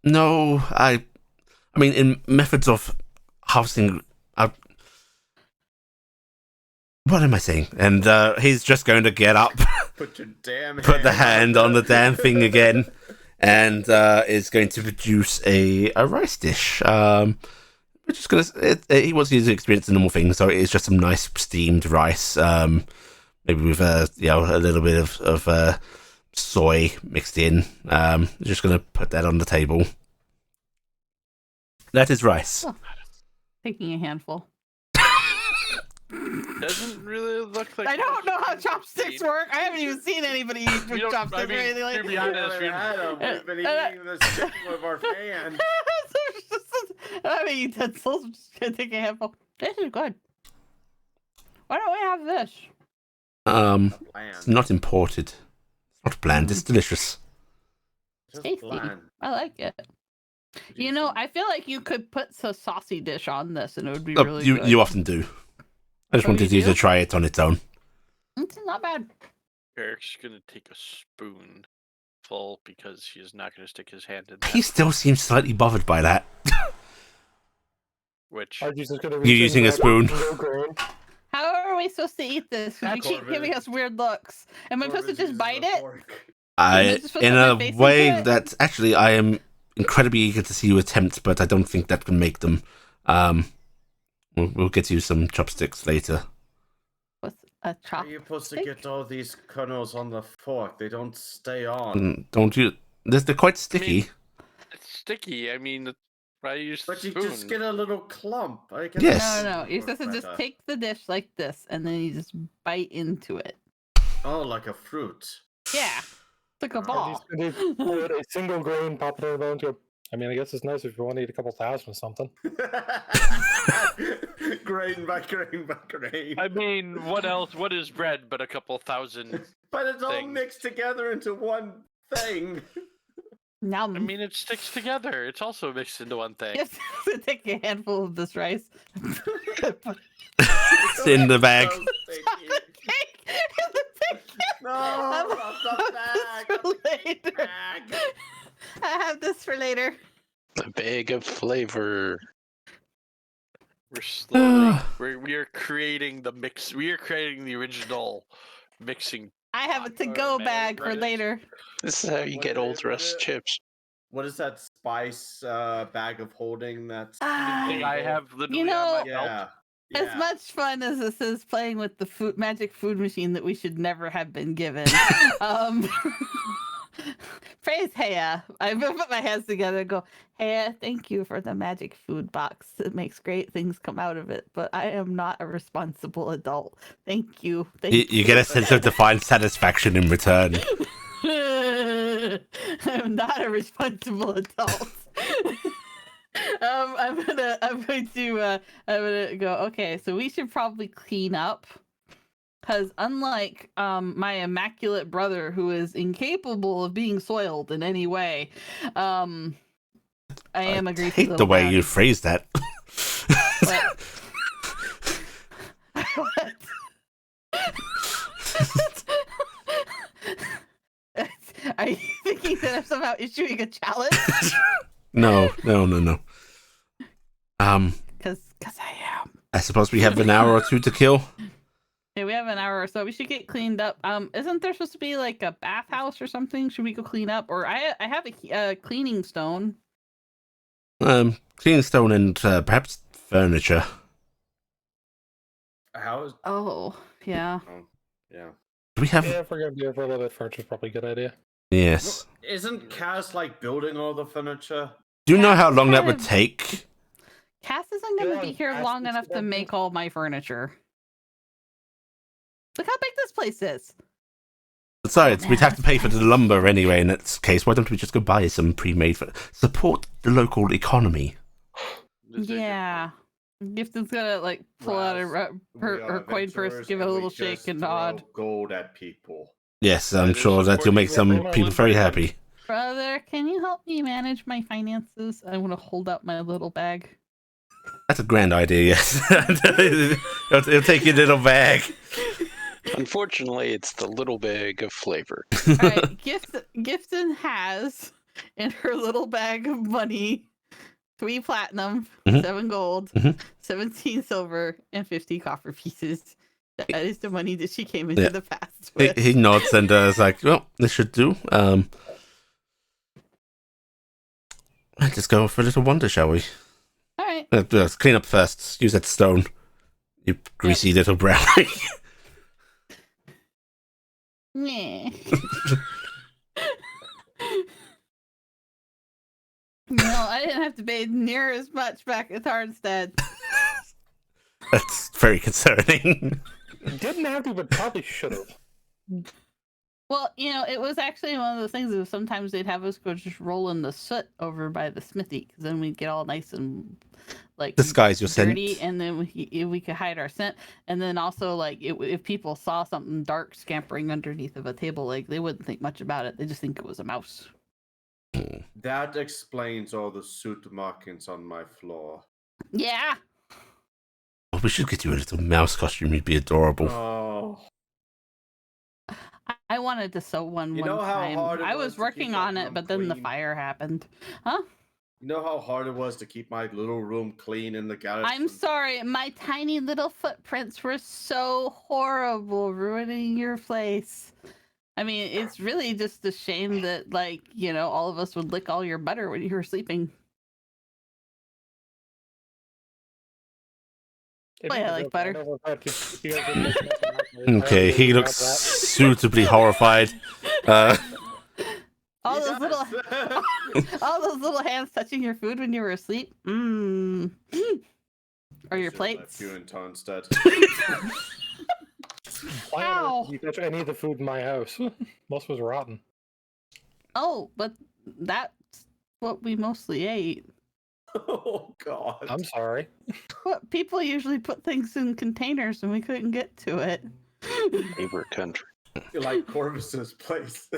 No, I mean, in methods of harvesting. What am I saying? And he's just going to get up, Put your damn put the hand on the damn thing again, and is going to produce a rice dish. We're just gonna. He wants you to experience the normal thing, so it's just some nice steamed rice, maybe with a little bit of soy mixed in. Just gonna put that on the table. That is rice. Oh. Taking a handful. Doesn't really look like. I don't know how chopsticks eat. work. I haven't even seen anybody eat with chopsticks or anything like to be honest, We've been eating this chicken with our hands. I mean, utensils. I'm just gonna take a handful. This is good. Why don't we have this? It's not imported. It's not bland. It's delicious. Just Tasty. bland. I like it. You know, I feel like you could put a saucy dish on this, and it would be Oh, really you good. you often do. I just Oh, wanted you you to do? try it on its own. It's not bad. Eric's gonna take a spoon full because he's not gonna stick his hand in. He That, still seems slightly bothered by that. which Are you just gonna You're reach in using a and grab spoon. single grain? How are we supposed to eat this? 'Cause you keep Corbin. giving us weird looks. Am I supposed to Corvus just uses bite a it? fork. Am I supposed to In put my a face way into it? that actually I am incredibly eager to see you attempt, but I don't think that can make them. We'll get you some chopsticks later. What's a How are you supposed to chopstick? get all these kernels on the fork? They don't stay on. Don't you? They're quite sticky. it's sticky. I mean, I use the But you spoon. just get a little clump. I guess Yes. that's No. You're work supposed to just better. take the dish like this, and then you just bite into it. Oh, like a fruit. Yeah. It's like a Are ball. Are you just gonna put a single grain, pop it in the bone to? I mean, I guess it's nice if you want to eat a couple thousand or something. Grain by grain by grain. I mean, what else? What is bread but a couple thousand? But it's all things. mixed together into one thing. Now, I mean, it sticks together. It's also mixed into one thing. you have to take a handful of this rice. It's in the bag. So sticky. No, not the bag. For later. Bag. I have this for later. A bag of flavor. We're slowly. we are creating the mix. We are creating the original mixing. I have a Or to-go bag for mayonnaise. later. This is how you What get is old it? Rust chips. What is that spice bag of holding? That's Ah, Thing I have literally know- on my belt. yeah. As much fun as this is playing with the magic food machine that we should never have been given. Praise Haya. I put my hands together and go, Haya, thank you for the magic food box. It makes great things come out of it, but I am not a responsible adult. Thank you. You get a sense of defined satisfaction in return. I'm not a responsible adult. I'm going to go, okay, so we should probably clean up. Because unlike my immaculate brother, who is incapable of being soiled in any way, I am a greasy hate little the way man. you phrase that. What? Are you thinking that I'm somehow issuing a challenge? No. Because I am. I suppose we have an hour or two to kill. Yeah, we have an hour or so. We should get cleaned up. Isn't there supposed to be like a bathhouse or something? Should we go clean up? Or I have a cleaning stone. Clean stone and perhaps furniture. How is? Oh, yeah. Yeah. Do we have? Yeah, if we're gonna be here for a little bit, furniture's probably a good idea. Yes. Isn't Kaz like building all the furniture? Do you know how long that kind would of- take? Cass isn't going to be here Cass long needs to enough to go make all my furniture. Look how big this place is. Besides, we'd have to pay for the lumber anyway in that case. Why don't we just go buy some pre-made for support the local economy? Yeah. Gifton's gonna like pull out her coin purse, give it a little shake and nod. Gold at people. Yes, I'm That is sure that you'll make some supporting people very happy. Brother, can you help me manage my finances? I want to hold up my little bag. That's a grand idea, yes. it'll take your little bag. Unfortunately, it's the little bag of flavor. All right, Gifton has in her little bag of money 3 platinum, Mhm. 7 gold, Mhm. 17 silver, and 50 copper pieces. That is the money that she came into Yeah. the past with. He nods and is like, well, this should do. Let's go for a little wonder, shall we? All right. Let's clean up first. Use that stone. You greasy little brownie. Meh. No, I didn't have to pay near as much back at Tarnstead. That's very concerning. Didn't have to, but probably should have. Well, it was actually one of those things that sometimes they'd have us go just roll in the soot over by the smithy, because then we'd get all nice and like Disguise your dirty, scent. and then we could hide our scent. And then also, like, if people saw something dark scampering underneath of a table, like, they wouldn't think much about it. They just think it was a mouse. That explains all the soot markings on my floor. Yeah. Oh, we should get you a little mouse costume. You'd be adorable. Oh. I wanted to sew one You know how time. hard it I was was to working keep that on it, room but then the clean? fire happened. Huh? You know how hard it was to keep my little room clean in the garage? I'm sorry. My tiny little footprints were so horrible, ruining your place. I mean, it's really just a shame that, like, all of us would lick all your butter when you were sleeping. If Oh, yeah, you I like guys butter. don't know about if you guys are looking at the map, Okay, he looks suitably horrified. All He those little, does. all those little hands touching your food when you were asleep. Or I your should've left plates. You in Tarnstead. Why on Ow. earth did you touch any of the food in my house? Most was rotten. Oh, but that's what we mostly ate. Oh God. I'm sorry. What people usually put things in containers and we couldn't get to it. Neighbor country. You're like Corvus's place.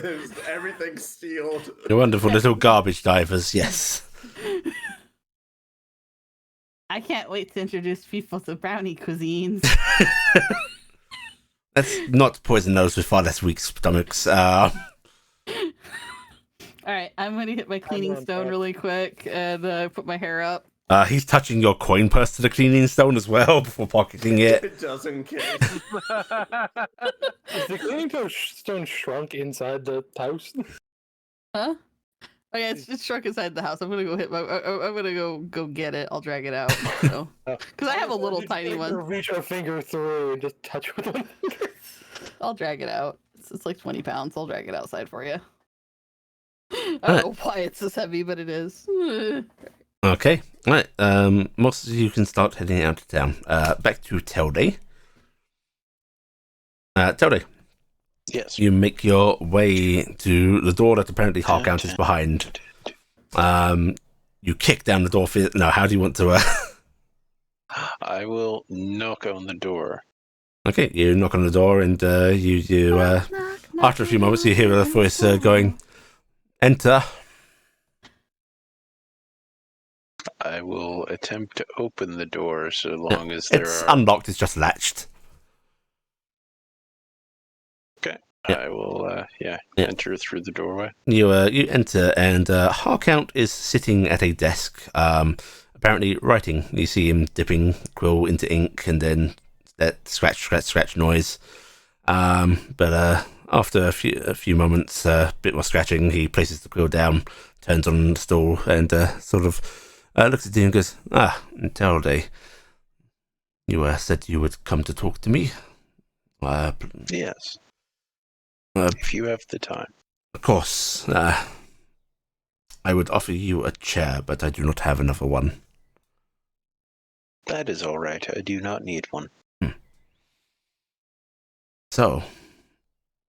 Everything's sealed. You're wonderful little garbage divers, yes. I can't wait to introduce people to brownie cuisines. Let's not poison those with far less weak stomachs. All right, I'm gonna hit my cleaning on stone top. really quick and put my hair up. He's touching your coin purse to the cleaning stone as well before pocketing it. Just in case. Is the cleaning stone shrunk inside the house? Huh? Oh yeah, it's shrunk inside the house. I'm gonna go hit my. I'm gonna go get it. I'll drag it out. So, because I have a little tiny one. Reach our finger through and just touch with one finger. I'll drag it out. It's like 20 pounds. I'll drag it outside for you. I don't know why it's this heavy, but it is. Okay. Right. Most of you can start heading out of town. Back to Telday. Telday. Yes. You make your way to the door that apparently Harkount is behind. You kick down the door. No, how do you want to... I will knock on the door. Okay, you knock on the door and after a few moments you hear a voice going, "Enter." I will attempt to open the door so long as there It's are... unlocked, it's just latched. Okay. Yeah. I will, Yeah. enter through the doorway. You enter and Harkount is sitting at a desk, apparently writing. You see him dipping quill into ink and then that scratch noise. But after a few moments, a bit more scratching, he places the quill down, turns on the stool, and sort of looks at you and goes, Telday, you said you would come to talk to me? Yes. If you have the time. Of course. I would offer you a chair, but I do not have another one. That is all right. I do not need one. So,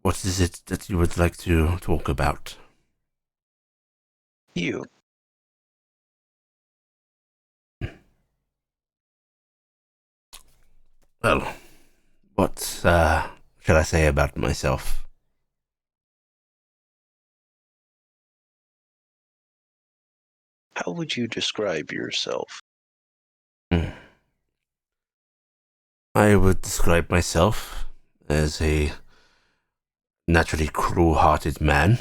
what is it that you would like to talk about? You. Well, what shall I say about myself? How would you describe yourself? I would describe myself as a naturally cruel-hearted man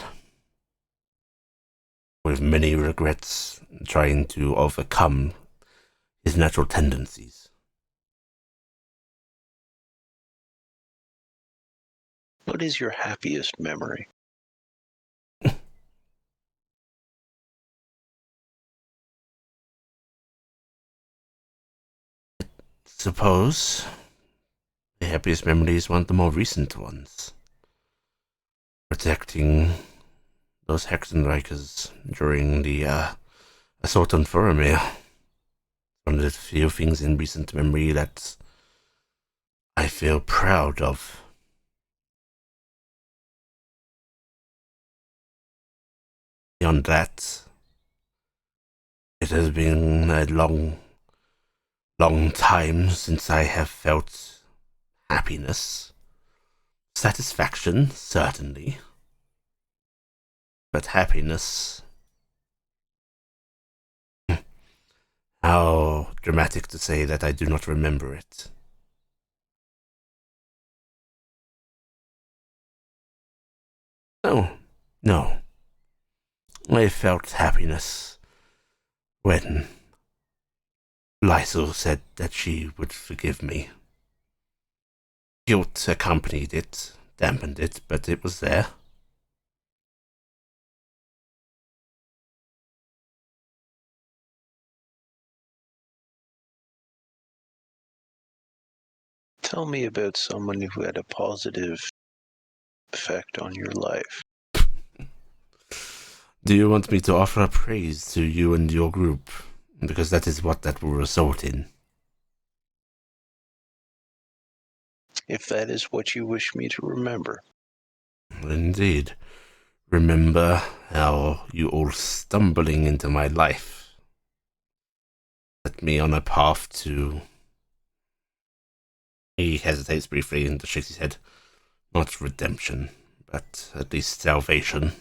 with many regrets trying to overcome his natural tendencies. What is your happiest memory? Suppose the happiest memory is one of the more recent ones. Protecting those Hexenreichers during the assault on Faramir. One of the few things in recent memory that I feel proud of. Beyond that, it has been a long time since I have felt happiness. Satisfaction, certainly. But happiness... How dramatic to say that I do not remember it. No. I felt happiness when Lysel said that she would forgive me. Guilt accompanied it, dampened it, but it was there. Tell me about someone who had a positive effect on your life. Do you want me to offer up praise to you and your group? Because that is what that will result in. If that is what you wish me to remember. Indeed. Remember how you all stumbling into my life set me on a path to... He hesitates briefly and shakes his head. Not redemption, but at least salvation.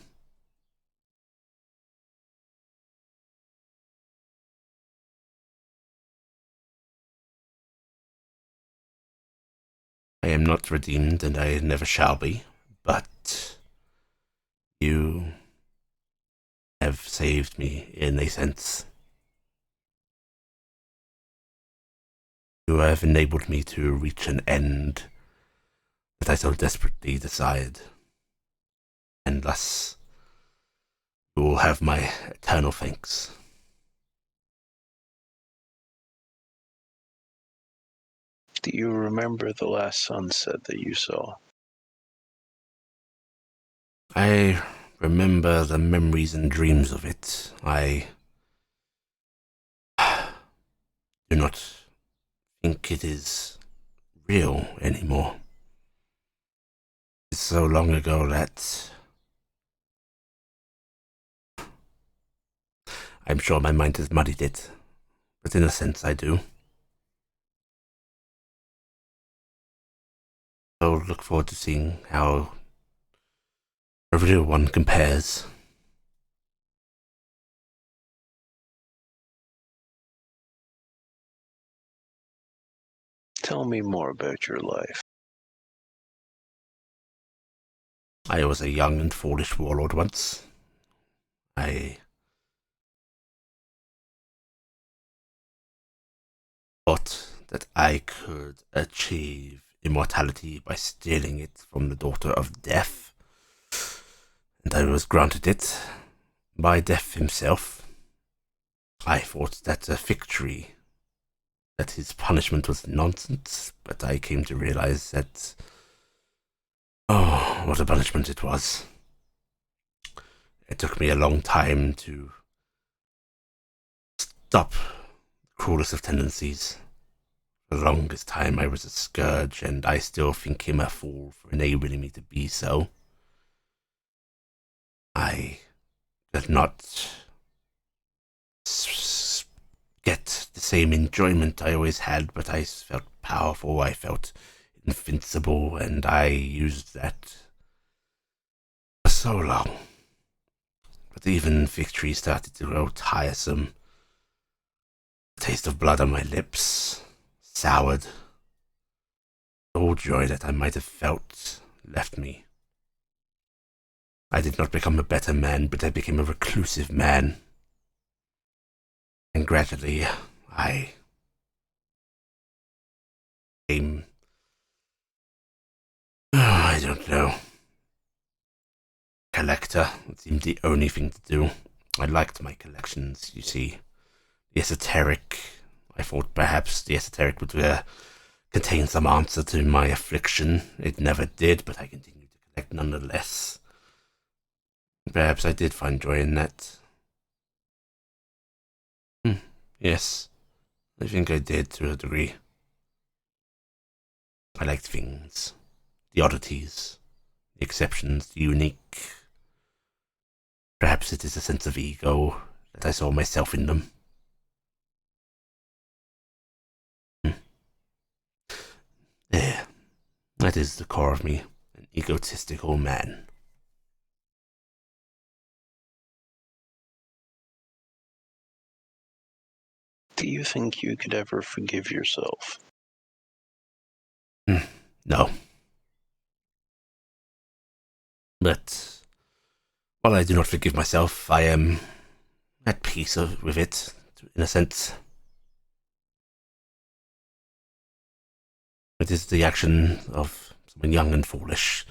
I am not redeemed, and I never shall be, but you have saved me in a sense. You have enabled me to reach an end that I so desperately desired. And thus, You will have my eternal thanks. Do you remember the last sunset that you saw? I remember the memories and dreams of it. I do not think it is real anymore. It's so long ago that I'm sure my mind has muddied it, but in a sense I do. So look forward to seeing how a real one compares. Tell me more about your life. I was a young and foolish warlord once. I thought that I could achieve immortality by stealing it from the daughter of Death, and I was granted it by Death himself. I thought that a victory, that his punishment was nonsense, but I came to realize that, oh, what a punishment it was. It took me a long time to stop the cruelest of tendencies. For the longest time I was a scourge, and I still think him a fool for enabling me to be so. I could not get the same enjoyment I always had, but I felt powerful, I felt invincible, and I used that for so long. But even victory started to grow tiresome. The taste of blood on my lips soured. All joy that I might have felt left me. I did not become a better man, but I became a reclusive man. And gradually, I became... I don't know. Collector. It seemed the only thing to do. I liked my collections, you see. The esoteric. I thought perhaps the esoteric would contain some answer to my affliction. It never did, but I continued to collect nonetheless. Perhaps I did find joy in that. Yes, I think I did to a degree. I liked things, the oddities, the exceptions, the unique. Perhaps it is a sense of ego that I saw myself in them. There, that is the core of me, an egotistical man. Do you think you could ever forgive yourself? No. But while I do not forgive myself, I am at peace with it, in a sense. It is the action of someone young and foolish.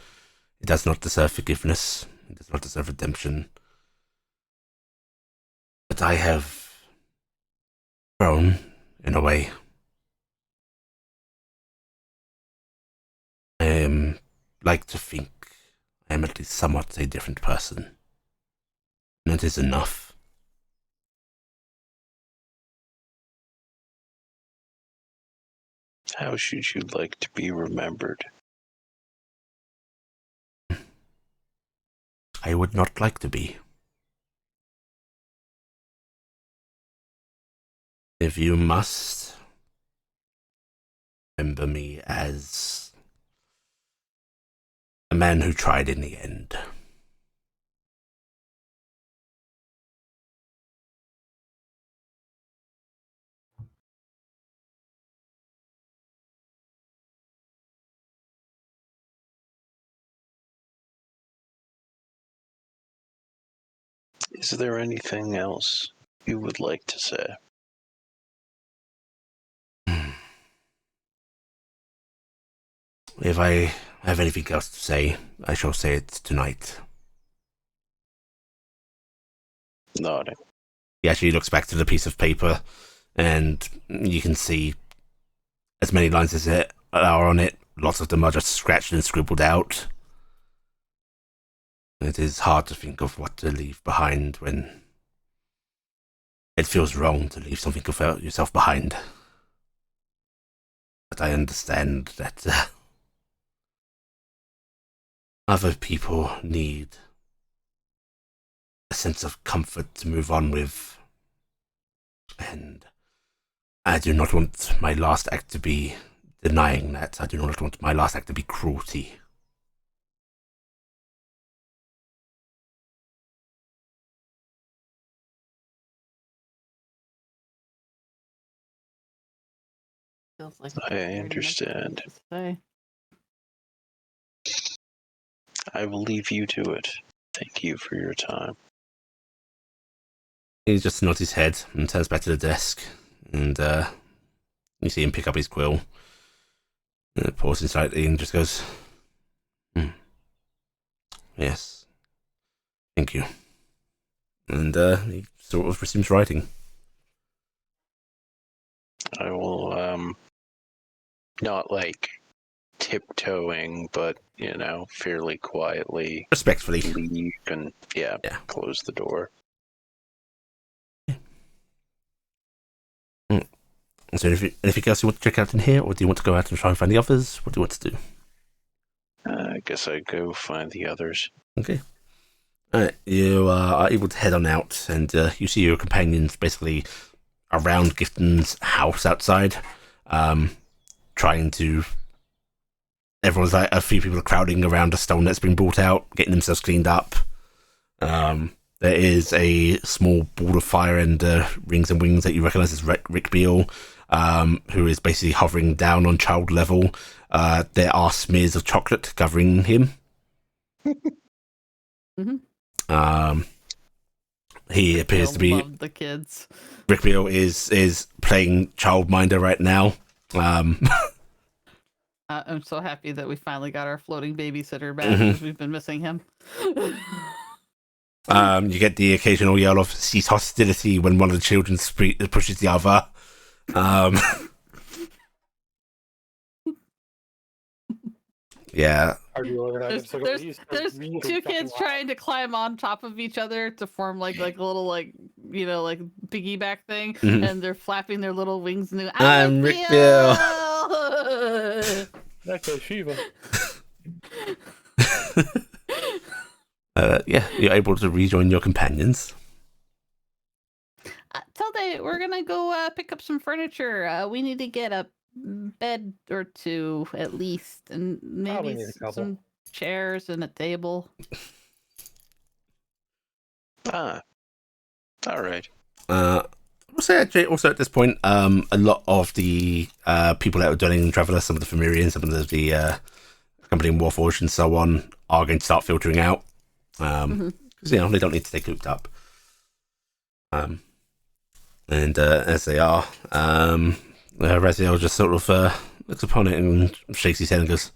It does not deserve forgiveness. It does not deserve redemption. But I have grown, in a way. I like to think I am at least somewhat a different person. And it is enough. How should you like to be remembered? I would not like to be. If you must, remember me as a man who tried in the end. Is there anything else you would like to say? If I have anything else to say, I shall say it tonight. Nodding. He actually looks back to the piece of paper, and you can see as many lines as there are on it. Lots of them are just scratched and scribbled out. It is hard to think of what to leave behind when it feels wrong to leave something of yourself behind. But I understand that other people need a sense of comfort to move on with. And I do not want my last act to be denying that. I do not want my last act to be cruelty. Feels like I understand. to say. I will leave you to it. Thank you for your time. He just nods his head and turns back to the desk, and you see him pick up his quill, pauses slightly, and just goes, yes, thank you. And he sort of resumes writing. I will, not like tiptoeing, but, fairly quietly Respectfully. leave and, Yeah. close the door. So anything else you want to check out in here, or do you want to go out and try and find the others? What do you want to do? I guess I'd go find the others. Okay. Alright, you are able to head on out, and you see your companions basically around Gifton's house outside, trying to... Everyone's like, a few people are crowding around a stone that's been brought out, getting themselves cleaned up. There is a small ball of fire and rings and wings that you recognise as Rick Beale, who is basically hovering down on child level. There are smears of chocolate covering him. Mm-hmm. He appears to be... Love the kids. Rick Beale is playing childminder right now. I'm so happy that we finally got our floating babysitter back because we've been missing him. You get the occasional yell of cease hostility when one of the children pushes the other. Yeah. There's two kids trying to climb on top of each other to form like a little like piggyback thing, and they're flapping their little wings and I'm Rick Beale. That's Shiva. Yeah, you're able to rejoin your companions. Tilde, we're gonna go pick up some furniture. We need to get a bed or two at least, and maybe some chairs and a table. All right. We'll say actually also at this point, a lot of the people that are doing in Traveller, some of the Familiarians, some of the company in Warforged and so on, are going to start filtering out. Because they don't need to stay cooped up. And as they are, Raziel just sort of looks upon it and shakes his head and goes,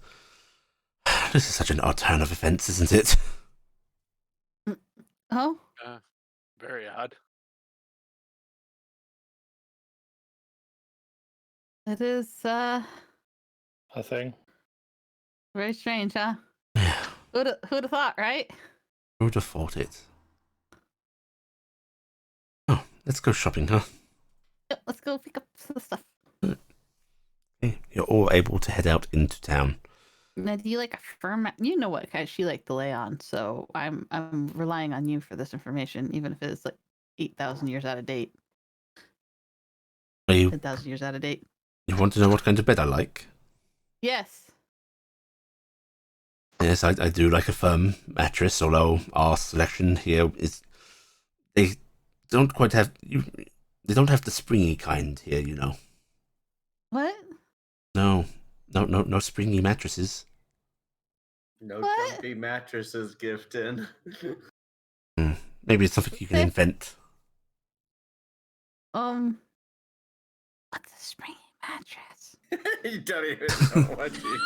"This is such an odd turn of events, isn't it?" Oh? Very odd. It is a thing. very strange, huh? Yeah. Who'd have thought, right? Who would have thought it? Oh, let's go shopping, huh? Yep, let's go pick up some stuff. Okay, you're all able to head out into town. Now, do you like a firm? You know what kind she liked to lay on, so I'm relying on you for this information, even if it's like 8,000 years out of date. 10,000 years out of date. You want to know what kind of bed I like? Yes. Yes, I do like a firm mattress, although our selection here is... They don't quite have... They don't have the springy kind here, you know. What? No springy mattresses. No What? jumpy mattresses, Gifton. Maybe it's something you can invent. What's a springy mattress? You don't even know what you...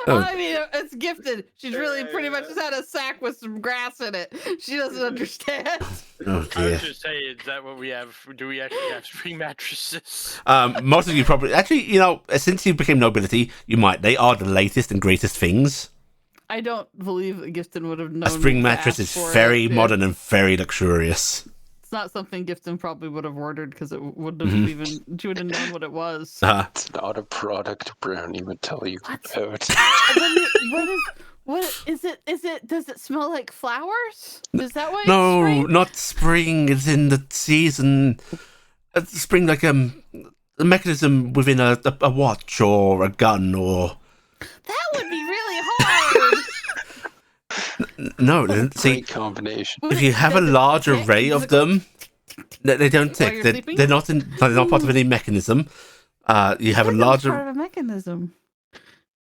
I mean, it's gifted. She's really pretty much just had a sack with some grass in it. She doesn't understand. Oh I was dear. just say, is that what we have? Do we actually have spring mattresses? Most of you probably actually, since you became nobility, you might. They are the latest and greatest things. I don't believe that Gifton would have known. A spring to mattress ask is for very it. modern and very luxurious. It's not something Gifton probably would have ordered because it wouldn't have Mhm. even. She would have known what it was. It's not a product Brownie would tell you What? about. What is it? Is it? Does it smell like flowers? Is that why? No, it's spring? not spring. It's in the season. Spring, like a mechanism within a watch or a gun or. That would be really hard. No, see, Great combination. if you have a Does it large tick? array Does of it go them, they don't while tick. you're They're, sleeping? they're not part of any mechanism. You have a That was larger. part of a mechanism.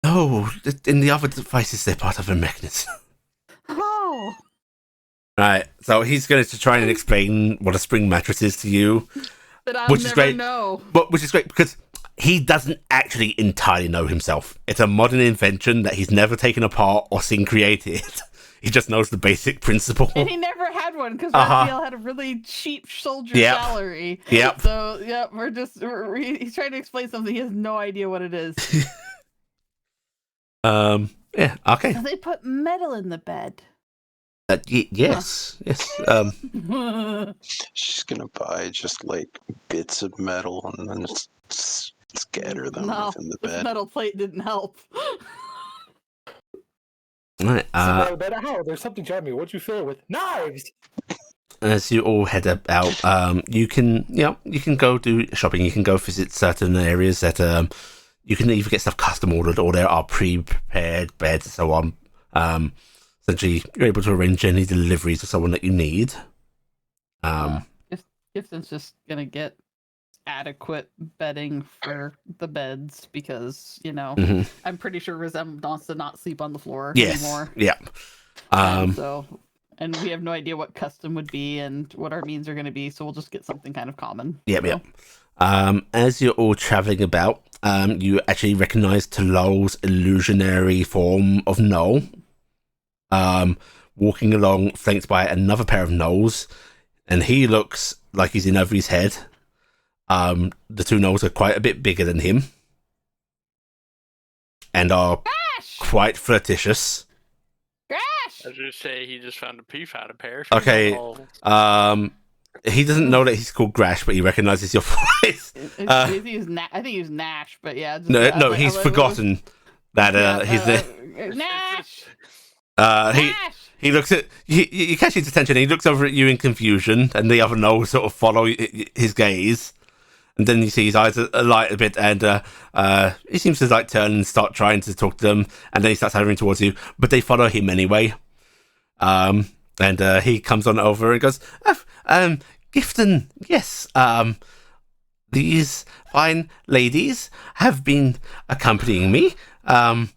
No, in the other devices, they're part of a mechanism. Oh, Right, so he's going to try and explain what a spring mattress is to you, that I'll Which is never great. know. but which is great because he doesn't actually entirely know himself. It's a modern invention that he's never taken apart or seen created. He just knows the basic principle. And he never had one because Uh-huh. Raphael had a really cheap soldier Yep. salary. Yep. So, yeah, he's trying to explain something. He has no idea what it is. Yeah. Okay. So they put metal in the bed. Yes. Yes. She's gonna buy just like bits of metal and then scatter them No, within the this bed. metal plate didn't help. Right. So better how? There's something charming. What'd you fill it with? Knives! As you all head out, you can go do shopping. You can go visit certain areas that you can either get stuff custom ordered or there are pre-prepared beds and so on. Essentially, you're able to arrange any deliveries to someone that you need. Gifton's just gonna get adequate bedding for the beds because, Mhm. I'm pretty sure Rizem wants to not sleep on the floor Yes. anymore. Yeah. And we have no idea what custom would be and what our means are going to be, so we'll just get something kind of common. Yep. so. Yep. As you're all traveling about, you actually recognize Talol's illusionary form of Null. Walking along, flanked by another pair of Gnolls, and he looks like he's in over his head. The two Gnolls are quite a bit bigger than him, and are Grash! quite flirtatious. Grash! I was just say he just found a pair. Okay. He doesn't know that he's called Grash, but he recognizes your voice. I think he was Nash, but yeah. Just, No, he's forgotten that he's Nash! Nash. He looks at you catch his attention. And he looks over at you in confusion, and the other Gnolls sort of follow his gaze. And then you see his eyes light a bit, and he seems to turn and start trying to talk to them. And then he starts hovering towards you, but they follow him anyway. And he comes on over and goes, Gifton, yes, these fine ladies have been accompanying me. And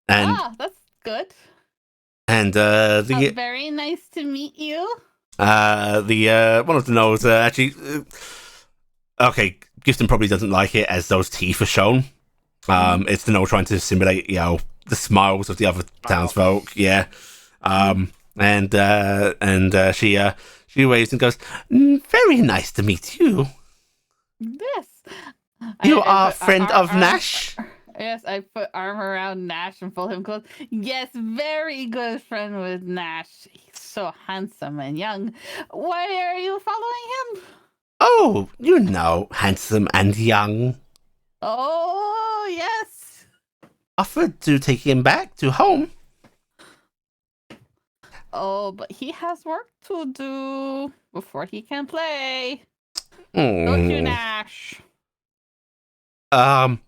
that's good. and Very nice to meet you. the one of the Gnolls actually. Okay, Gifton probably doesn't like it as those teeth are shown. It's the Gnoll trying to simulate, the smiles of the other townsfolk. Yeah. She waves and goes, very nice to meet you. Yes. You I are a put friend of Nash? Yes, I put arm around Nash and pull him close. Yes, very good friend with Nash. He's so handsome and young. Why are you following him? Oh, handsome and young. Oh, yes. Offered to take him back to home. Oh, but he has work to do before he can play. Don't you, Nash?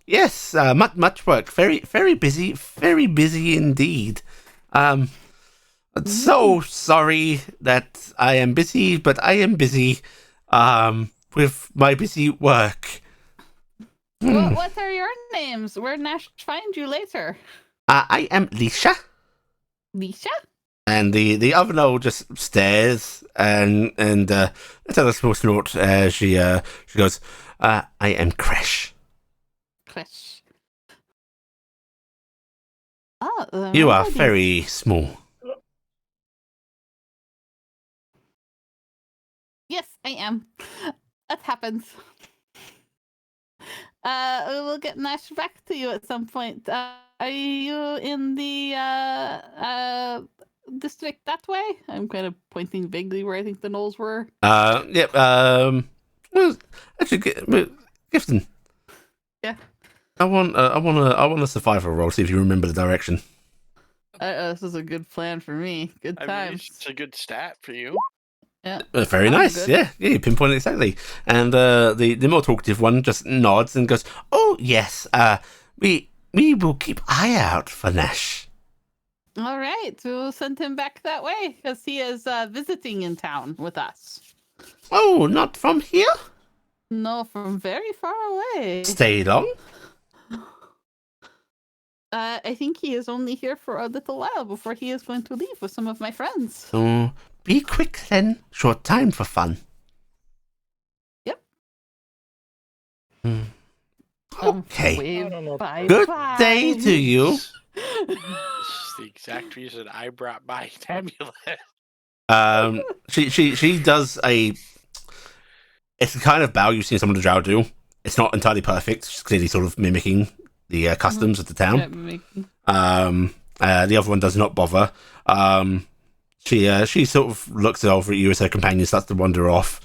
Yes, much work. Very, very busy indeed. So sorry that I am busy, but I am busy, with my busy work. What are your names? Where Nash find you later? I am Lisha. Lisha? And the other Gnoll just stares and let's have a small snort as she goes, I am Kresh. Kresh. Oh, You are very small. Yes, I am. That happens. We'll get Nash back to you at some point. Are you in the district that way? I'm kind of pointing vaguely where I think the gnolls were. Yep. Well, actually, Gifton. Yeah. I want a survival roll. See if you remember the direction. This is a good plan for me. Good I mean, times. it's a good stat for you. Yeah. Very I'm nice. good. Yeah, you pinpointed exactly. And the more talkative one just nods and goes, "Oh yes, we will keep eye out for Nash." All right, we'll send him back that way because he is visiting in town with us. Oh, not from here. No, from very far away. Stay long. I think he is only here for a little while before he is going to leave with some of my friends. So be quick then. Short time for fun. Yep. Okay. Wave I don't know. bye Good bye. day to you. This is the exact reason I brought my amulet. She does a. It's the kind of bow you've seen some of the drow do. It's not entirely perfect. She's clearly sort of mimicking the customs of the town. The other one does not bother. She sort of looks over at you as her companion starts to wander off.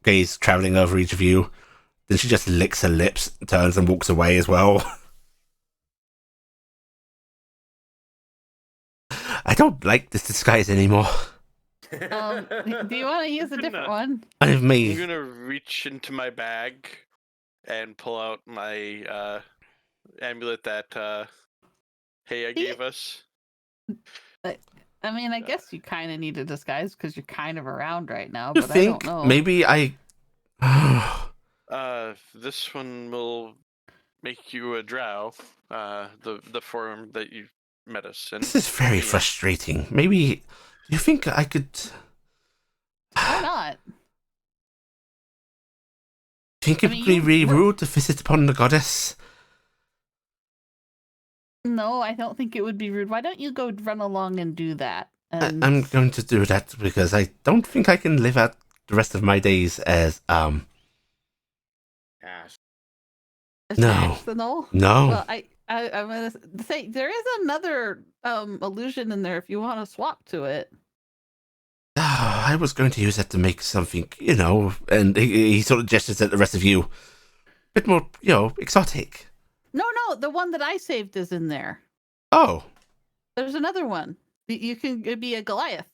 Gaze traveling over each of you. Then she just licks her lips, turns and walks away as well. I don't like this disguise anymore. Do you want to use a different one? I've I'm made. gonna reach into my bag and pull out my amulet that Heya gave us. I mean, I guess you kind of need a disguise because you're kind of around right now, You but I think don't know. maybe I. This one will make you a drow. The form that you met us in. This is very frustrating. Maybe. Do you think I could. Why not? Think it I mean, would be you really were- rude to visit upon the goddess? No, I don't think it would be rude. Why don't you go run along and do that? And I'm going to do that because I don't think I can live out the rest of my days as Ash. No. Ash the Knoll? No. Well, I'm gonna say there is another illusion in there if you want to swap to it. I was going to use that to make something, and he sort of gestures at the rest of you. A bit more, exotic. No, the one that I saved is in there. Oh. There's another one. You can be a Goliath.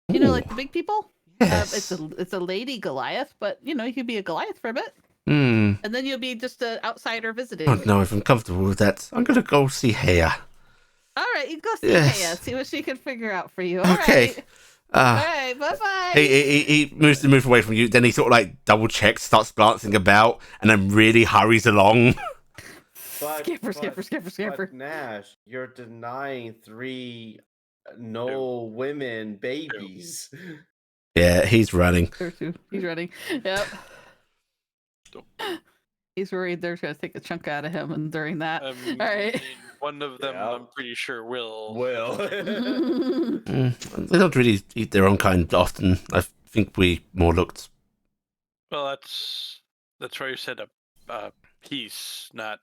You know, like the big people. Yes. It's a lady Goliath, but you could be a Goliath for a bit, Hmm. and then you'll be just an outsider visiting. I don't know if I'm comfortable with that. I'm going to go see Heya. All right, you go see Yes. Heya, see what she can figure out for you. Okay. All right, bye bye. He moves to move away from you. Then he sort of like double checks, starts glancing about, and then really hurries along. Skipper. But Nash, you're denying 3 no women babies. Yeah, he's running. He's running. Yep. He's worried they're going to take a chunk out of him, and during that, all right. One of them, Yeah. I'm pretty sure will. They don't really eat their own kind often. I think we more looked. Well, that's why you said a piece, not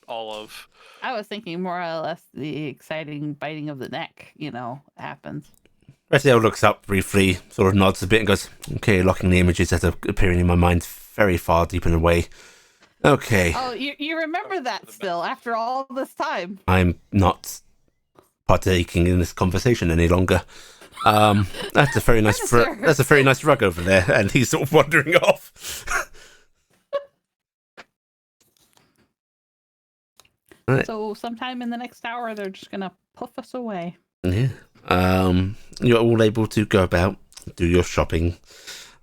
all of. I was thinking more or less the exciting biting of the neck, happens. Retiel looks up briefly, sort of nods a bit and goes, okay, locking the images that are appearing in my mind very far deep and away. Okay. Oh, you remember that still after all this time? I'm not partaking in this conversation any longer. That's a very nice that's a very nice rug over there, and he's sort of wandering off. Right. So sometime in the next hour, they're just gonna puff us away. Yeah. You're all able to go about, do your shopping,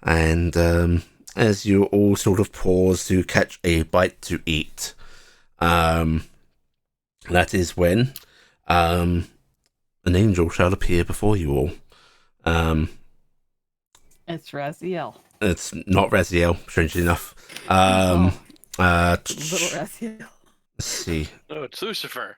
and as you all sort of pause to catch a bite to eat, that is when an angel shall appear before you all. It's Raziel. It's not Raziel, strangely enough. Little Let's Raziel. see. No, it's Lucifer.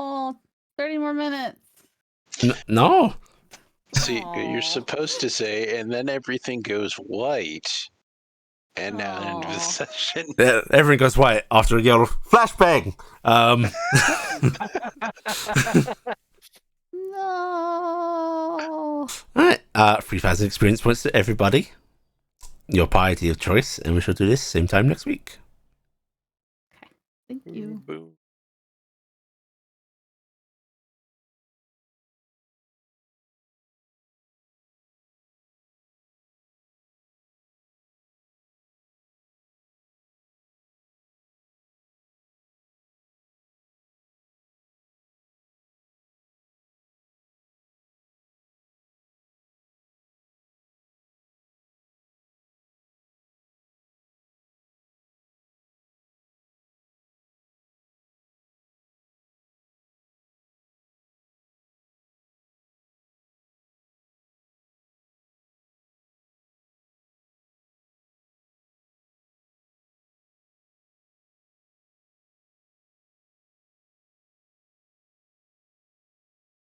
more minutes. No. See, you're Aw. supposed to say, and then everything goes white. And now end of the Aw. session. Yeah, everything goes white after a yell of flashbang. No. Alright, 3,000 experience points to everybody. Your piety of choice, and we shall do this same time next week.